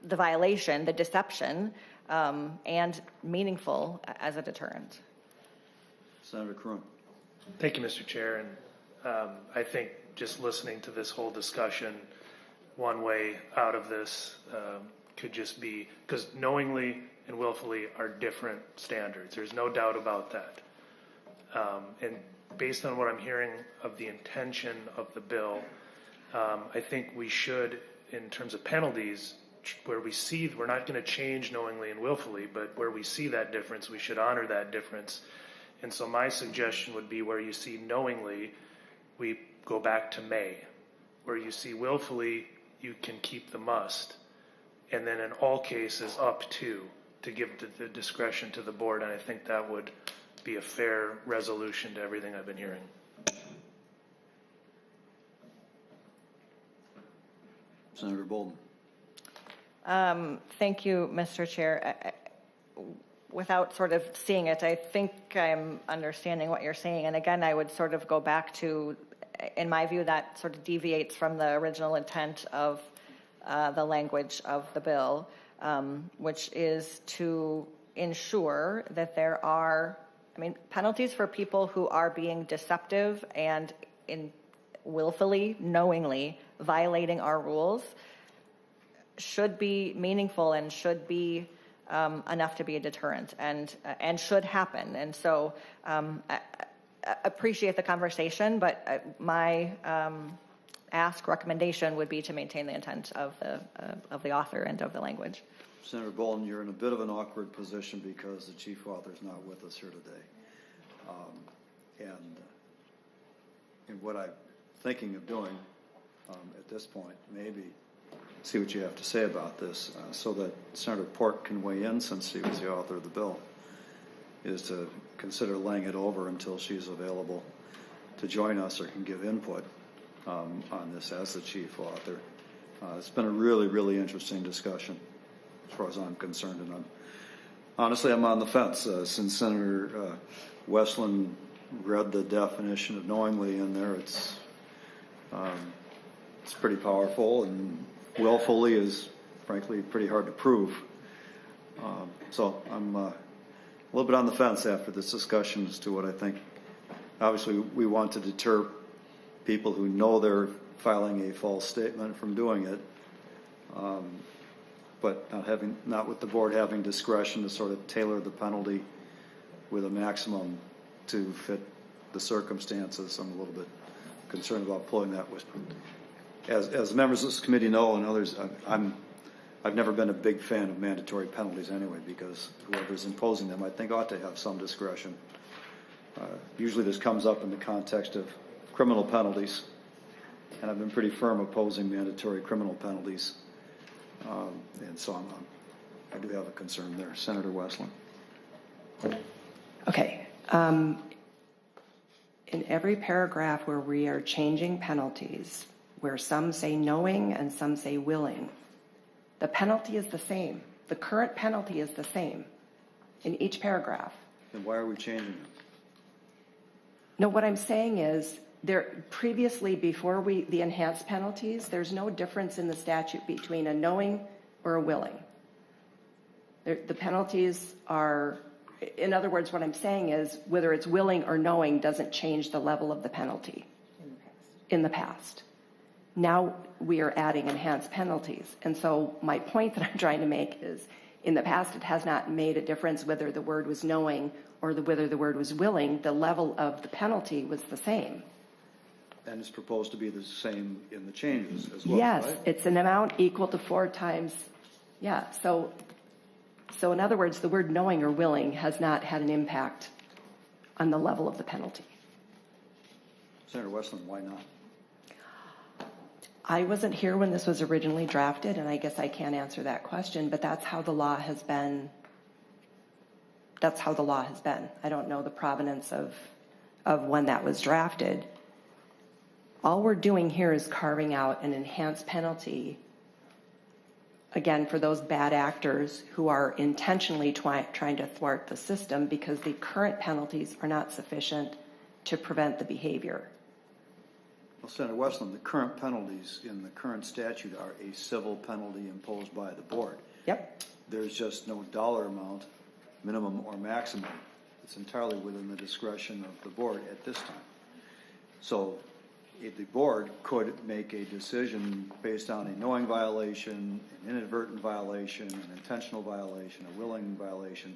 violation, the deception, and meaningful as a deterrent. Senator Kreun. Thank you, Mr. Chair. And I think just listening to this whole discussion, one way out of this could just be, because knowingly and willfully are different standards. There's no doubt about that. And based on what I'm hearing of the intention of the bill, I think we should, in terms of penalties, where we see, we're not going to change knowingly and willfully, but where we see that difference, we should honor that difference. And so my suggestion would be where you see knowingly, we go back to may. Where you see willfully, you can keep the must. And then in all cases, up to give the discretion to the board. And I think that would be a fair resolution to everything I've been hearing. Senator Boldon. Thank you, Mr. Chair. Without sort of seeing it, I think I'm understanding what you're saying. And again, I would sort of go back to, in my view, that sort of deviates from the original intent of the language of the bill, which is to ensure that there are, penalties for people who are being deceptive and willfully, knowingly violating our rules should be meaningful and should be enough to be a deterrent and should happen. And so I appreciate the conversation, but my recommendation would be to maintain the intent of the author and of the language. Senator Boldon, you're in a bit of an awkward position because the chief author is not with us here today. And what I'm thinking of doing at this point, maybe see what you have to say about this so that Senator Pork can weigh in, since he was the author of the bill, is to consider laying it over until she's available to join us or can give input on this as the chief author. It's been a really, really interesting discussion as far as I'm concerned, and honestly, I'm on the fence since Senator Westlin read the definition of knowingly in there. It's pretty powerful, and willfully is frankly pretty hard to prove. So I'm a little bit on the fence after this discussion as to what I think. Obviously, we want to deter people who know they're filing a false statement from doing it, but not with the board having discretion to sort of tailor the penalty with a maximum to fit the circumstances. I'm a little bit concerned about pulling that with. As members of this committee know, and others, I've never been a big fan of mandatory penalties anyway, because whoever's imposing them, I think, ought to have some discretion. Usually this comes up in the context of criminal penalties, and I've been pretty firm opposing mandatory criminal penalties. And so I do have a concern there. Senator Westlin. Okay. In every paragraph where we are changing penalties, where some say knowing and some say willing, the penalty is the same. The current penalty is the same in each paragraph. Then why are we changing it? No, what I'm saying is, previously, before the enhanced penalties, there's no difference in the statute between a knowing or a willing. The penalties are In other words, what I'm saying is whether it's willing or knowing doesn't change the level of the penalty in the past. Now we are adding enhanced penalties. And so my point that I'm trying to make is in the past, it has not made a difference whether the word was knowing or whether the word was willing. The level of the penalty was the same. And it's proposed to be the same in the changes as well, Yes, right? it's an amount equal to 4 times. Yeah, so in other words, the word knowing or willing has not had an impact on the level of the penalty. Senator Westlin, why not? I wasn't here when this was originally drafted, and I guess I can't answer that question, but that's how the law has been. That's how the law has been. I don't know the provenance of when that was drafted. All we're doing here is carving out an enhanced penalty, again, for those bad actors who are intentionally trying to thwart the system because the current penalties are not sufficient to prevent the behavior. Well, Senator Westlin, the current penalties in the current statute are a civil penalty imposed by the board. Yep. There's just no dollar amount, minimum or maximum. It's entirely within the discretion of the board at this time. So the board could make a decision based on a knowing violation, an inadvertent violation, an intentional violation, a willing violation.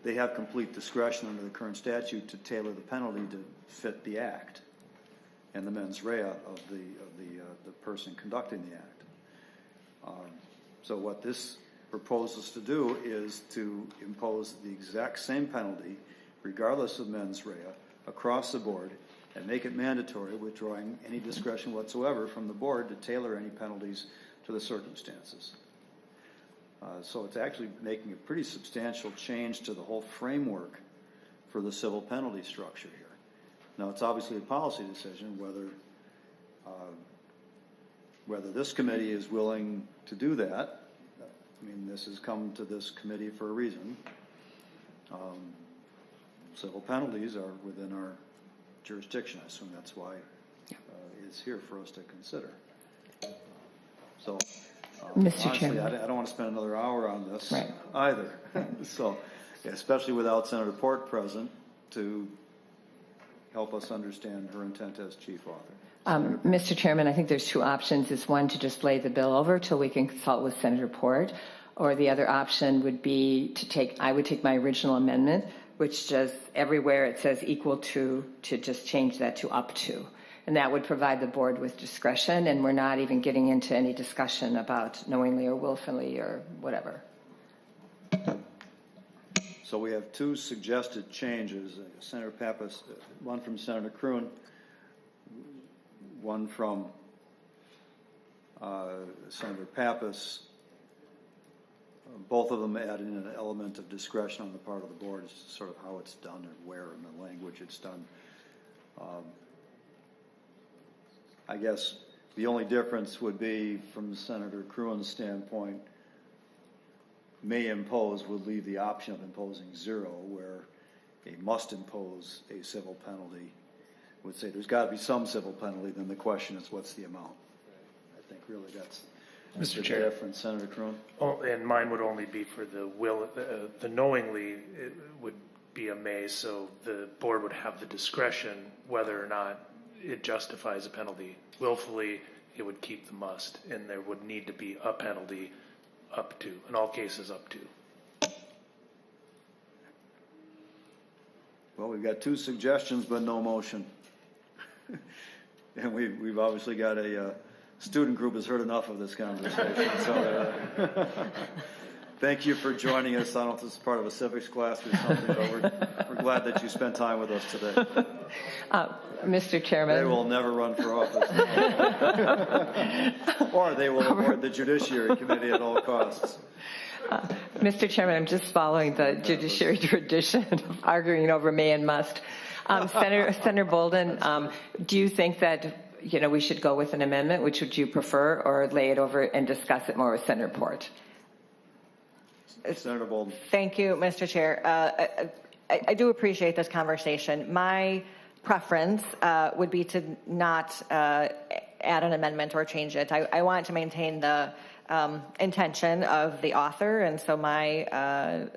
They have complete discretion under the current statute to tailor the penalty to fit the act and the mens rea of the person conducting the act. So what this proposes to do is to impose the exact same penalty, regardless of mens rea, across the board, and make it mandatory, withdrawing any discretion whatsoever from the board to tailor any penalties to the circumstances. So it's actually making a pretty substantial change to the whole framework for the civil penalty structure here. Now, it's obviously a policy decision whether this committee is willing to do that. I mean, this has come to this committee for a reason. Civil penalties are within our jurisdiction. I assume that's why it's here for us to consider. So, Mr. honestly, Chairman. I don't want to spend another hour on this Right. either. So, especially without Senator Port present to help us understand her intent as chief author. Mr. Chairman, I think there's two options. Is one, to just lay the bill over till we can consult with Senator Port, or the other option would be I would take my original amendment, which just everywhere it says equal to just change that to up to. And that would provide the board with discretion, and we're not even getting into any discussion about knowingly or willfully or whatever. So we have two suggested changes, Senator Pappas, one from Senator Kreun, one from Senator Pappas. Both of them add in an element of discretion on the part of the board as to sort of how it's done and where in the language it's done. I guess the only difference would be from Senator Kreun's standpoint, may impose would leave the option of imposing 0, where a must impose a civil penalty would say there's got to be some civil penalty, then the question is what's the amount? I think really that's Mr. the Chair. difference. Senator Kreun? Oh, and mine would only be for the knowingly, it would be a may, so the board would have the discretion whether or not it justifies a penalty. Willfully, it would keep the must, and there would need to be a penalty up to, in all cases up to. Well, we've got two suggestions, but no motion. And we've obviously got a student group has heard enough of this conversation. So thank you for joining us. I don't know if this is part of a civics class or something, but we're glad that you spent time with us today. Mr. Chairman. They will never run for office. Or they will avoid the Judiciary Committee at all costs. Mr. Chairman, I'm just following the judiciary tradition of arguing over may and must. Senator Boldon, do you think that we should go with an amendment? Which would you prefer, or lay it over and discuss it more with Senator Port? Senator Boldon. Thank you, Mr. Chair. I do appreciate this conversation. My preference would be to not add an amendment or change it. I want to maintain the intention of the author, and so my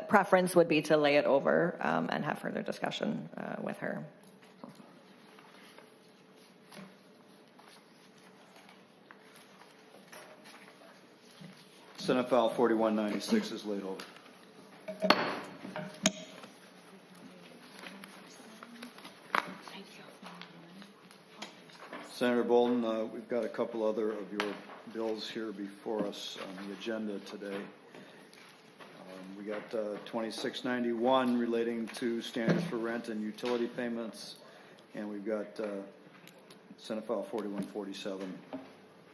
preference would be to lay it over and have further discussion with her. Senate File 4196 is laid over. Senator Boldon, we've got a couple other of your bills here before us on the agenda today. We got 2691 relating to standards for rent and utility payments, and we've got Senate File 4147,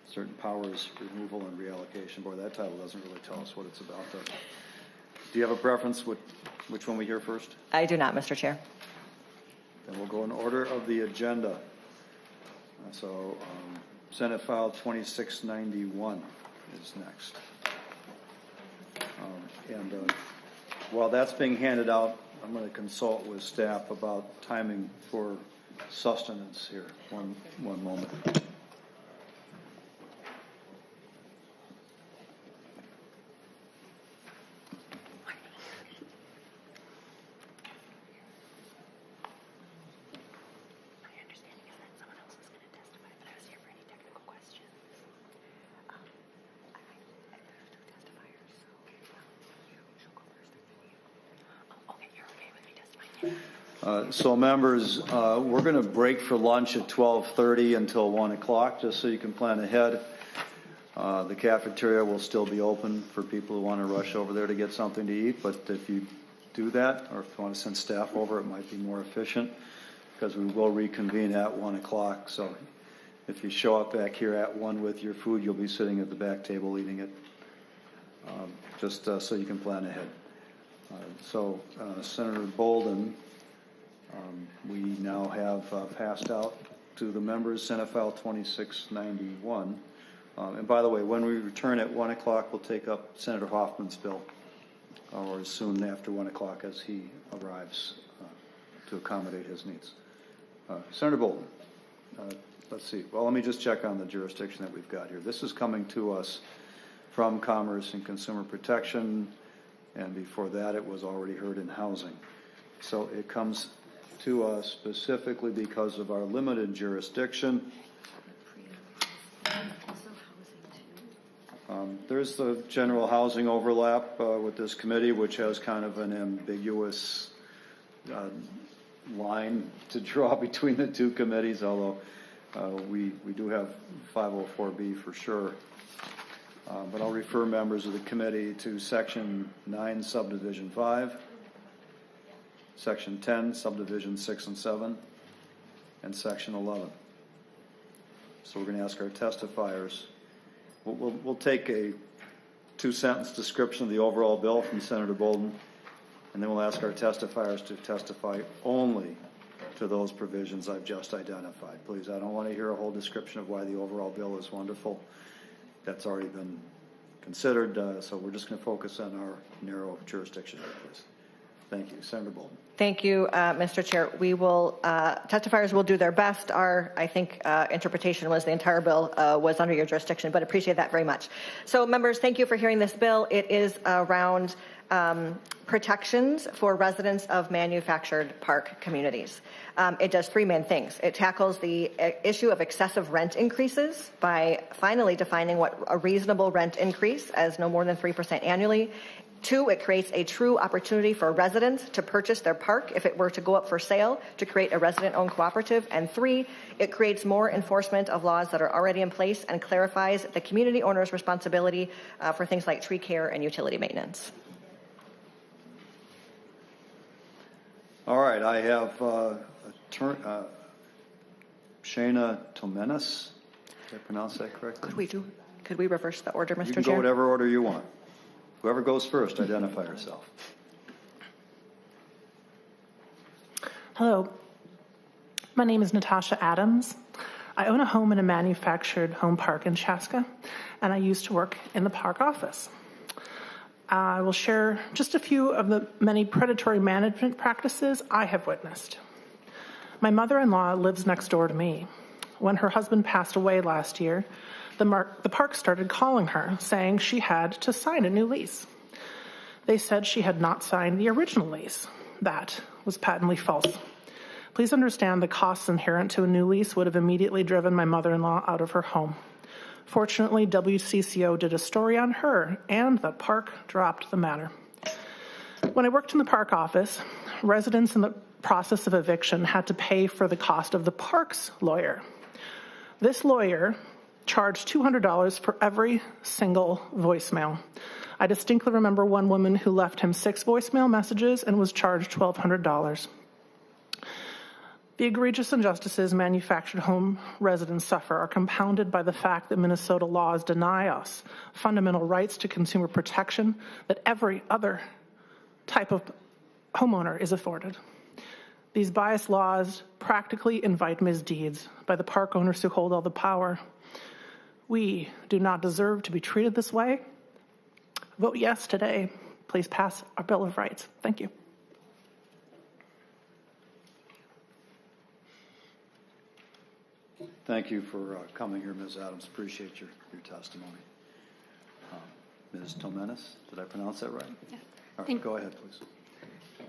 certain powers removal and reallocation. Boy, that title doesn't really tell us what it's about, does it? Do you have a preference which one we hear first? I do not, Mr. Chair. Then we'll go in order of the agenda. So Senate File 2691 is next. While that's being handed out, I'm going to consult with staff about timing for sustenance here. One moment. So members, we're going to break for lunch at 12:30 until 1 o'clock, just so you can plan ahead. The cafeteria will still be open for people who want to rush over there to get something to eat, but if you do that, or if you want to send staff over, it might be more efficient, because we will reconvene at 1 o'clock. So if you show up back here at 1 with your food, you'll be sitting at the back table eating it, just so you can plan ahead. Senator Boldon, we now have passed out to the members Senate File 2691. And by the way, when we return at 1 o'clock, we'll take up Senator Hoffman's bill, or as soon after 1 o'clock as he arrives to accommodate his needs. Senator Boldon, let's see. Well, let me just check on the jurisdiction that we've got here. This is coming to us from Commerce and Consumer Protection, and before that it was already heard in Housing. So it comes to us specifically because of our limited jurisdiction. There's the general housing overlap with this committee, which has kind of an ambiguous line to draw between the two committees, although we do have 504B for sure. But I'll refer members of the committee to Section 9, Subdivision 5, Section 10, Subdivision 6 and 7, and Section 11. So we're going to ask our testifiers. We'll take a two-sentence description of the overall bill from Senator Boldon, and then we'll ask our testifiers to testify only to those provisions I've just identified. Please, I don't want to hear a whole description of why the overall bill is wonderful. That's already been considered, so we're just going to focus on our narrow jurisdiction here, please. Thank you. Senator Boldon. Thank you, Mr. Chair. We will, testifiers will do their best. Our, I think, interpretation was the entire bill was under your jurisdiction, but appreciate that very much. So members, thank you for hearing this bill. It is around protections for residents of manufactured park communities. It does three main things. It tackles the issue of excessive rent increases by finally defining what a reasonable rent increase as no more than 3% annually. 2, it creates a true opportunity for residents to purchase their park if it were to go up for sale, to create a resident-owned cooperative. And 3, it creates more enforcement of laws that are already in place and clarifies the community owner's responsibility for things like tree care and utility maintenance. All right, I have Shana Tomenis. Did I pronounce that correctly? Could we reverse the order, Mr. Chair? You can go whatever order you want. Whoever goes first, identify yourself. Hello, my name is Natasha Adams. I own a home in a manufactured home park in Chaska, and I used to work in the park office. I will share just a few of the many predatory management practices I have witnessed. My mother-in-law lives next door to me. When her husband passed away last year, the park started calling her, saying she had to sign a new lease. They said she had not signed the original lease. That was patently false. Please understand the costs inherent to a new lease would have immediately driven my mother-in-law out of her home. Fortunately, WCCO did a story on her, and the park dropped the matter. When I worked in the park office, residents in the process of eviction had to pay for the cost of the park's lawyer. This lawyer charged $200 for every single voicemail. I distinctly remember one woman who left him 6 voicemail messages and was charged $1,200. The egregious injustices manufactured home residents suffer are compounded by the fact that Minnesota laws deny us fundamental rights to consumer protection that every other type of homeowner is afforded. These biased laws practically invite misdeeds by the park owners who hold all the power. We do not deserve to be treated this way. Vote yes today. Please pass our Bill of Rights. Thank you. Thank you for coming here, Ms. Adams. Appreciate your testimony. Ms. Tomenis, did I pronounce that right? Yeah. All right, go ahead, please.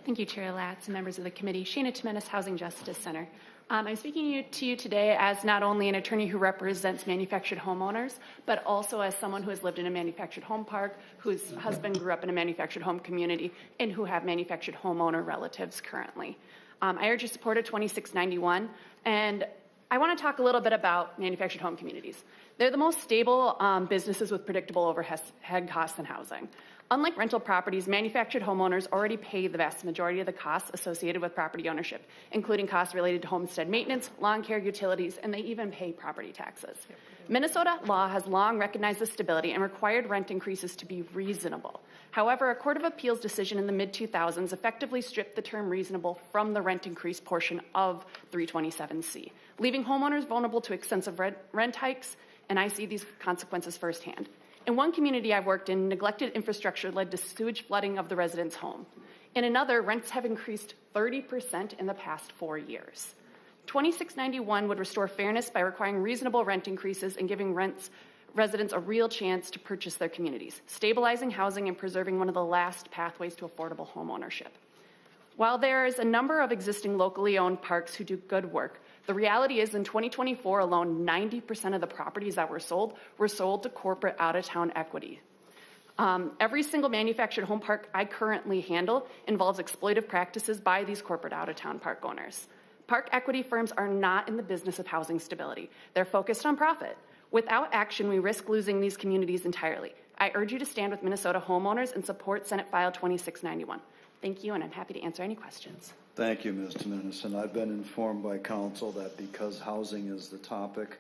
Thank you, Chair Latz and members of the committee. Shana Tomenis, Housing Justice Center. I'm speaking to you today as not only an attorney who represents manufactured homeowners, but also as someone who has lived in a manufactured home park, whose husband grew up in a manufactured home community, and who have manufactured homeowner relatives currently. I urge your support of 2691, and I want to talk a little bit about manufactured home communities. They're the most stable businesses with predictable overhead costs in housing. Unlike rental properties, manufactured homeowners already pay the vast majority of the costs associated with property ownership, including costs related to homestead maintenance, lawn care, utilities, and they even pay property taxes. Minnesota law has long recognized this stability and required rent increases to be reasonable. However, a Court of Appeals decision in the mid-2000s effectively stripped the term reasonable from the rent increase portion of 327C, leaving homeowners vulnerable to extensive rent hikes, and I see these consequences firsthand. In one community I've worked in, neglected infrastructure led to sewage flooding of the resident's home. In another, rents have increased 30% in the past 4 years. 2691 would restore fairness by requiring reasonable rent increases and giving residents a real chance to purchase their communities, stabilizing housing and preserving one of the last pathways to affordable home ownership. While there is a number of existing locally owned parks who do good work, the reality is in 2024 alone, 90% of the properties that were sold to corporate out-of-town equity. Every single manufactured home park I currently handle involves exploitive practices by these corporate out-of-town park owners. Park equity firms are not in the business of housing stability. They're focused on profit. Without action, we risk losing these communities entirely. I urge you to stand with Minnesota homeowners and support Senate File 2691. Thank you, and I'm happy to answer any questions. Thank you, Ms. Tomenis. And I've been informed by counsel that because housing is the topic,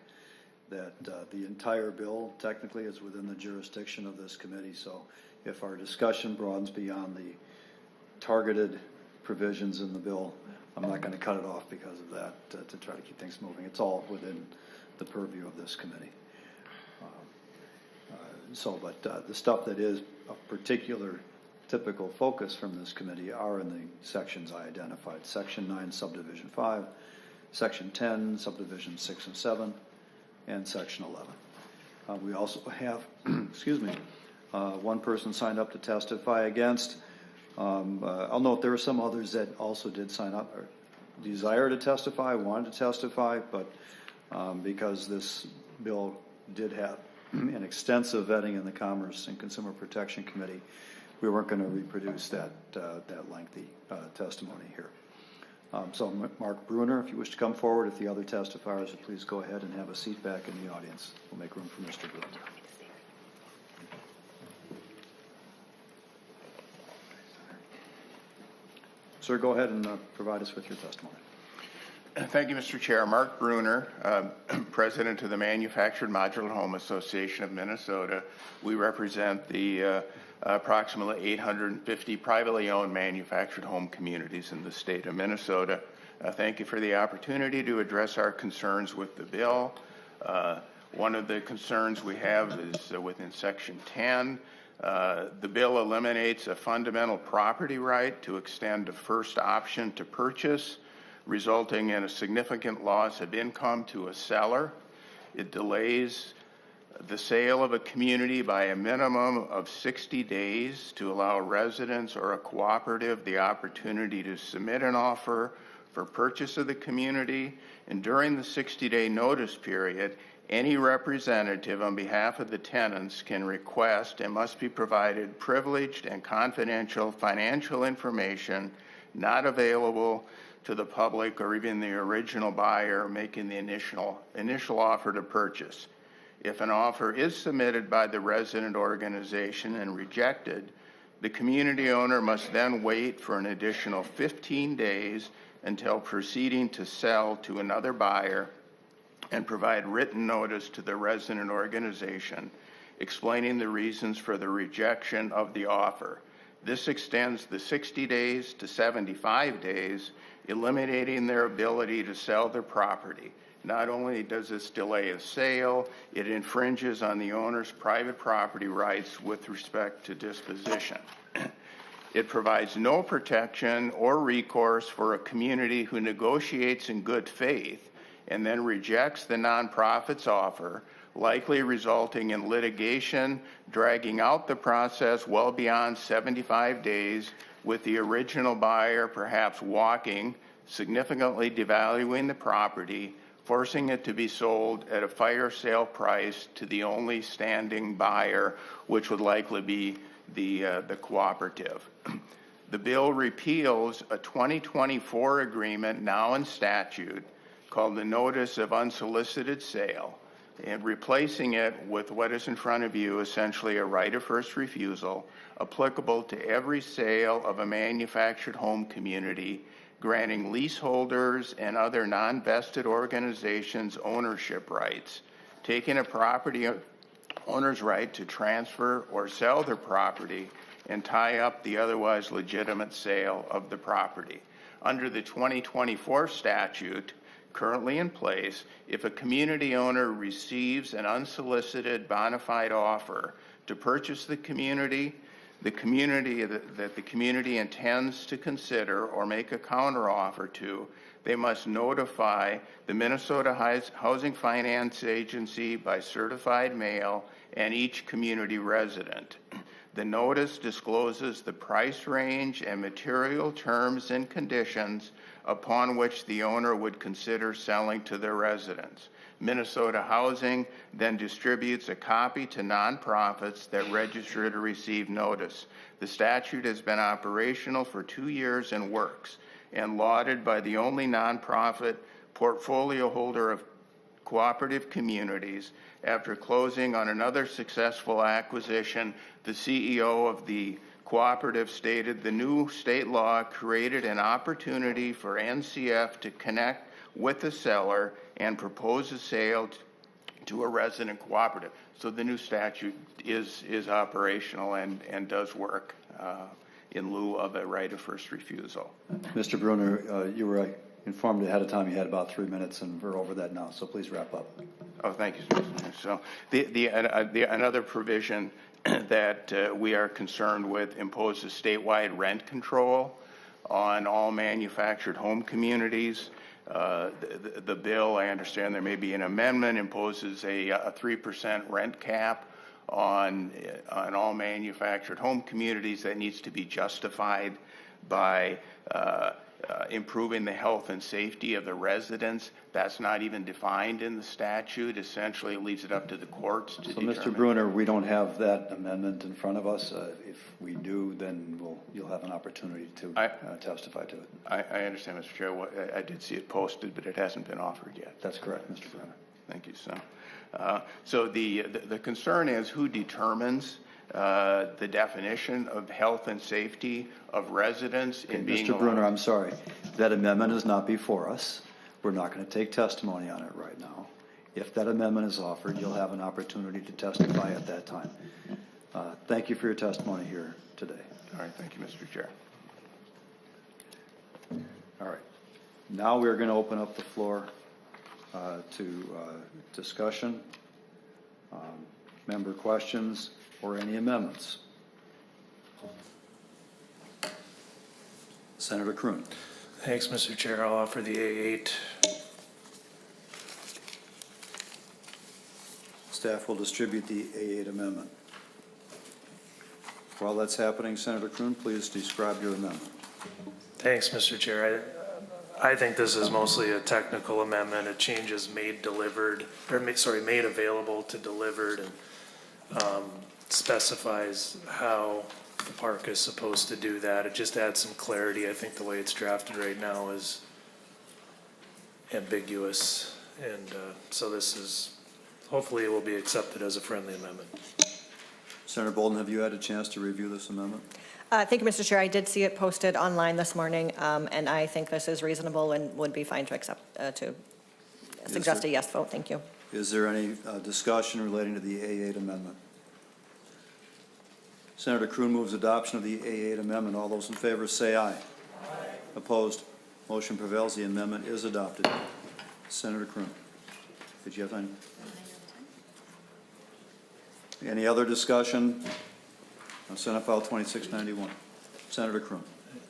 that the entire bill technically is within the jurisdiction of this committee. So if our discussion broadens beyond the targeted provisions in the bill, I'm not going to cut it off because of that to try to keep things moving. It's all within the purview of this committee. But the stuff that is of particular typical focus from this committee are in the sections I identified. Section 9, subdivision 5, Section 10, subdivision 6 and 7, and Section 11. We also have, excuse me, one person signed up to testify against. I'll note there are some others that also did sign up or desire to testify, wanted to testify, but because this bill did have an extensive vetting in the Commerce and Consumer Protection Committee, we weren't going to reproduce that lengthy testimony here. So Mark Bruner, if you wish to come forward, if the other testifiers would please go ahead and have a seat back in the audience. We'll make room for Mr. Bruner. Sir, go ahead and provide us with your testimony. Thank you, Mr. Chair. Mark Bruner, President of the Manufactured Modular Home Association of Minnesota. We represent the approximately 850 privately owned manufactured home communities in the state of Minnesota. Thank you for the opportunity to address our concerns with the bill. One of the concerns we have is within Section 10. The bill eliminates a fundamental property right to extend a first option to purchase, resulting in a significant loss of income to a seller. It delays the sale of a community by a minimum of 60 days to allow residents or a cooperative the opportunity to submit an offer for purchase of the community. And during the 60-day notice period, any representative on behalf of the tenants can request and must be provided privileged and confidential financial information not available to the public or even the original buyer making the initial offer to purchase. If an offer is submitted by the resident organization and rejected, the community owner must then wait for an additional 15 days until proceeding to sell to another buyer and provide written notice to the resident organization explaining the reasons for the rejection of the offer. This extends the 60 days to 75 days, eliminating their ability to sell their property. Not only does this delay a sale, it infringes on the owner's private property rights with respect to disposition. It provides no protection or recourse for a community who negotiates in good faith and then rejects the nonprofit's offer, likely resulting in litigation, dragging out the process well beyond 75 days, with the original buyer perhaps walking, significantly devaluing the property, forcing it to be sold at a fire sale price to the only standing buyer, which would likely be the cooperative. The bill repeals a 2024 agreement now in statute called the Notice of Unsolicited Sale, and replacing it with what is in front of you, essentially a right of first refusal applicable to every sale of a manufactured home community, granting leaseholders and other non-vested organizations ownership rights, taking a property owner's right to transfer or sell their property and tie up the otherwise legitimate sale of the property. Under the 2024 statute currently in place, if a community owner receives an unsolicited bona fide offer to purchase the community that the community intends to consider or make a counteroffer to, they must notify the Minnesota Housing Finance Agency by certified mail and each community resident. The notice discloses the price range and material terms and conditions upon which the owner would consider selling to their residents. Minnesota Housing then distributes a copy to nonprofits that register to receive notice. The statute has been operational for 2 years and works, and lauded by the only nonprofit portfolio holder of cooperative communities. After closing on another successful acquisition, the CEO of the cooperative stated the new state law created an opportunity for NCF to connect with the seller and propose a sale to a resident cooperative. So the new statute is operational and does work in lieu of a right of first refusal. Mr. Bruner, you were informed ahead of time you had about 3 minutes, and we're over that now, so please wrap up. Oh, thank you, Mr. Mayor. So another provision that we are concerned with imposes statewide rent control on all manufactured home communities. The bill, I understand there may be an amendment, imposes a 3% rent cap on all manufactured home communities that needs to be justified by improving the health and safety of the residents. That's not even defined in the statute. Essentially, it leaves it up to the courts to determine. So, Mr. Bruner, we don't have that amendment in front of us. If we do, then you'll have an opportunity to testify to it. I understand, Mr. Chair. I did see it posted, but it hasn't been offered yet. That's correct, Mr. Bruner. Thank you, sir. So the concern is who determines the definition of health and safety of residents in being Mr. Bruner, I'm sorry. That amendment is not before us. We're not going to take testimony on it right now. If that amendment is offered, you'll have an opportunity to testify at that time. Thank you for your testimony here today. All right. Thank you, Mr. Chair. All right. Now we're going to open up the floor to discussion, member questions, or any amendments. Senator Kreun. Thanks, Mr. Chair. I'll offer the A8. Staff will distribute the A8 amendment. While that's happening, Senator Kreun, please describe your amendment. Thanks, Mr. Chair. I think this is mostly a technical amendment. It changes made delivered, or made available to delivered, and specifies how the park is supposed to do that. It just adds some clarity. I think the way it's drafted right now is ambiguous, and so this is, hopefully it will be accepted as a friendly amendment. Senator Boldon, have you had a chance to review this amendment? Thank you, Mr. Chair. I did see it posted online this morning, and I think this is reasonable and would be fine to accept, to suggest a yes vote. Thank you. Is there any discussion relating to the A8 amendment? Senator Kreun moves adoption of the A8 amendment. All those in favor say aye. Aye. Opposed? Motion prevails. The amendment is adopted. Senator Kreun, did you have any? Any other discussion on Senate File 2691? Senator Kreun.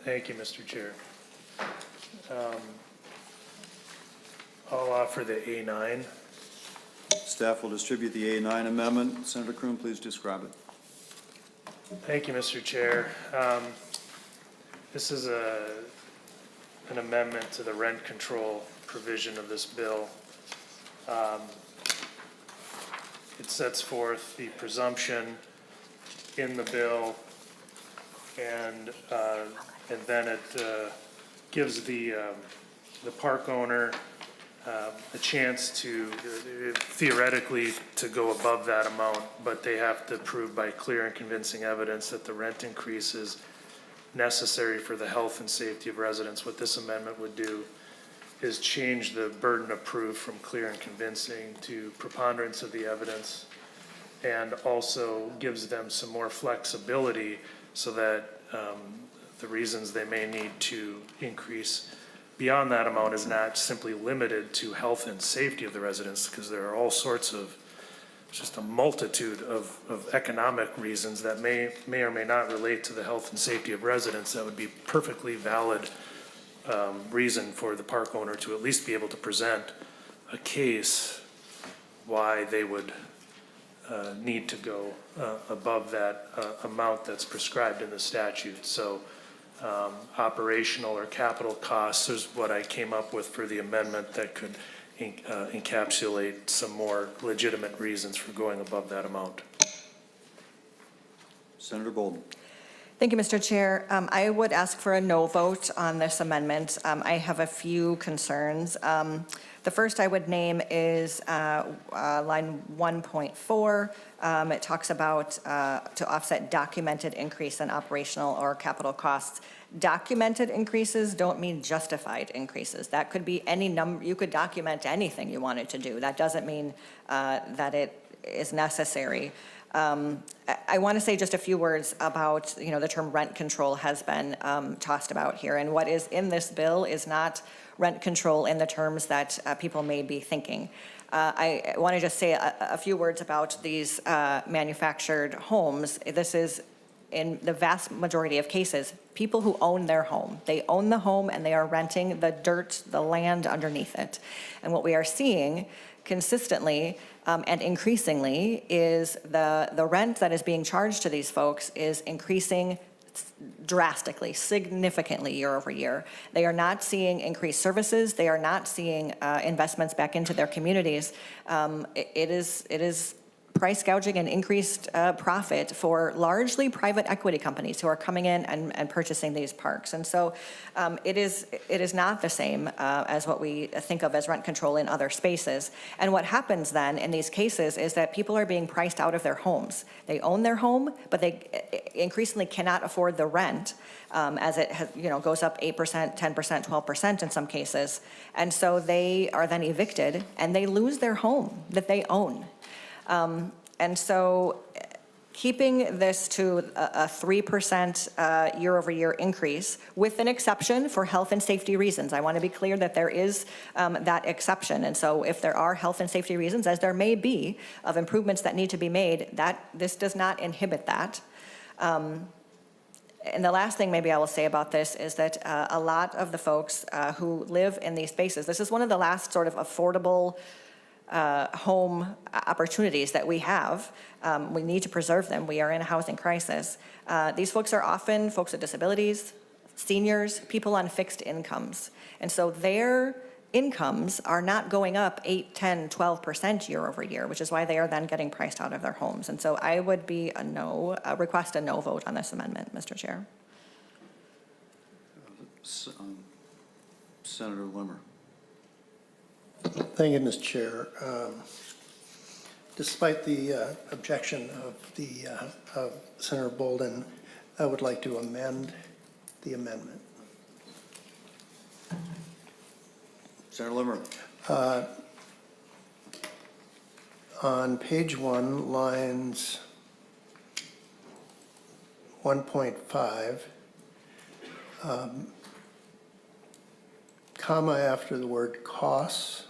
Thank you, Mr. Chair. I'll offer the A9. Staff will distribute the A9 amendment. Senator Kreun, please describe it. Thank you, Mr. Chair. This is an amendment to the rent control provision of this bill. It sets forth the presumption in the bill, and then it gives the park owner a chance to theoretically to go above that amount, but they have to prove by clear and convincing evidence that the rent increase is necessary for the health and safety of residents. What this amendment would do is change the burden of proof from clear and convincing to preponderance of the evidence, and also gives them some more flexibility so that the reasons they may need to increase beyond that amount is not simply limited to health and safety of the residents, because there are all sorts of, just a multitude of economic reasons that may or may not relate to the health and safety of residents that would be perfectly valid reason for the park owner to at least be able to present a case why they would need to go above that amount that's prescribed in the statute. So operational or capital costs is what I came up with for the amendment that could encapsulate some more legitimate reasons for going above that amount. Senator Boldon. Thank you, Mr. Chair. I would ask for a no vote on this amendment. I have a few concerns. The first I would name is line 1.4. It talks about to offset documented increase in operational or capital costs. Documented increases don't mean justified increases. That could be any number. You could document anything you wanted to do. That doesn't mean that it is necessary. I want to say just a few words about, the term rent control has been tossed about here, and what is in this bill is not rent control in the terms that people may be thinking. I want to just say a few words about these manufactured homes. This is, in the vast majority of cases, people who own their home. They own the home and they are renting the dirt, the land underneath it. And what we are seeing consistently and increasingly is the rent that is being charged to these folks is increasing drastically, significantly year over year. They are not seeing increased services. They are not seeing investments back into their communities. It is price gouging and increased profit for largely private equity companies who are coming in and purchasing these parks. And so it is not the same as what we think of as rent control in other spaces. And what happens then in these cases is that people are being priced out of their homes. They own their home, but they increasingly cannot afford the rent as it has, goes up 8%, 10%, 12% in some cases. And so they are then evicted and they lose their home that they own. And so keeping this to a 3% year-over-year increase with an exception for health and safety reasons. I want to be clear that there is that exception. And so if there are health and safety reasons, as there may be, of improvements that need to be made, this does not inhibit that. And the last thing maybe I will say about this is that a lot of the folks who live in these spaces, this is one of the last sort of affordable home opportunities that we have. We need to preserve them. We are in a housing crisis. These folks are often folks with disabilities, seniors, people on fixed incomes. And so their incomes are not going up 8, 10, 12% year over year, which is why they are then getting priced out of their homes. And so I would be request a no vote on this amendment, Mr. Chair. Senator Limmer. Thank you, Mr. Chair. Despite the objection of Senator Boldon, I would like to amend the amendment. Senator Limmer. On page 1, lines 1.5, comma after the word costs,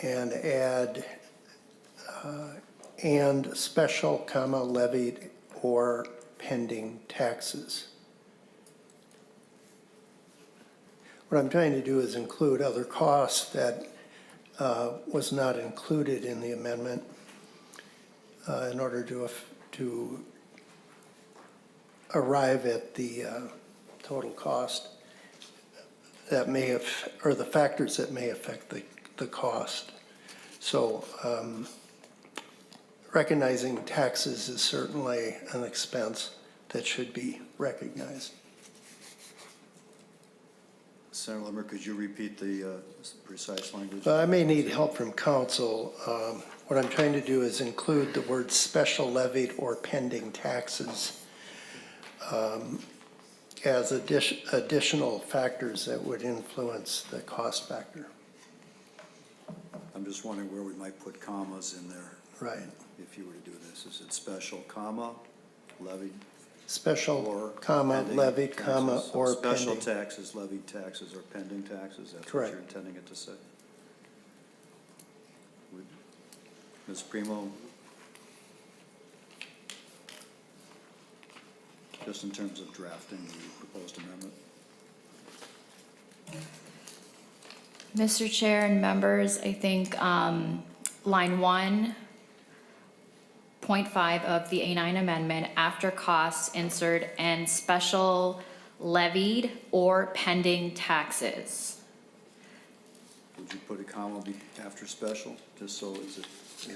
and add and special, comma, levied or pending taxes. What I'm trying to do is include other costs that was not included in the amendment in order to arrive at the total cost that may have, or the factors that may affect the cost. So recognizing taxes is certainly an expense that should be recognized. Senator Limmer, could you repeat the precise language? I may need help from counsel. What I'm trying to do is include the word special levied or pending taxes as additional factors that would influence the cost factor. I'm just wondering where we might put commas in there. Right. If you were to do this, is it special, comma, levied? Special, or comma, pending levied, taxes? comma, So or special pending. taxes, levied taxes, or pending taxes? That's Correct. what you're intending it to say? Ms. Primo? Just in terms of drafting the proposed amendment. Mr. Chair and members, I think line 1.5 of the A9 amendment, after costs, insert and special levied or pending taxes. Would you put a comma after special, just so is it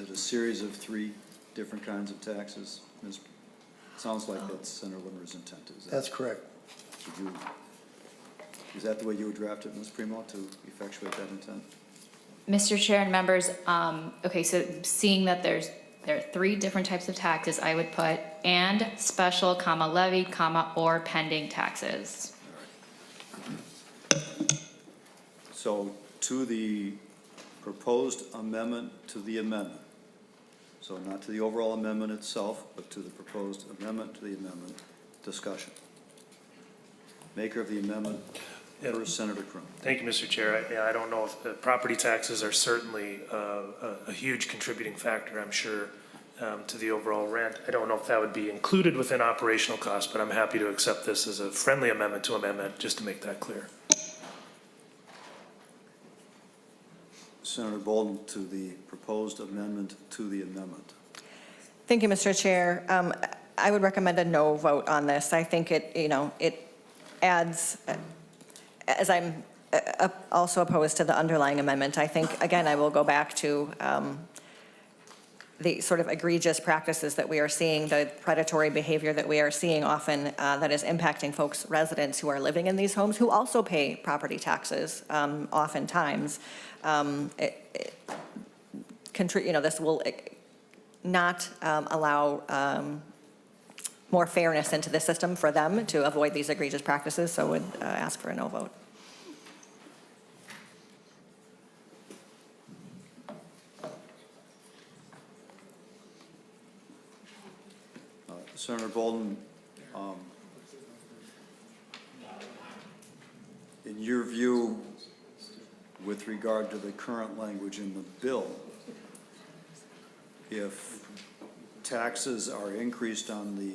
a series of 3 different kinds of taxes? Sounds like that's Senator Limmer's intent. Is that? That's correct. Is that the way you would draft it, Ms. Primo, to effectuate that intent? Mr. Chair and members, okay, so seeing that there are 3 different types of taxes, I would put and special, comma, levied, comma, or pending taxes. So to the proposed amendment to the amendment. So not to the overall amendment itself, but to the proposed amendment to the amendment discussion. Maker of the amendment, first Senator Kreun. Thank you, Mr. Chair. I don't know if the property taxes are certainly a huge contributing factor, I'm sure, to the overall rent. I don't know if that would be included within operational costs, but I'm happy to accept this as a friendly amendment to amendment, just to make that clear. Senator Boldon, to the proposed amendment to the amendment. Thank you, Mr. Chair. I would recommend a no vote on this. I think it adds, as I'm also opposed to the underlying amendment, I think, again, I will go back to the sort of egregious practices that we are seeing, the predatory behavior that we are seeing often that is impacting folks, residents who are living in these homes, who also pay property taxes oftentimes. This will not allow more fairness into the system for them to avoid these egregious practices, so would ask for a no vote. Senator Boldon, in your view, with regard to the current language in the bill, if taxes are increased on the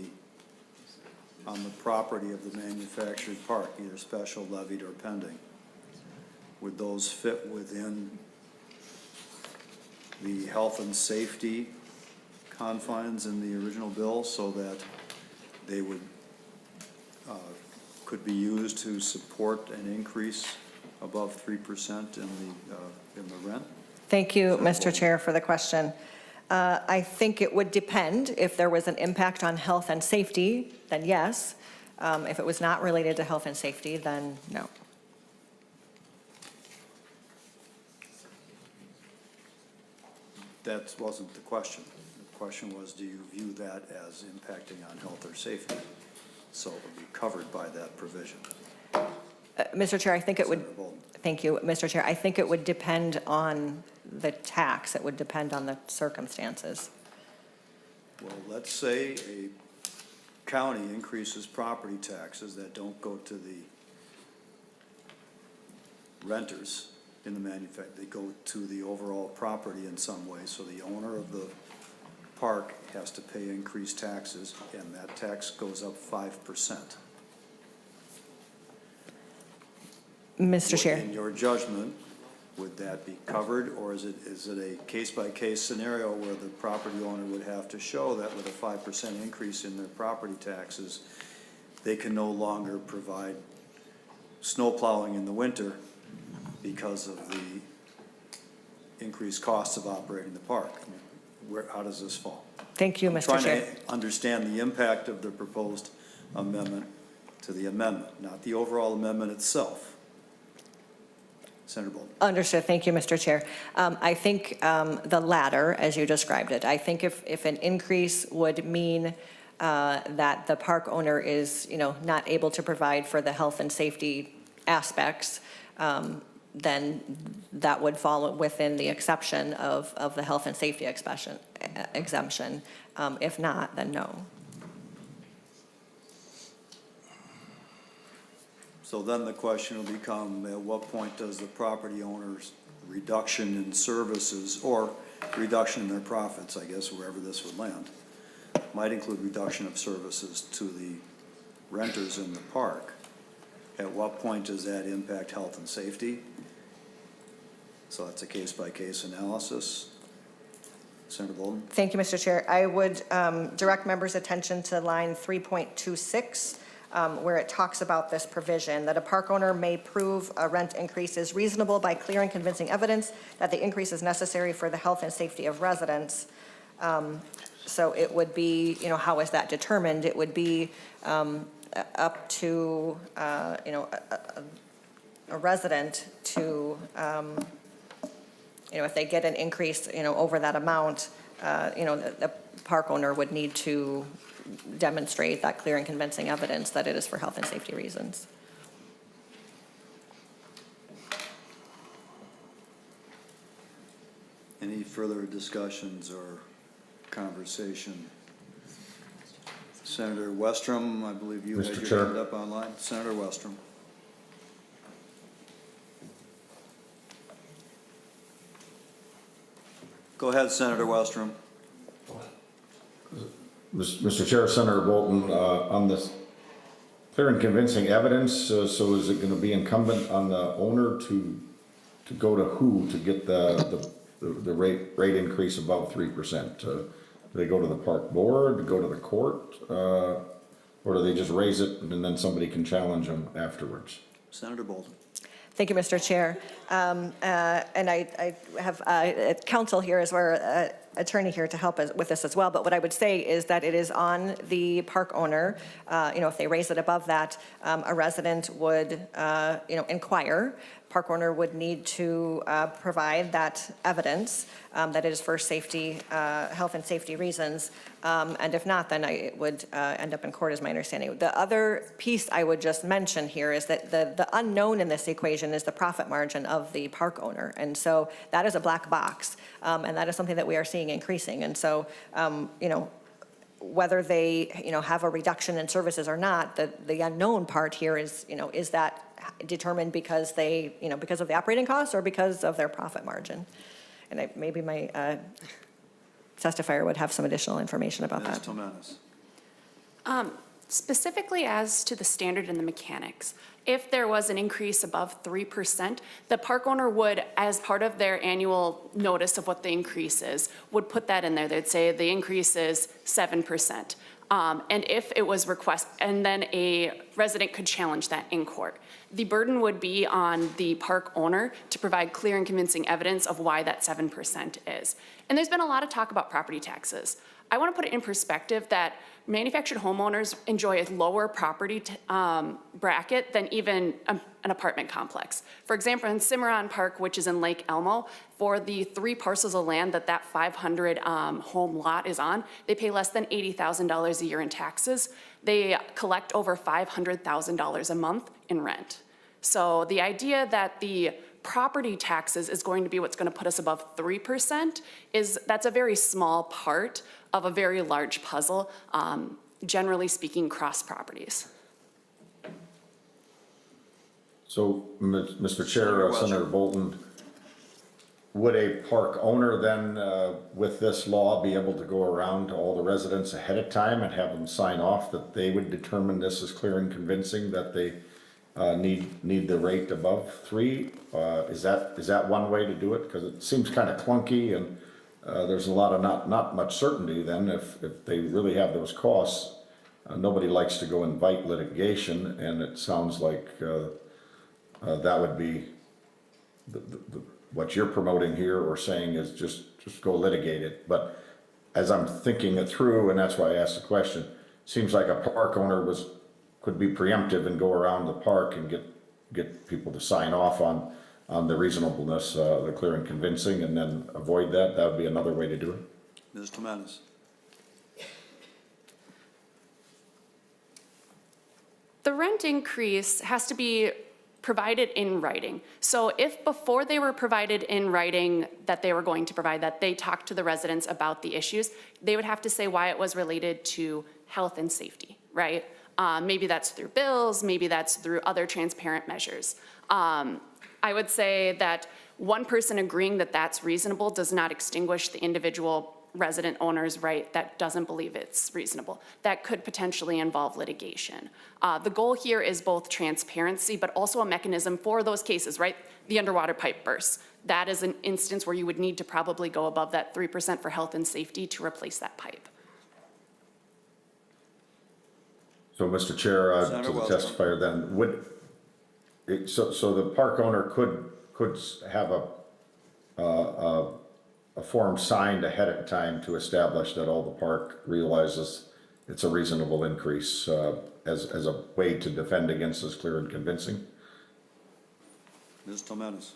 property of the manufactured park, either special, levied, or pending, would those fit within the health and safety confines in the original bill so that they would, could be used to support an increase above 3% in the rent? Thank you, Mr. Chair, for the question. I think it would depend. If there was an impact on health and safety, then yes. If it was not related to health and safety, then no. That wasn't the question. The question was, do you view that as impacting on health or safety? So it would be covered by that provision. Mr. Chair, I think it would, Senator Boldon. thank you, Mr. Chair. I think it would depend on the tax. It would depend on the circumstances. Well, let's say a county increases property taxes that don't go to the renters in the manufacturer. They go to the overall property in some way. So the owner of the park has to pay increased taxes, and that tax goes up 5%. Mr. Chair. In your judgment, would that be covered, or is it a case-by-case scenario where the property owner would have to show that with a 5% increase in their property taxes, they can no longer provide snow plowing in the winter because of the increased costs of operating the park? How does this fall? Thank you, Mr. Chair. Trying to understand the impact of the proposed amendment to the amendment, not the overall amendment itself. Senator Boldon. Understood. Thank you, Mr. Chair. I think the latter, as you described it. I think if an increase would mean that the park owner is, not able to provide for the health and safety aspects, then that would fall within the exception of the health and safety exemption. If not, then no. So then the question will become, at what point does the property owner's reduction in services or reduction in their profits, I guess, wherever this would land, might include reduction of services to the renters in the park. At what point does that impact health and safety? So that's a case-by-case analysis. Senator Boldon. Thank you, Mr. Chair. I would direct members' attention to line 3.26, where it talks about this provision, that a park owner may prove a rent increase is reasonable by clear and convincing evidence that the increase is necessary for the health and safety of residents. So it would be, how is that determined? It would be up to, a resident to, if they get an increase, over that amount, the park owner would need to demonstrate that clear and convincing evidence that it is for health and safety reasons. Any further discussions or conversation? Senator Westrom, I believe you had Mr. your Chair. hand up online. Senator Westrom. Go ahead, Senator Westrom. Mr. Chair, Senator Boldon, on this clear and convincing evidence, so is it going to be incumbent on the owner to go to who to get the rate increase above 3%? Do they go to the park board, go to the court, or do they just raise it and then somebody can challenge them afterwards? Senator Boldon. Thank you, Mr. Chair. And I have counsel here as well, attorney here to help us with this as well. But what I would say is that it is on the park owner. If they raise it above that, a resident would, inquire. Park owner would need to provide that evidence that it is for safety, health and safety reasons. And if not, then it would end up in court, is my understanding. The other piece I would just mention here is that the unknown in this equation is the profit margin of the park owner. And so that is a black box, and that is something that we are seeing increasing. And so, whether they, have a reduction in services or not, the unknown part here is, is that determined because they, because of the operating costs or because of their profit margin? And maybe my testifier would have some additional information about that. Ms. Tomanis. Specifically as to the standard and the mechanics, if there was an increase above 3%, the park owner would, as part of their annual notice of what the increase is, would put that in there. They'd say the increase is 7%. And if it was and then a resident could challenge that in court. The burden would be on the park owner to provide clear and convincing evidence of why that 7% is. And there's been a lot of talk about property taxes. I want to put it in perspective that manufactured homeowners enjoy a lower property bracket than even an apartment complex. For example, in Cimarron Park, which is in Lake Elmo, for the 3 parcels of land that 500 home lot is on, they pay less than $80,000 a year in taxes. They collect over $500,000 a month in rent. So the idea that the property taxes is going to be what's going to put us above 3% that's a very small part of a very large puzzle, generally speaking, cross properties. So, Mr. Chair, Senator Boldon, would a park owner then, with this law, be able to go around to all the residents ahead of time and have them sign off that they would determine this as clear and convincing that they need the rate above 3? Is that one way to do it? Because it seems kind of clunky, and there's a lot of not much certainty then if they really have those costs. Nobody likes to go invite litigation, and it sounds like that would be what you're promoting here or saying is just go litigate it. But as I'm thinking it through, and that's why I asked the question, seems like a park owner could be preemptive and go around the park and get people to sign off on the reasonableness, the clear and convincing, and then avoid that. That would be another way to do it. Ms. Clemanis. The rent increase has to be provided in writing. So if before they were provided in writing that they were going to provide that, they talked to the residents about the issues, they would have to say why it was related to health and safety, right? Maybe that's through bills, maybe that's through other transparent measures. I would say that one person agreeing that that's reasonable does not extinguish the individual resident owner's right that doesn't believe it's reasonable. That could potentially involve litigation. The goal here is both transparency, but also a mechanism for those cases, right? The underwater pipe bursts. That is an instance where you would need to probably go above that 3% for health and safety to replace that pipe. So, Mr. Chair, to the testifier then, so the park owner could have a form signed ahead of time to establish that all the park realizes it's a reasonable increase as a way to defend against this clear and convincing? Ms. Clemanis.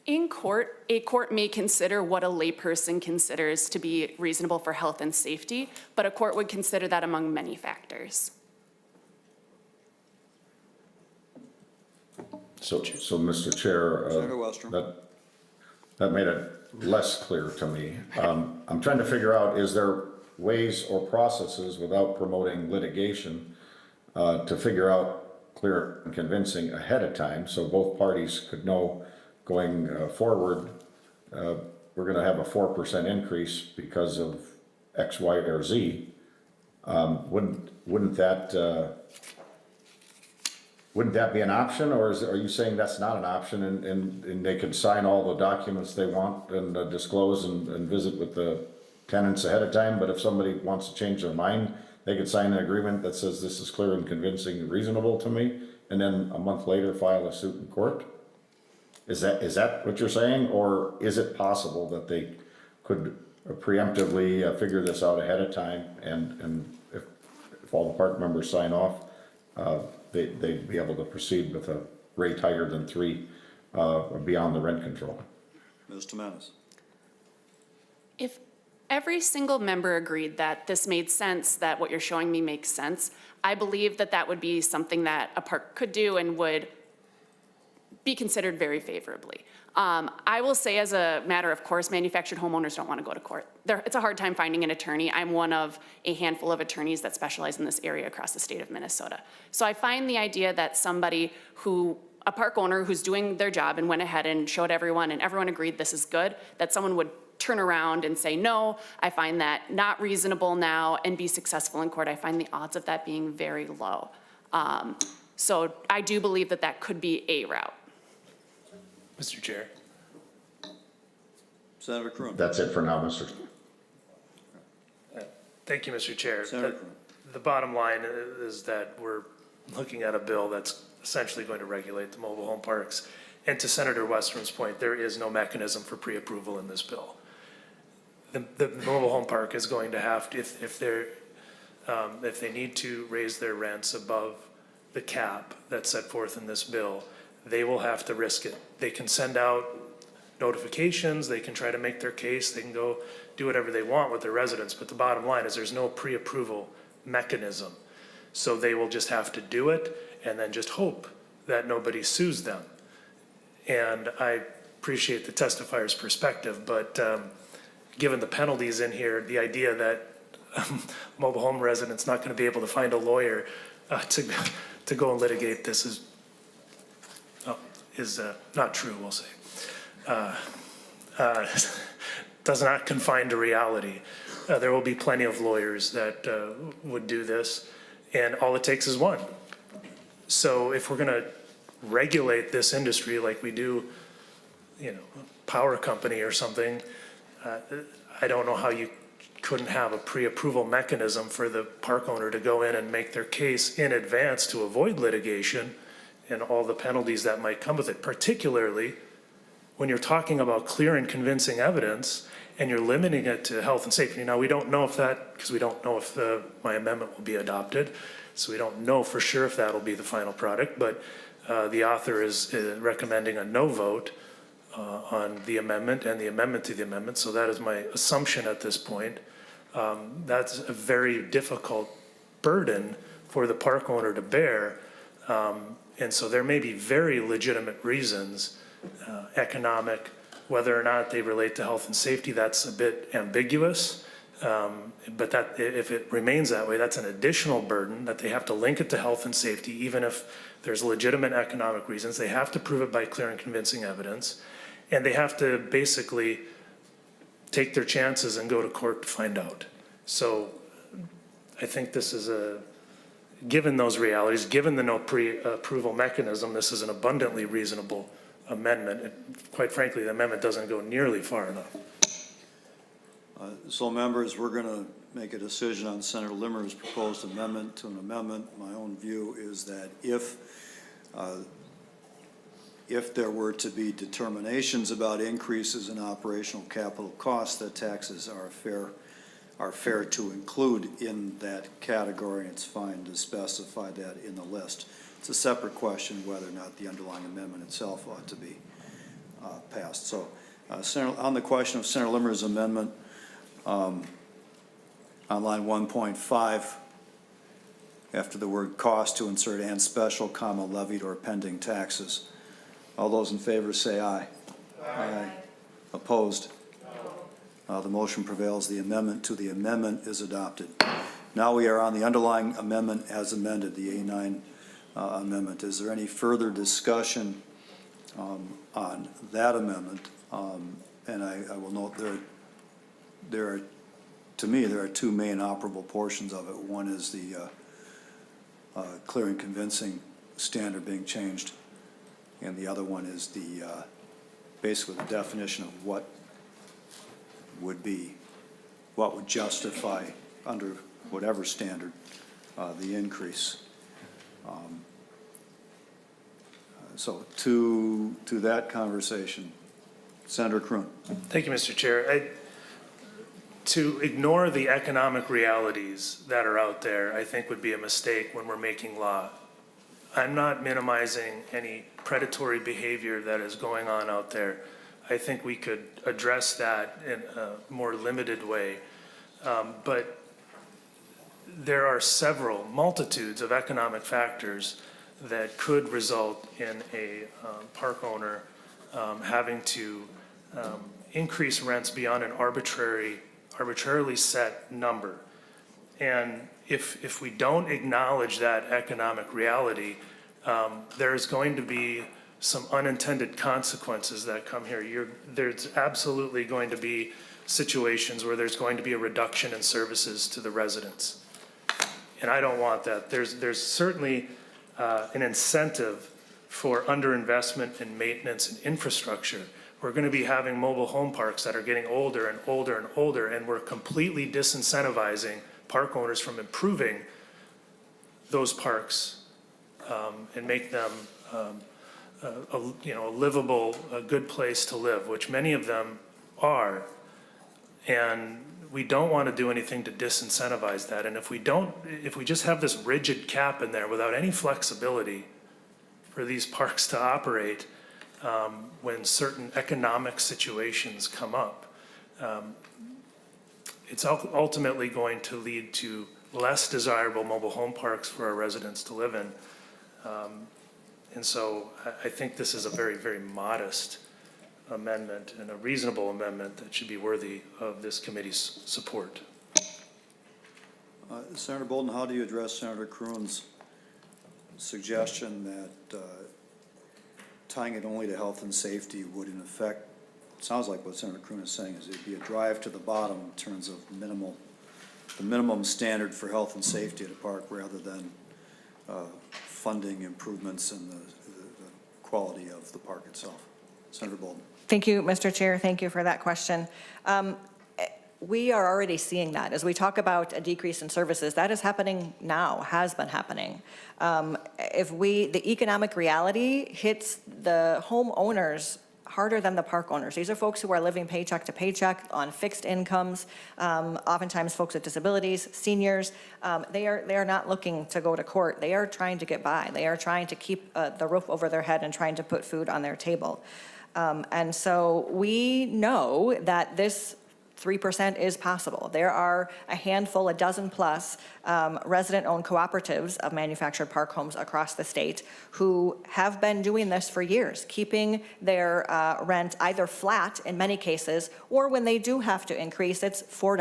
In court, a court may consider what a layperson considers to be reasonable for health and safety, but a court would consider that among many factors. So Mr. Chair, that made it less clear to me. I'm trying to figure out, is there ways or processes without promoting litigation to figure out clear and convincing ahead of time so both parties could know going forward, we're going to have a 4% increase because of X, Y, or Z. Wouldn't that be an option, or are you saying that's not an option and they can sign all the documents they want and disclose and visit with the tenants ahead of time, but if somebody wants to change their mind, they could sign an agreement that says this is clear and convincing and reasonable to me, and then a month later file a suit in court? Is that what you're saying, or is it possible that they could preemptively figure this out ahead of time, and if all the park members sign off, they'd be able to proceed with a rate higher than 3 beyond the rent control? Ms. Clemanis. If every single member agreed that this made sense, that what you're showing me makes sense, I believe that that would be something that a park could do and would be considered very favorably. I will say, as a matter of course, manufactured homeowners don't want to go to court. It's a hard time finding an attorney. I'm one of a handful of attorneys that specialize in this area across the state of Minnesota. So I find the idea that a park owner who's doing their job and went ahead and showed everyone and everyone agreed this is good, that someone would turn around and say, no, I find that not reasonable now, and be successful in court. I find the odds of that being very low. So I do believe that that could be a route. Mr. Chair. Senator Kreun. That's it for now, Mr. Thank you, Mr. Chair. Senator The bottom line is that we're looking at a bill that's essentially going to regulate the mobile home parks. And to Senator Westron's point, there is no mechanism for pre-approval in this bill. The mobile home park is going to have to, if they need to raise their rents above the cap that's set forth in this bill, they will have to risk it. They can send out notifications, they can try to make their case, they can go do whatever they want with their residents, but the bottom line is there's no pre-approval mechanism. So they will just have to do it and then just hope that nobody sues them. And I appreciate the testifier's perspective, but given the penalties in here, the idea that mobile home residents not going to be able to find a lawyer to go and litigate this is not true, we'll say. Does not confine to reality. There will be plenty of lawyers that would do this, and all it takes is one. So if we're going to regulate this industry like we do, power company or something, I don't know how you couldn't have a pre-approval mechanism for the park owner to go in and make their case in advance to avoid litigation and all the penalties that might come with it, particularly when you're talking about clear and convincing evidence and you're limiting it to health and safety. Now, we don't know if because we don't know if my amendment will be adopted, so we don't know for sure if that'll be the final product, but the author is recommending a no vote on the amendment and the amendment to the amendment, so that is my assumption at this point. That's a very difficult burden for the park owner to bear, and so there may be very legitimate reasons, economic, whether or not they relate to health and safety, that's a bit ambiguous. But that, if it remains that way, that's an additional burden that they have to link it to health and safety, even if there's legitimate economic reasons. They have to prove it by clear and convincing evidence. And they have to basically take their chances and go to court to find out. So I think this is given those realities, given the no pre-approval mechanism, this is an abundantly reasonable amendment. And quite frankly, the amendment doesn't go nearly far enough. So members, we're going to make a decision on Senator Limmer's proposed amendment to an amendment. My own view is that if there were to be determinations about increases in operational capital costs, that taxes are fair to include in that category. It's fine to specify that in the list. It's a separate question whether or not the underlying amendment itself ought to be passed. So on the question of Senator Limmer's amendment, on line 1.5, after the word cost, to insert and special, comma, levied or pending taxes. All those in favor say aye. Aye. Opposed? The motion prevails. The amendment to the amendment is adopted. Now we are on the underlying amendment as amended, the A9 amendment. Is there any further discussion on that amendment? And I will note there are, to me, there are two main operable portions of it. One is the clear and convincing standard being changed, and the other one is the basically the definition of what would justify under whatever standard the increase. So to that conversation, Senator Kreun. Thank you, Mr. Chair. To ignore the economic realities that are out there, I think would be a mistake when we're making law. I'm not minimizing any predatory behavior that is going on out there. I think we could address that in a more limited way. But there are multitudes of economic factors that could result in a park owner having to increase rents beyond an arbitrarily set number. And if we don't acknowledge that economic reality, there's going to be some unintended consequences that come here. There's absolutely going to be situations where there's going to be a reduction in services to the residents. And I don't want that. There's certainly an incentive for underinvestment in maintenance and infrastructure. We're going to be having mobile home parks that are getting older and older and older, and we're completely disincentivizing park owners from improving those parks and make them a livable, a good place to live, which many of them are. And we don't want to do anything to disincentivize that. And if we just have this rigid cap in there without any flexibility for these parks to operate when certain economic situations come up, it's ultimately going to lead to less desirable mobile home parks for our residents to live in. And so I think this is a very, very modest amendment and a reasonable amendment that should be worthy of this committee's support. Senator Boldon, how do you address Senator Kreun's suggestion that tying it only to health and safety would in effect, sounds like what Senator Kreun is saying, is it'd be a drive to the bottom in terms of the minimum standard for health and safety at a park rather than funding improvements in the quality of the park itself? Senator Boldon. Thank you, Mr. Chair. Thank you for that question. We are already seeing that. As we talk about a decrease in services, that is happening now, has been happening. The economic reality hits the homeowners harder than the park owners. These are folks who are living paycheck to paycheck on fixed incomes, oftentimes folks with disabilities, seniors. They are not looking to go to court. They are trying to get by. They are trying to keep the roof over their head and trying to put food on their table. And so we know that this 3% is possible. There are a handful, a dozen plus resident-owned cooperatives of manufactured park homes across the state who have been doing this for years, keeping their rent either flat in many cases, or when they do have to increase, it's $4,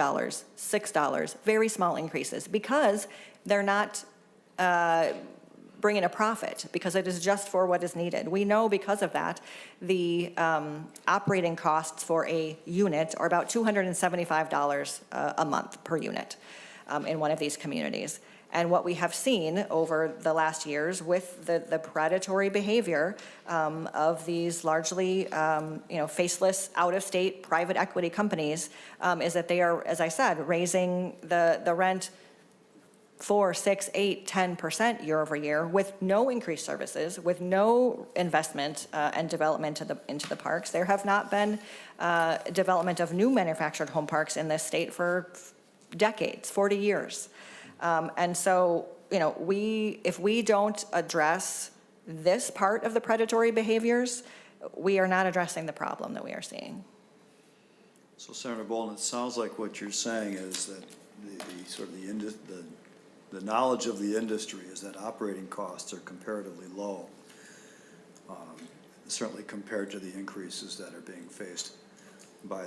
$6, very small increases, because they're not bring in a profit, because it is just for what is needed. We know because of that, the operating costs for a unit are about $275 a month per unit in one of these communities. And what we have seen over the last years with the predatory behavior of these largely faceless, out-of-state private equity companies is that they are, as I said, raising the rent 4, 6, 8, 10% year over year with no increased services, with no investment and development into the parks. There have not been development of new manufactured home parks in this state for decades, 40 years. And so, if we don't address this part of the predatory behaviors, we are not addressing the problem that we are seeing. So Senator Boldon, it sounds like what you're saying is that the knowledge of the industry is that operating costs are comparatively low, certainly compared to the increases that are being faced by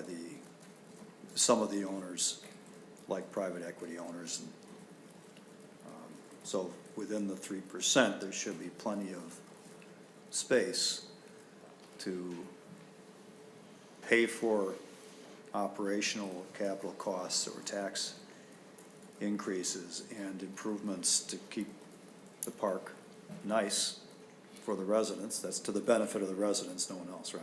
some of the owners, like private equity owners. And, so within the 3%, there should be plenty of space to pay for operational capital costs or tax increases and improvements to keep the park nice for the residents. That's to the benefit of the residents, no one else, right?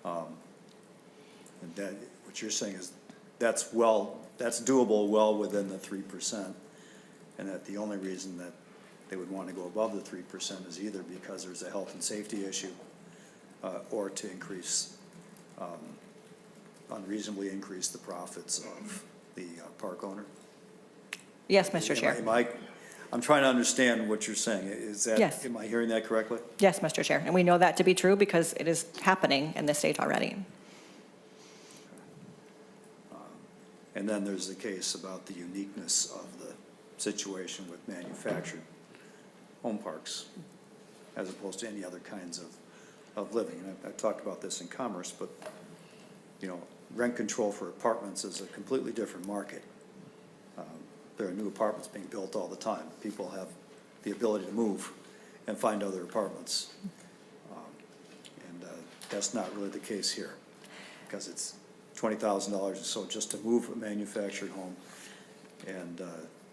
And that, what you're saying is that's doable well within the 3%, and that the only reason that they would want to go above the 3% is either because there's a health and safety issue or to increase, unreasonably increase the profits of the park owner. Yes, Mr. Chair. I'm trying to understand what you're saying. Is that, yes. Am I hearing that correctly? Yes, Mr. Chair. And we know that to be true because it is happening in the state already. And then there's the case about the uniqueness of the situation with manufactured home parks as opposed to any other kinds of living. And I've talked about this in commerce, but rent control for apartments is a completely different market. There are new apartments being built all the time. People have the ability to move and find other apartments. That's not really the case here, because it's $20,000 or so just to move a manufactured home, and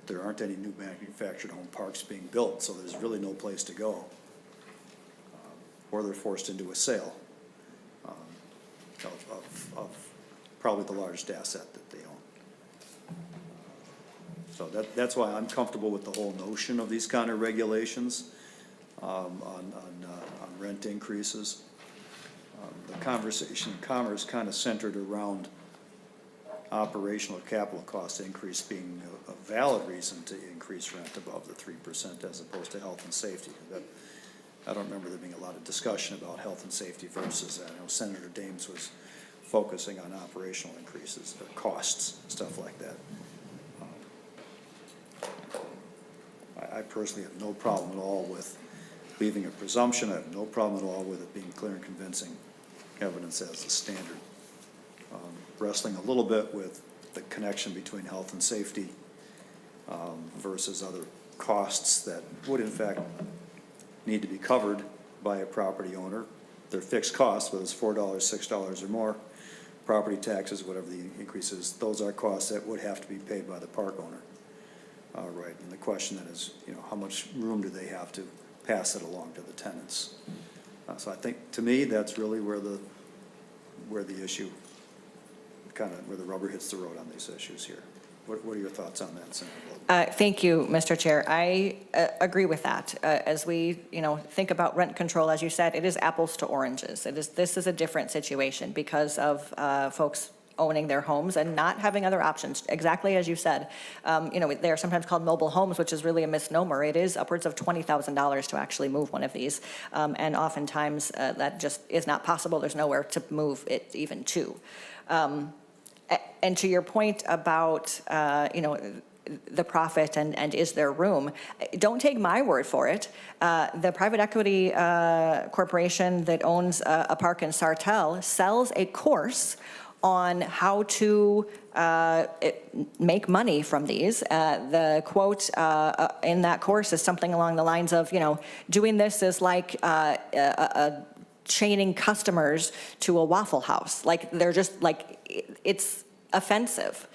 there aren't any new manufactured home parks being built, so there's really no place to go. Or they're forced into a sale of probably the largest asset that they own. So that's why I'm comfortable with the whole notion of these kind of regulations on rent increases. The conversation in Commerce kind of centered around operational capital cost increase being a valid reason to increase rent above the 3% as opposed to health and safety. I don't remember there being a lot of discussion about health and safety versus that. I know Senator Dames was focusing on operational increases, or costs, stuff like that. I personally have no problem at all with leaving a presumption. I have no problem at all with it being clear and convincing evidence as the standard. Wrestling a little bit with the connection between health and safety versus other costs that would in fact need to be covered by a property owner. They're fixed costs, whether it's $4, $6 or more, property taxes, whatever the increase is, those are costs that would have to be paid by the park owner. Right, and the question then is, how much room do they have to pass it along to the tenants? So I think, to me, that's really where the issue, kind of where the rubber hits the road on these issues here. What are your thoughts on that, Senator Boldon? Thank you, Mr. Chair. I agree with that. As we, think about rent control, as you said, it is apples to oranges. This is a different situation because of folks owning their homes and not having other options, exactly as you said. They're sometimes called mobile homes, which is really a misnomer. It is upwards of $20,000 to actually move one of these, and oftentimes that just is not possible. There's nowhere to move it even to. And to your point about, the profit and is there room, don't take my word for it. The private equity corporation that owns a park in Sartell sells a course on how to make money from these. The quote in that course is something along the lines of, doing this is like chaining customers to a Waffle House. Like, they're just like, it's offensive.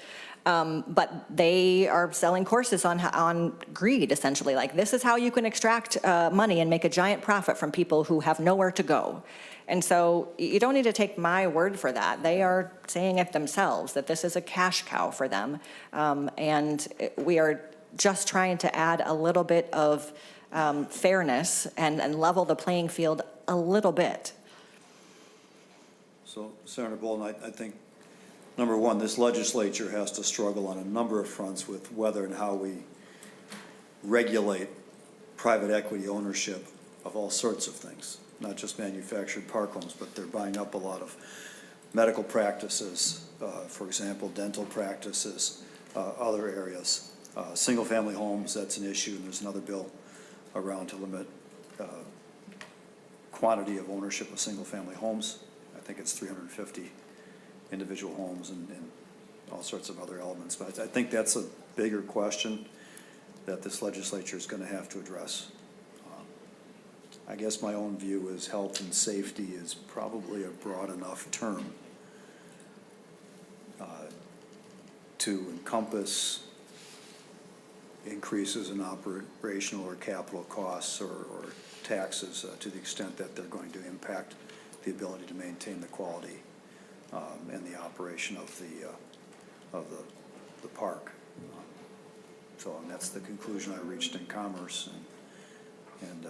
But they are selling courses on greed, essentially. Like, this is how you can extract money and make a giant profit from people who have nowhere to go. And so you don't need to take my word for that. They are saying it themselves, that this is a cash cow for them. And we are just trying to add a little bit of fairness and level the playing field a little bit. So, Senator Boldon, I think, number one, this legislature has to struggle on a number of fronts with whether and how we regulate private equity ownership of all sorts of things, not just manufactured park homes, but they're buying up a lot of medical practices, for example, dental practices, other areas. Single-family homes, that's an issue, and there's another bill around to limit quantity of ownership of single-family homes. I think it's 350 individual homes and all sorts of other elements. But I think that's a bigger question that this legislature is going to have to address. I guess my own view is health and safety is probably a broad enough term to encompass increases in operational or capital costs or taxes to the extent that they're going to impact the ability to maintain the quality and the operation of the park. And that's the conclusion I reached in Commerce, and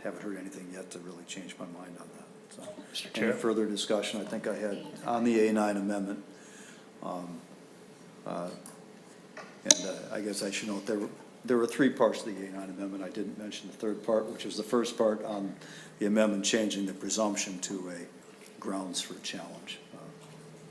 haven't heard anything yet to really change my mind on that. So, Mr. Chair. Any further discussion? I think I had on the A9 amendment. I guess I should note there were three parts of the A9 amendment. I didn't mention the third part, which was the first part on the amendment changing the presumption to a grounds for challenge.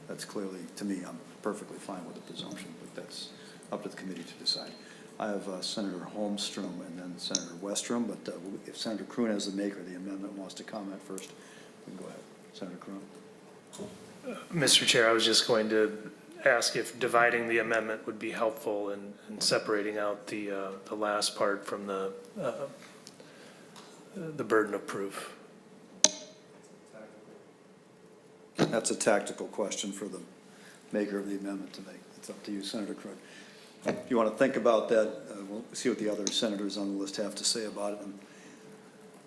That's clearly, to me, I'm perfectly fine with the presumption, but that's up to the committee to decide. I have Senator Holmstrom and then Senator Westrom, but if Senator Kreun, as the maker of the amendment, wants to comment first, we can go ahead. Senator Kreun. Mr. Chair, I was just going to ask if dividing the amendment would be helpful in separating out the last part from the burden of proof. That's a tactical question for the maker of the amendment to make. It's up to you, Senator Kreun. If you want to think about that, we'll see what the other senators on the list have to say about it. I'm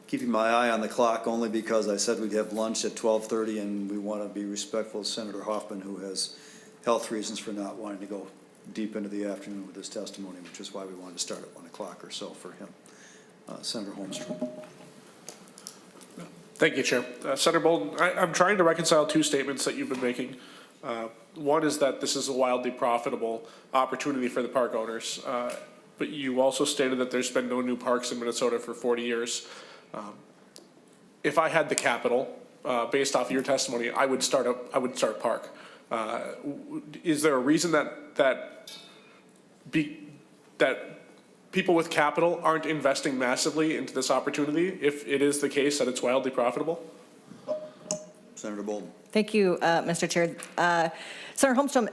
keeping my eye on the clock only because I said we'd have lunch at 12:30, and we want to be respectful of Senator Hoffman, who has health reasons for not wanting to go deep into the afternoon with his testimony, which is why we wanted to start at 1 o'clock or so for him. Senator Holmstrom. Thank you, Chair. Senator Boldon, I'm trying to reconcile two statements that you've been making. One is that this is a wildly profitable opportunity for the park owners, but you also stated that there's been no new parks in Minnesota for 40 years. If I had the capital, based off of your testimony, I would start a park. Is there a reason that people with capital aren't investing massively into this opportunity if it is the case that it's wildly profitable? Senator Boldon. Thank you, Mr. Chair. Senator Holmstrom,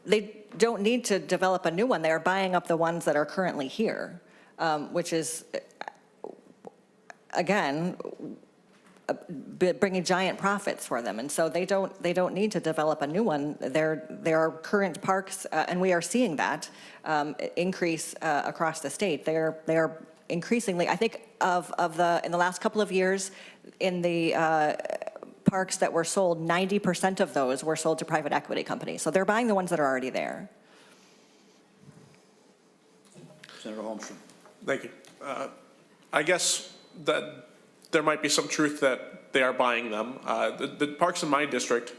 they don't need to develop a new one. They are buying up the ones that are currently here, which is, again, bringing giant profits for them. And so they don't need to develop a new one. There are current parks, and we are seeing that increase across the state. They are increasingly, I think in the last couple of years, in the parks that were sold, 90% of those were sold to private equity companies. So they're buying the ones that are already there. Senator Holmstrom. Thank you. I guess that there might be some truth that they are buying them. The parks in my district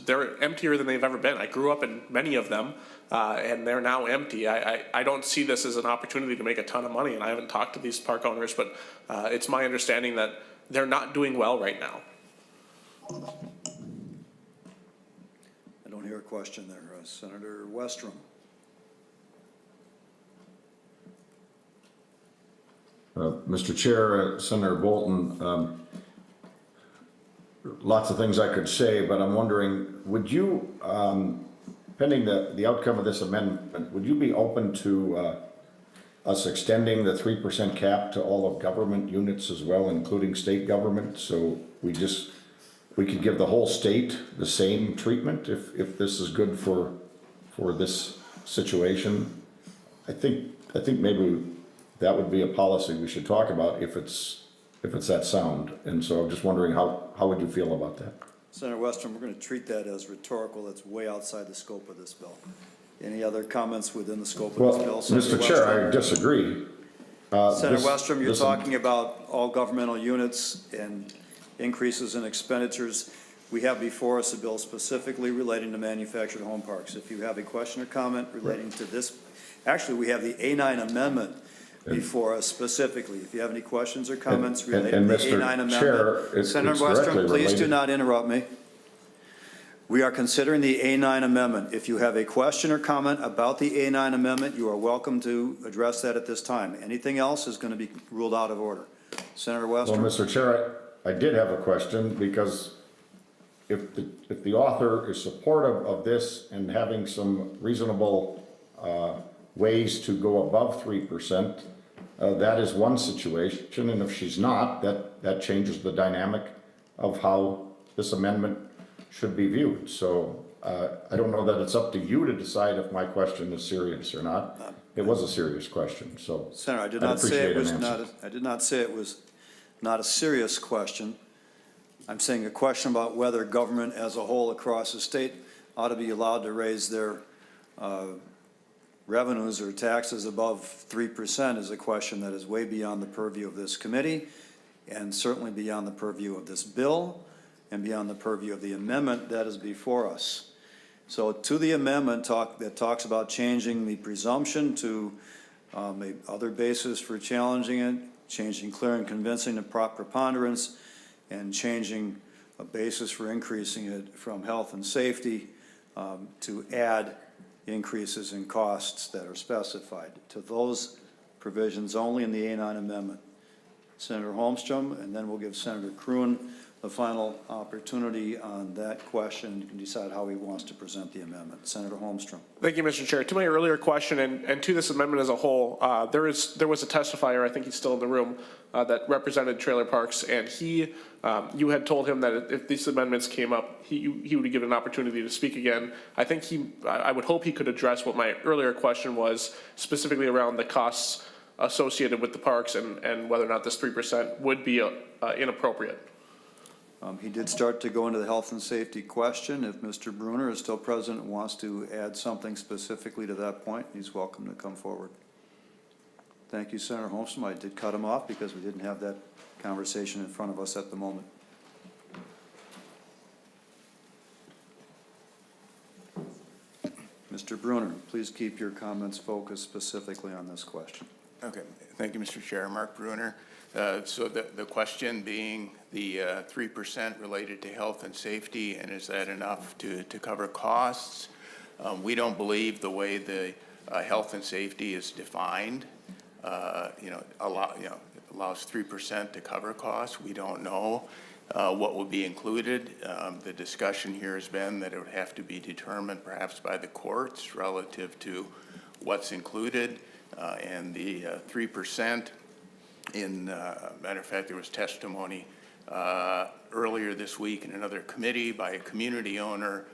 they're emptier than they've ever been. I grew up in many of them, and they're now empty. I don't see this as an opportunity to make a ton of money, and I haven't talked to these park owners, but it's my understanding that they're not doing well right now. I don't hear a question there. Senator Westrom. Mr. Chair, Senator Boldon, lots of things I could say, but I'm wondering, would you, pending the outcome of this amendment, would you be open to us extending the 3% cap to all of government units as well, including state government? So we could give the whole state the same treatment if this is good for this situation. I think maybe that would be a policy we should talk about if it's that sound. And so I'm just wondering how would you feel about that? Senator Westrom, we're going to treat that as rhetorical. That's way outside the scope of this bill. Any other comments within the scope of this bill? Mr. Chair, I disagree. Senator Westrom, you're talking about all governmental units and increases in expenditures. We have before us a bill specifically relating to manufactured home parks. If you have a question or comment relating to this, actually, we have the A9 amendment before us specifically. If you have any questions or comments related to the A9 amendment. Senator Westrom, please do not interrupt me. We are considering the A9 amendment. If you have a question or comment about the A9 amendment, you are welcome to address that at this time. Anything else is going to be ruled out of order. Senator Westrom. Well, Mr. Chair, I did have a question because if the author is supportive of this and having some reasonable ways to go above 3%, that is one situation, and if she's not, that changes the dynamic of how this amendment should be viewed. So I don't know that it's up to you to decide if my question is serious or not. It was a serious question, so. Senator, I did not say it was not a serious question. I'm saying a question about whether government as a whole across the state ought to be allowed to raise their revenues or taxes above 3% is a question that is way beyond the purview of this committee and certainly beyond the purview of this bill and beyond the purview of the amendment that is before us. So to the amendment that talks about changing the presumption to other basis for challenging it, changing clear and convincing to preponderance, and changing a basis for increasing it from health and safety to add increases in costs that are specified to those provisions only in the A9 amendment. Senator Holmstrom, and then we'll give Senator Kreun the final opportunity on that question. You can decide how he wants to present the amendment. Senator Holmstrom. Thank you, Mr. Chair. To my earlier question and to this amendment as a whole, there was a testifier, I think he's still in the room, that represented trailer parks, and you had told him that if these amendments came up, he would be given an opportunity to speak again. I would hope he could address what my earlier question was, specifically around the costs associated with the parks and whether or not this 3% would be inappropriate. He did start to go into the health and safety question. If Mr. Bruner is still present and wants to add something specifically to that point, he's welcome to come forward. Thank you, Senator Holmstrom. I did cut him off because we didn't have that conversation in front of us at the moment. Mr. Bruner, please keep your comments focused specifically on this question. Okay, thank you, Mr. Chair. Mark Bruner. So the question being the 3% related to health and safety, and is that enough to cover costs? We don't believe the way the health and safety is defined, allows 3% to cover costs. We don't know what will be included. The discussion here has been that it would have to be determined perhaps by the courts relative to what's included, and the 3%. Matter of fact, there was testimony earlier this week in another committee by a community owner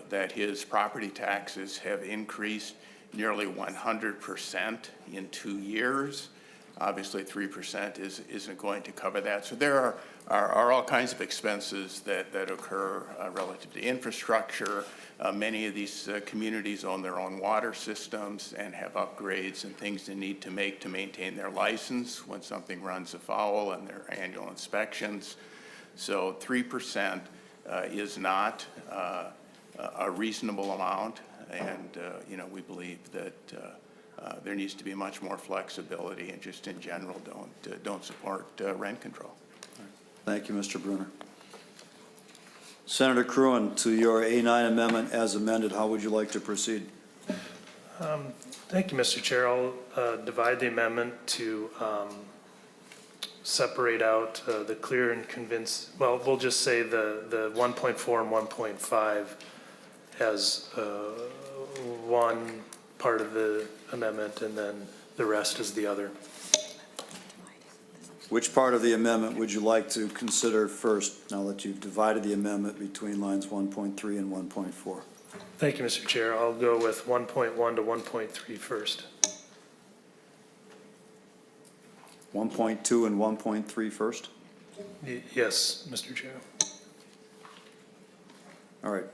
that his property taxes have increased nearly 100% in 2 years. Obviously, 3% isn't going to cover that. So there are all kinds of expenses that occur relative to infrastructure. Many of these communities own their own water systems and have upgrades and things they need to make to maintain their license when something runs afoul and their annual inspections. So 3% is not a reasonable amount, and we believe that there needs to be much more flexibility, and just in general don't support rent control. Thank you, Mr. Bruner. Senator Kreun, to your A9 amendment as amended, how would you like to proceed? Thank you, Mr. Chair. I'll divide the amendment to separate out the clear and convince, well, we'll just say the 1.4 and 1.5 as one part of the amendment, and then the rest is the other. Which part of the amendment would you like to consider first, now that you've divided the amendment between lines 1.3 and 1.4? Thank you, Mr. Chair. I'll go with 1.1 to 1.3 first. 1.2 and 1.3 first? Yes, Mr. Chair. All right.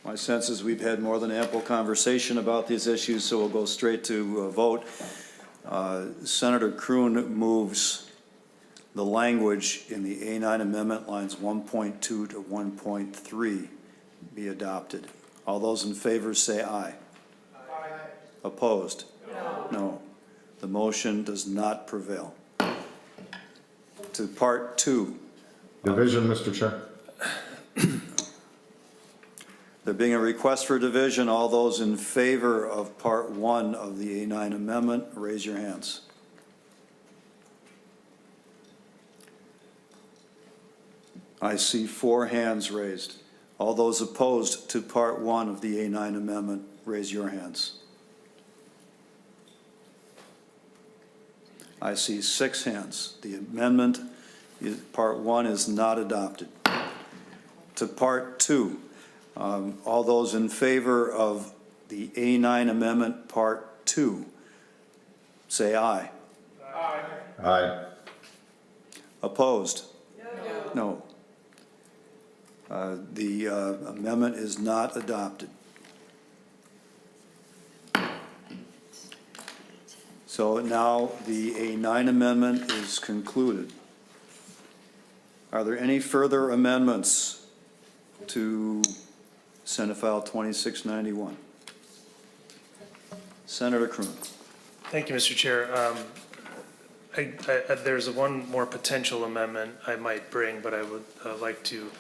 My sense is we've had more than ample conversation about these issues, so we'll go straight to a vote. Senator Kreun moves the language in the A9 amendment, lines 1.2 to 1.3, be adopted. All those in favor say aye. Aye. Opposed? No. No. The motion does not prevail. To part two. Division, Mr. Chair. There being a request for division, all those in favor of part one of the A9 amendment, raise your hands. I see 4 hands raised. All those opposed to part one of the A9 amendment, raise your hands. I see 6 hands. The amendment, part one, is not adopted. To part two. All those in favor of the A9 amendment, part 2, say aye. Aye. Aye. Opposed? No. No. The amendment is not adopted. So now the A9 amendment is concluded. Are there any further amendments to Senate File 2691? Senator Kreun. Thank you, Mr. Chair. There's one more potential amendment I might bring, but I would like to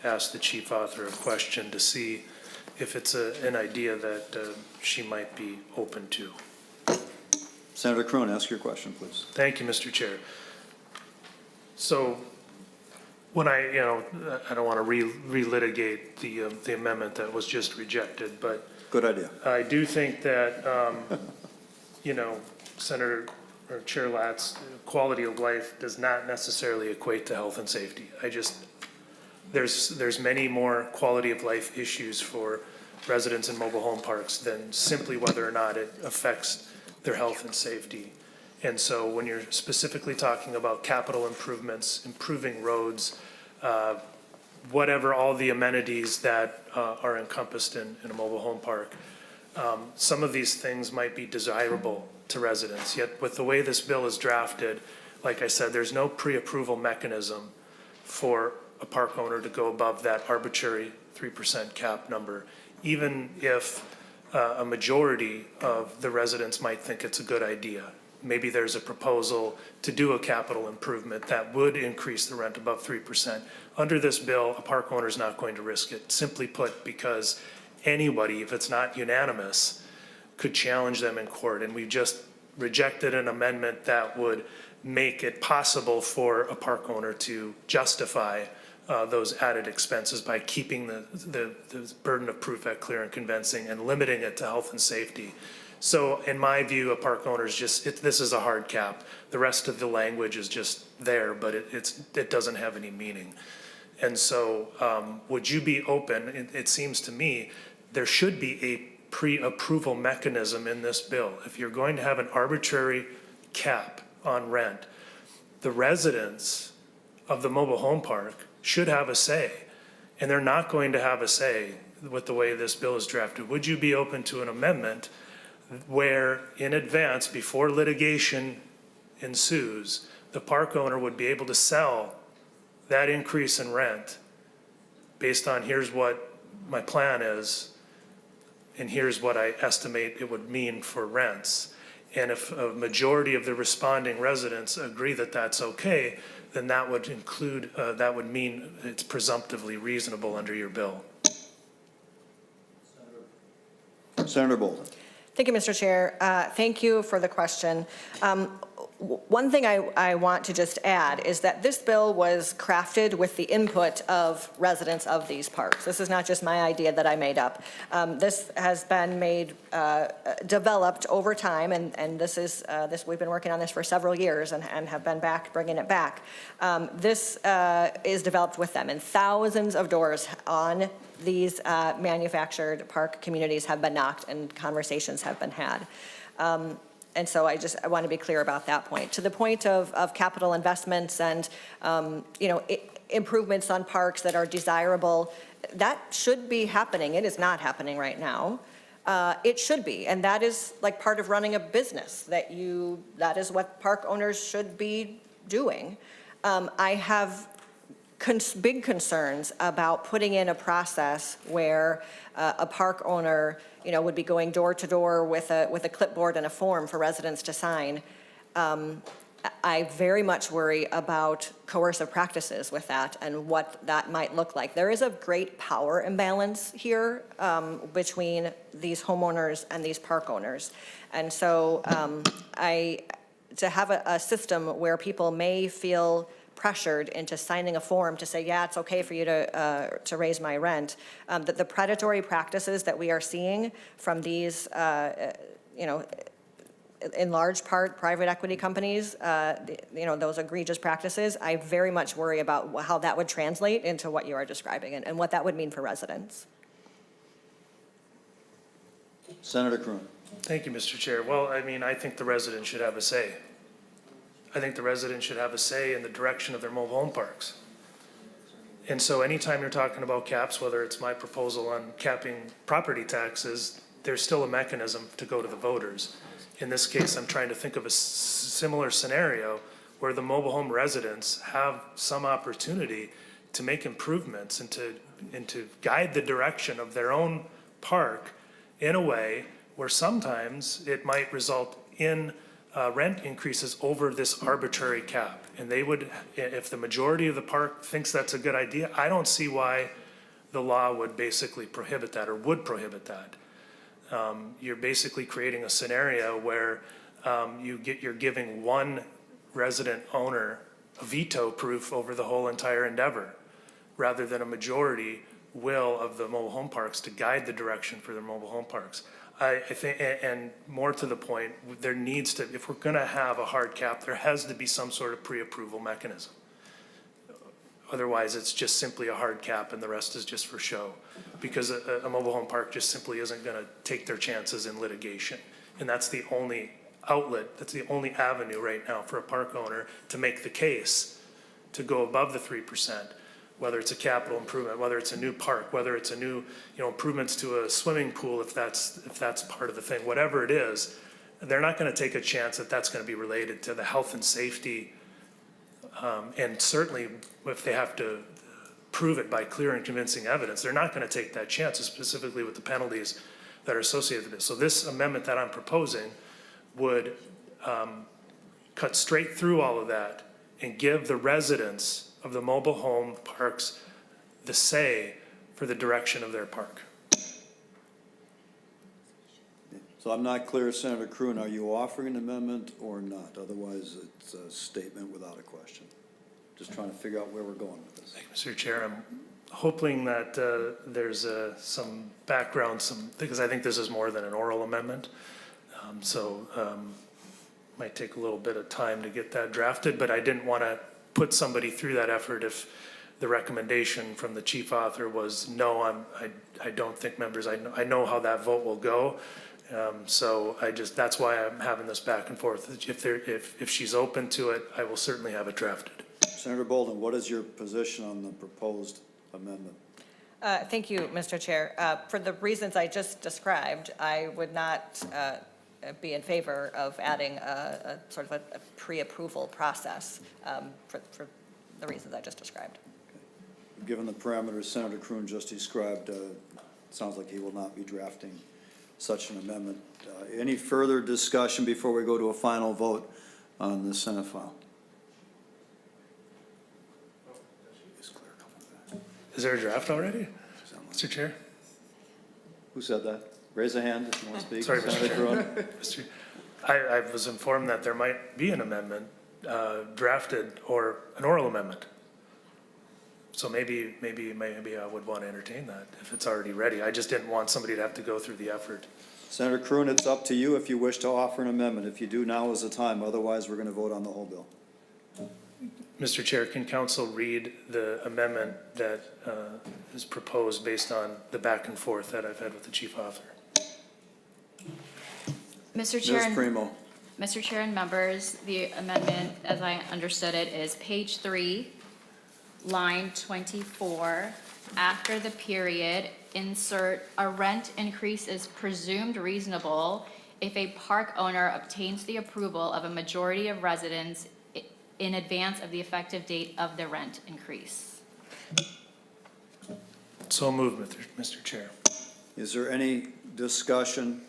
ask the chief author a question to see if it's an idea that she might be open to. Senator Kreun, ask your question, please. Thank you, Mr. Chair. So when I don't want to relitigate the amendment that was just rejected, but Good idea. I do think that, Senator or Chair Latz, quality of life does not necessarily equate to health and safety. There's many more quality of life issues for residents in mobile home parks than simply whether or not it affects their health and safety. And so when you're specifically talking about capital improvements, improving roads, whatever, all the amenities that are encompassed in a mobile home park, some of these things might be desirable to residents. Yet with the way this bill is drafted, like I said, there's no pre-approval mechanism for a park owner to go above that arbitrary 3% cap number, even if a majority of the residents might think it's a good idea. Maybe there's a proposal to do a capital improvement that would increase the rent above 3%. Under this bill, a park owner is not going to risk it, simply put, because anybody, if it's not unanimous, could challenge them in court. And we just rejected an amendment that would make it possible for a park owner to justify those added expenses by keeping the burden of proof at clear and convincing and limiting it to health and safety. So in my view, a park owner is this is a hard cap. The rest of the language is just there, but it doesn't have any meaning. And so would you be open, it seems to me, there should be a pre-approval mechanism in this bill. If you're going to have an arbitrary cap on rent, the residents of the mobile home park should have a say, and they're not going to have a say with the way this bill is drafted. Would you be open to an amendment where in advance, before litigation ensues, the park owner would be able to sell that increase in rent based on here's what my plan is and here's what I estimate it would mean for rents. And if a majority of the responding residents agree that that's okay, then that would include, that would mean it's presumptively reasonable under your bill. Senator Boldon. Thank you, Mr. Chair. Thank you for the question. One thing I want to just add is that this bill was crafted with the input of residents of these parks. This is not just my idea that I made up. This has been developed over time, and we've been working on this for several years and have been bringing it back. This is developed with them, and thousands of doors on these manufactured park communities have been knocked and conversations have been had. And so I want to be clear about that point. To the point of capital investments and, improvements on parks that are desirable, that should be happening. It is not happening right now. It should be, and that is like part of running a business, that is what park owners should be doing. I have big concerns about putting in a process where a park owner, would be going door to door with a clipboard and a form for residents to sign. I very much worry about coercive practices with that and what that might look like. There is a great power imbalance here between these homeowners and these park owners. And so to have a system where people may feel pressured into signing a form to say, yeah, it's okay for you to raise my rent, that the predatory practices that we are seeing from these, in large part, private equity companies, those egregious practices, I very much worry about how that would translate into what you are describing and what that would mean for residents. Senator Kreun. Thank you, Mr. Chair. Well, I think the residents should have a say. I think the residents should have a say in the direction of their mobile home parks. And so anytime you're talking about caps, whether it's my proposal on capping property taxes, there's still a mechanism to go to the voters. In this case, I'm trying to think of a similar scenario where the mobile home residents have some opportunity to make improvements and to guide the direction of their own park in a way where sometimes it might result in rent increases over this arbitrary cap. And they would, if the majority of the park thinks that's a good idea, I don't see why the law would basically prohibit that or would prohibit that. You're basically creating a scenario where you're giving one resident owner veto proof over the whole entire endeavor, rather than a majority will of the mobile home parks to guide the direction for their mobile home parks. I think, and more to the point, there needs to, if we're gonna have a hard cap, there has to be some sort of pre-approval mechanism. Otherwise, it's just simply a hard cap and the rest is just for show. Because a mobile home park just simply isn't gonna take their chances in litigation. And that's the only outlet, that's the only avenue right now for a park owner to make the case to go above the 3%. Whether it's a capital improvement, whether it's a new park, whether it's a new, improvements to a swimming pool, if that's part of the thing, whatever it is, they're not gonna take a chance that that's gonna be related to the health and safety. And certainly if they have to prove it by clear and convincing evidence, they're not gonna take that chance, specifically with the penalties that are associated with it. So this amendment that I'm proposing would cut straight through all of that and give the residents of the mobile home parks the say for the direction of their park. So I'm not clear, Senator Kreun, are you offering an amendment or not? Otherwise, it's a statement without a question. Just trying to figure out where we're going with this. Thank you, Mr. Chair. I'm hoping that there's some background, because I think this is more than an oral amendment. Might take a little bit of time to get that drafted, but I didn't want to put somebody through that effort if the recommendation from the chief author was no. I don't think members, I know how that vote will go. So that's why I'm having this back and forth. If she's open to it, I will certainly have it drafted. Senator Boldon, what is your position on the proposed amendment? Thank you, Mr. Chair. For the reasons I just described, I would not be in favor of adding a sort of a pre-approval process for the reasons I just described. Okay. Given the parameters Senator Kreun just described, it sounds like he will not be drafting such an amendment. Any further discussion before we go to a final vote on the Senate file? Is there a draft already, Mr. Chair? Who said that? Raise a hand if you want to speak. Sorry, Senator Mr. Chair. I was informed that there might be an amendment drafted or an oral amendment. So maybe I would want to entertain that if it's already ready. I just didn't want somebody to have to go through the effort. Senator Kreun, it's up to you if you wish to offer an amendment. If you do, now is the time. Otherwise, we're going to vote on the whole bill. Mr. Chair, can council read the amendment that is proposed based on the back and forth that I've had with the chief author? Mr. Chair, Ms. Primo. Mr. Chair and members, the amendment, as I understood it, is page 3, line 24. After the period, insert a rent increase is presumed reasonable if a park owner obtains the approval of a majority of residents in advance of the effective date of the rent increase. So moved, Mr. Chair. Is there any discussion,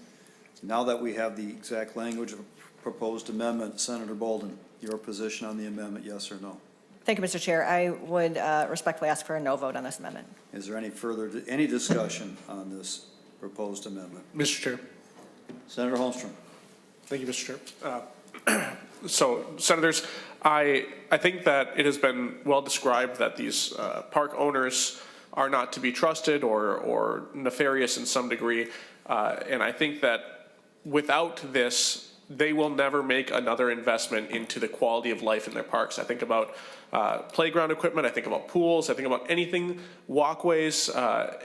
now that we have the exact language of a proposed amendment? Senator Boldon, your position on the amendment, yes or no? Thank you, Mr. Chair. I would respectfully ask for a no vote on this amendment. Is there any discussion on this proposed amendment? Mr. Chair. Senator Holmstrom. Thank you, Mr. Chair. So, senators, I think that it has been well described that these park owners are not to be trusted or nefarious in some degree. And I think that without this, they will never make another investment into the quality of life in their parks. I think about playground equipment, I think about pools, I think about anything, walkways,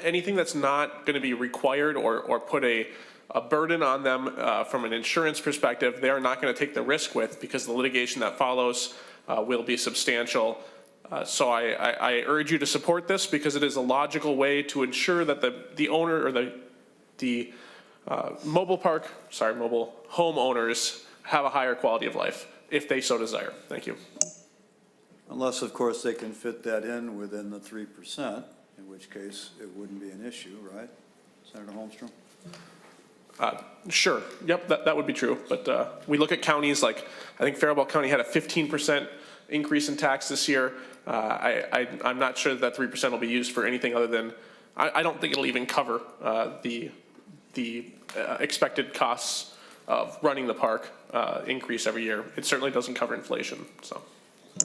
anything that's not going to be required or put a burden on them from an insurance perspective. They are not going to take the risk with, because the litigation that follows will be substantial. So I urge you to support this, because it is a logical way to ensure that the owner or the mobile home owners have a higher quality of life if they so desire. Thank you. Unless, of course, they can fit that in within the 3%, in which case it wouldn't be an issue, right? Senator Holmstrom? Sure. Yep, that would be true. But we look at counties like, I think Faribault County had a 15% increase in tax this year. I'm not sure that 3% will be used for anything other than, I don't think it'll even cover the expected costs of running the park increase every year. It certainly doesn't cover inflation. So,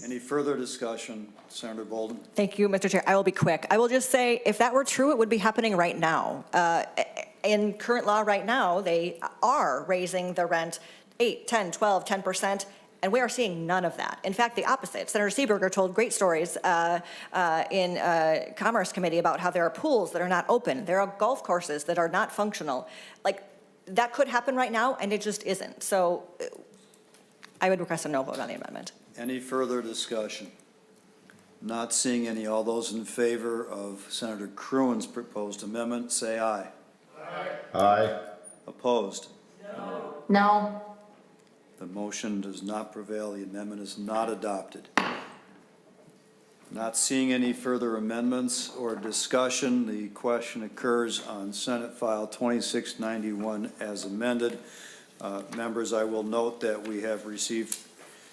Any further discussion? Senator Boldon? Thank you, Mr. Chair. I will be quick. I will just say, if that were true, it would be happening right now. In current law right now, they are raising the rent 8, 10, 12, 10%, and we are seeing none of that. In fact, the opposite. Senator Seeberger told great stories in Commerce Committee about how there are pools that are not open. There are golf courses that are not functional. Like, that could happen right now, and it just isn't. So I would request a no vote on the amendment. Any further discussion? Not seeing any. All those in favor of Senator Kreun's proposed amendment, say aye. Aye. Aye. Opposed? No. The motion does not prevail. The amendment is not adopted. Not seeing any further amendments or discussion, the question occurs on Senate File 2691 as amended. Members, I will note that we have received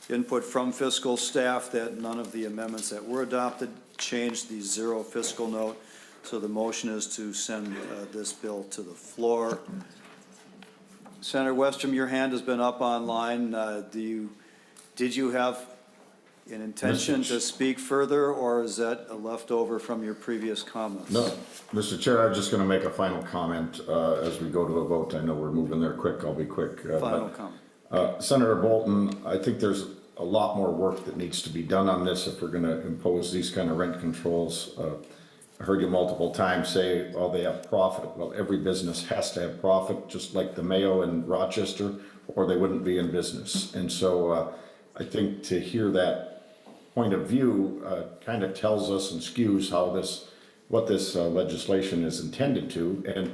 input from fiscal staff that none of the amendments that were adopted changed the zero fiscal note. So the motion is to send this bill to the floor. Senator Westrom, your hand has been up online. Did you have an intention to speak further, or is that a leftover from your previous comments? No, Mr. Chair, I'm just going to make a final comment as we go to a vote. I know we're moving there quick. I'll be quick. Final comment. Senator Bolton, I think there's a lot more work that needs to be done on this if we're going to impose these kind of rent controls. I heard you multiple times say, oh, they have profit. Well, every business has to have profit, just like the Mayo in Rochester, or they wouldn't be in business. And so I think to hear that point of view kind of tells us and skews how what this legislation is intended to. And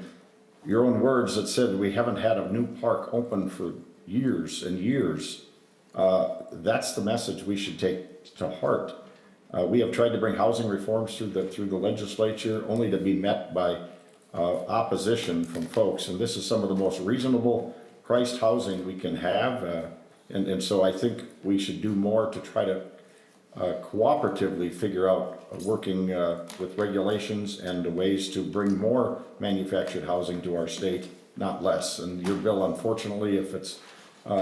your own words that said we haven't had a new park open for years and years. That's the message we should take to heart. We have tried to bring housing reforms through the legislature only to be met by opposition from folks. And this is some of the most reasonable priced housing we can have. And so I think we should do more to try to cooperatively figure out working with regulations and ways to bring more manufactured housing to our state, not less. And your bill, unfortunately, if it's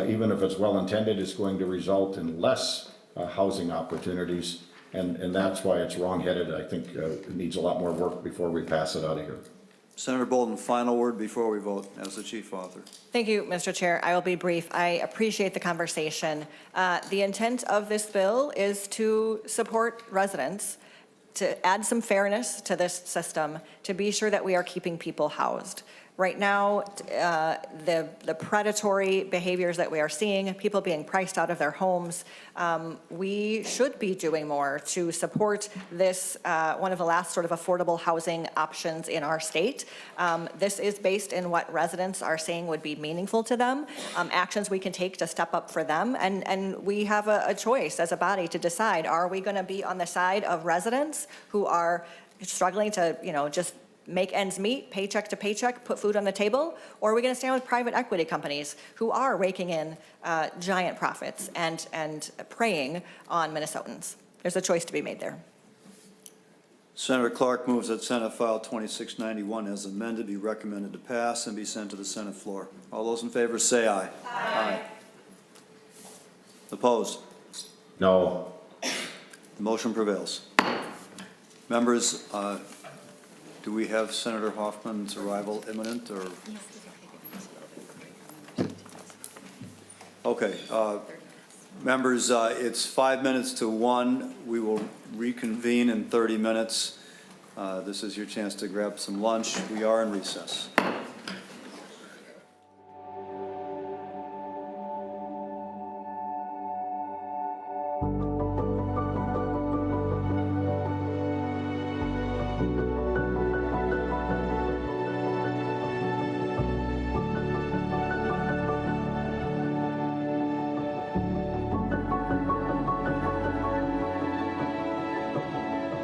even if it's well intended, is going to result in less housing opportunities. And that's why it's wrong-headed. I think it needs a lot more work before we pass it out of here. Senator Bolton, final word before we vote as the chief author. Thank you, Mr. Chair. I will be brief. I appreciate the conversation. The intent of this bill is to support residents, to add some fairness to this system, to be sure that we are keeping people housed. Right now, the predatory behaviors that we are seeing, people being priced out of their homes, we should be doing more to support this, one of the last sort of affordable housing options in our state. This is based in what residents are saying would be meaningful to them, actions we can take to step up for them, and we have a choice as a body to decide, are we going to be on the side of residents who are struggling to, just make ends meet, paycheck to paycheck, put food on the table, or are we going to stand with private equity companies who are raking in giant profits and preying on Minnesotans? There's a choice to be made there. Senator Clark moves that Senate File 2691 as amended be recommended to pass and be sent to the Senate floor. All those in favor say aye. Aye. Opposed? No. The motion prevails. Members, do we have Senator Hoffman's arrival imminent, or? Okay. Members, it's 5 minutes to 1. We will reconvene in 30 minutes. This is your chance to grab some lunch. We are in recess.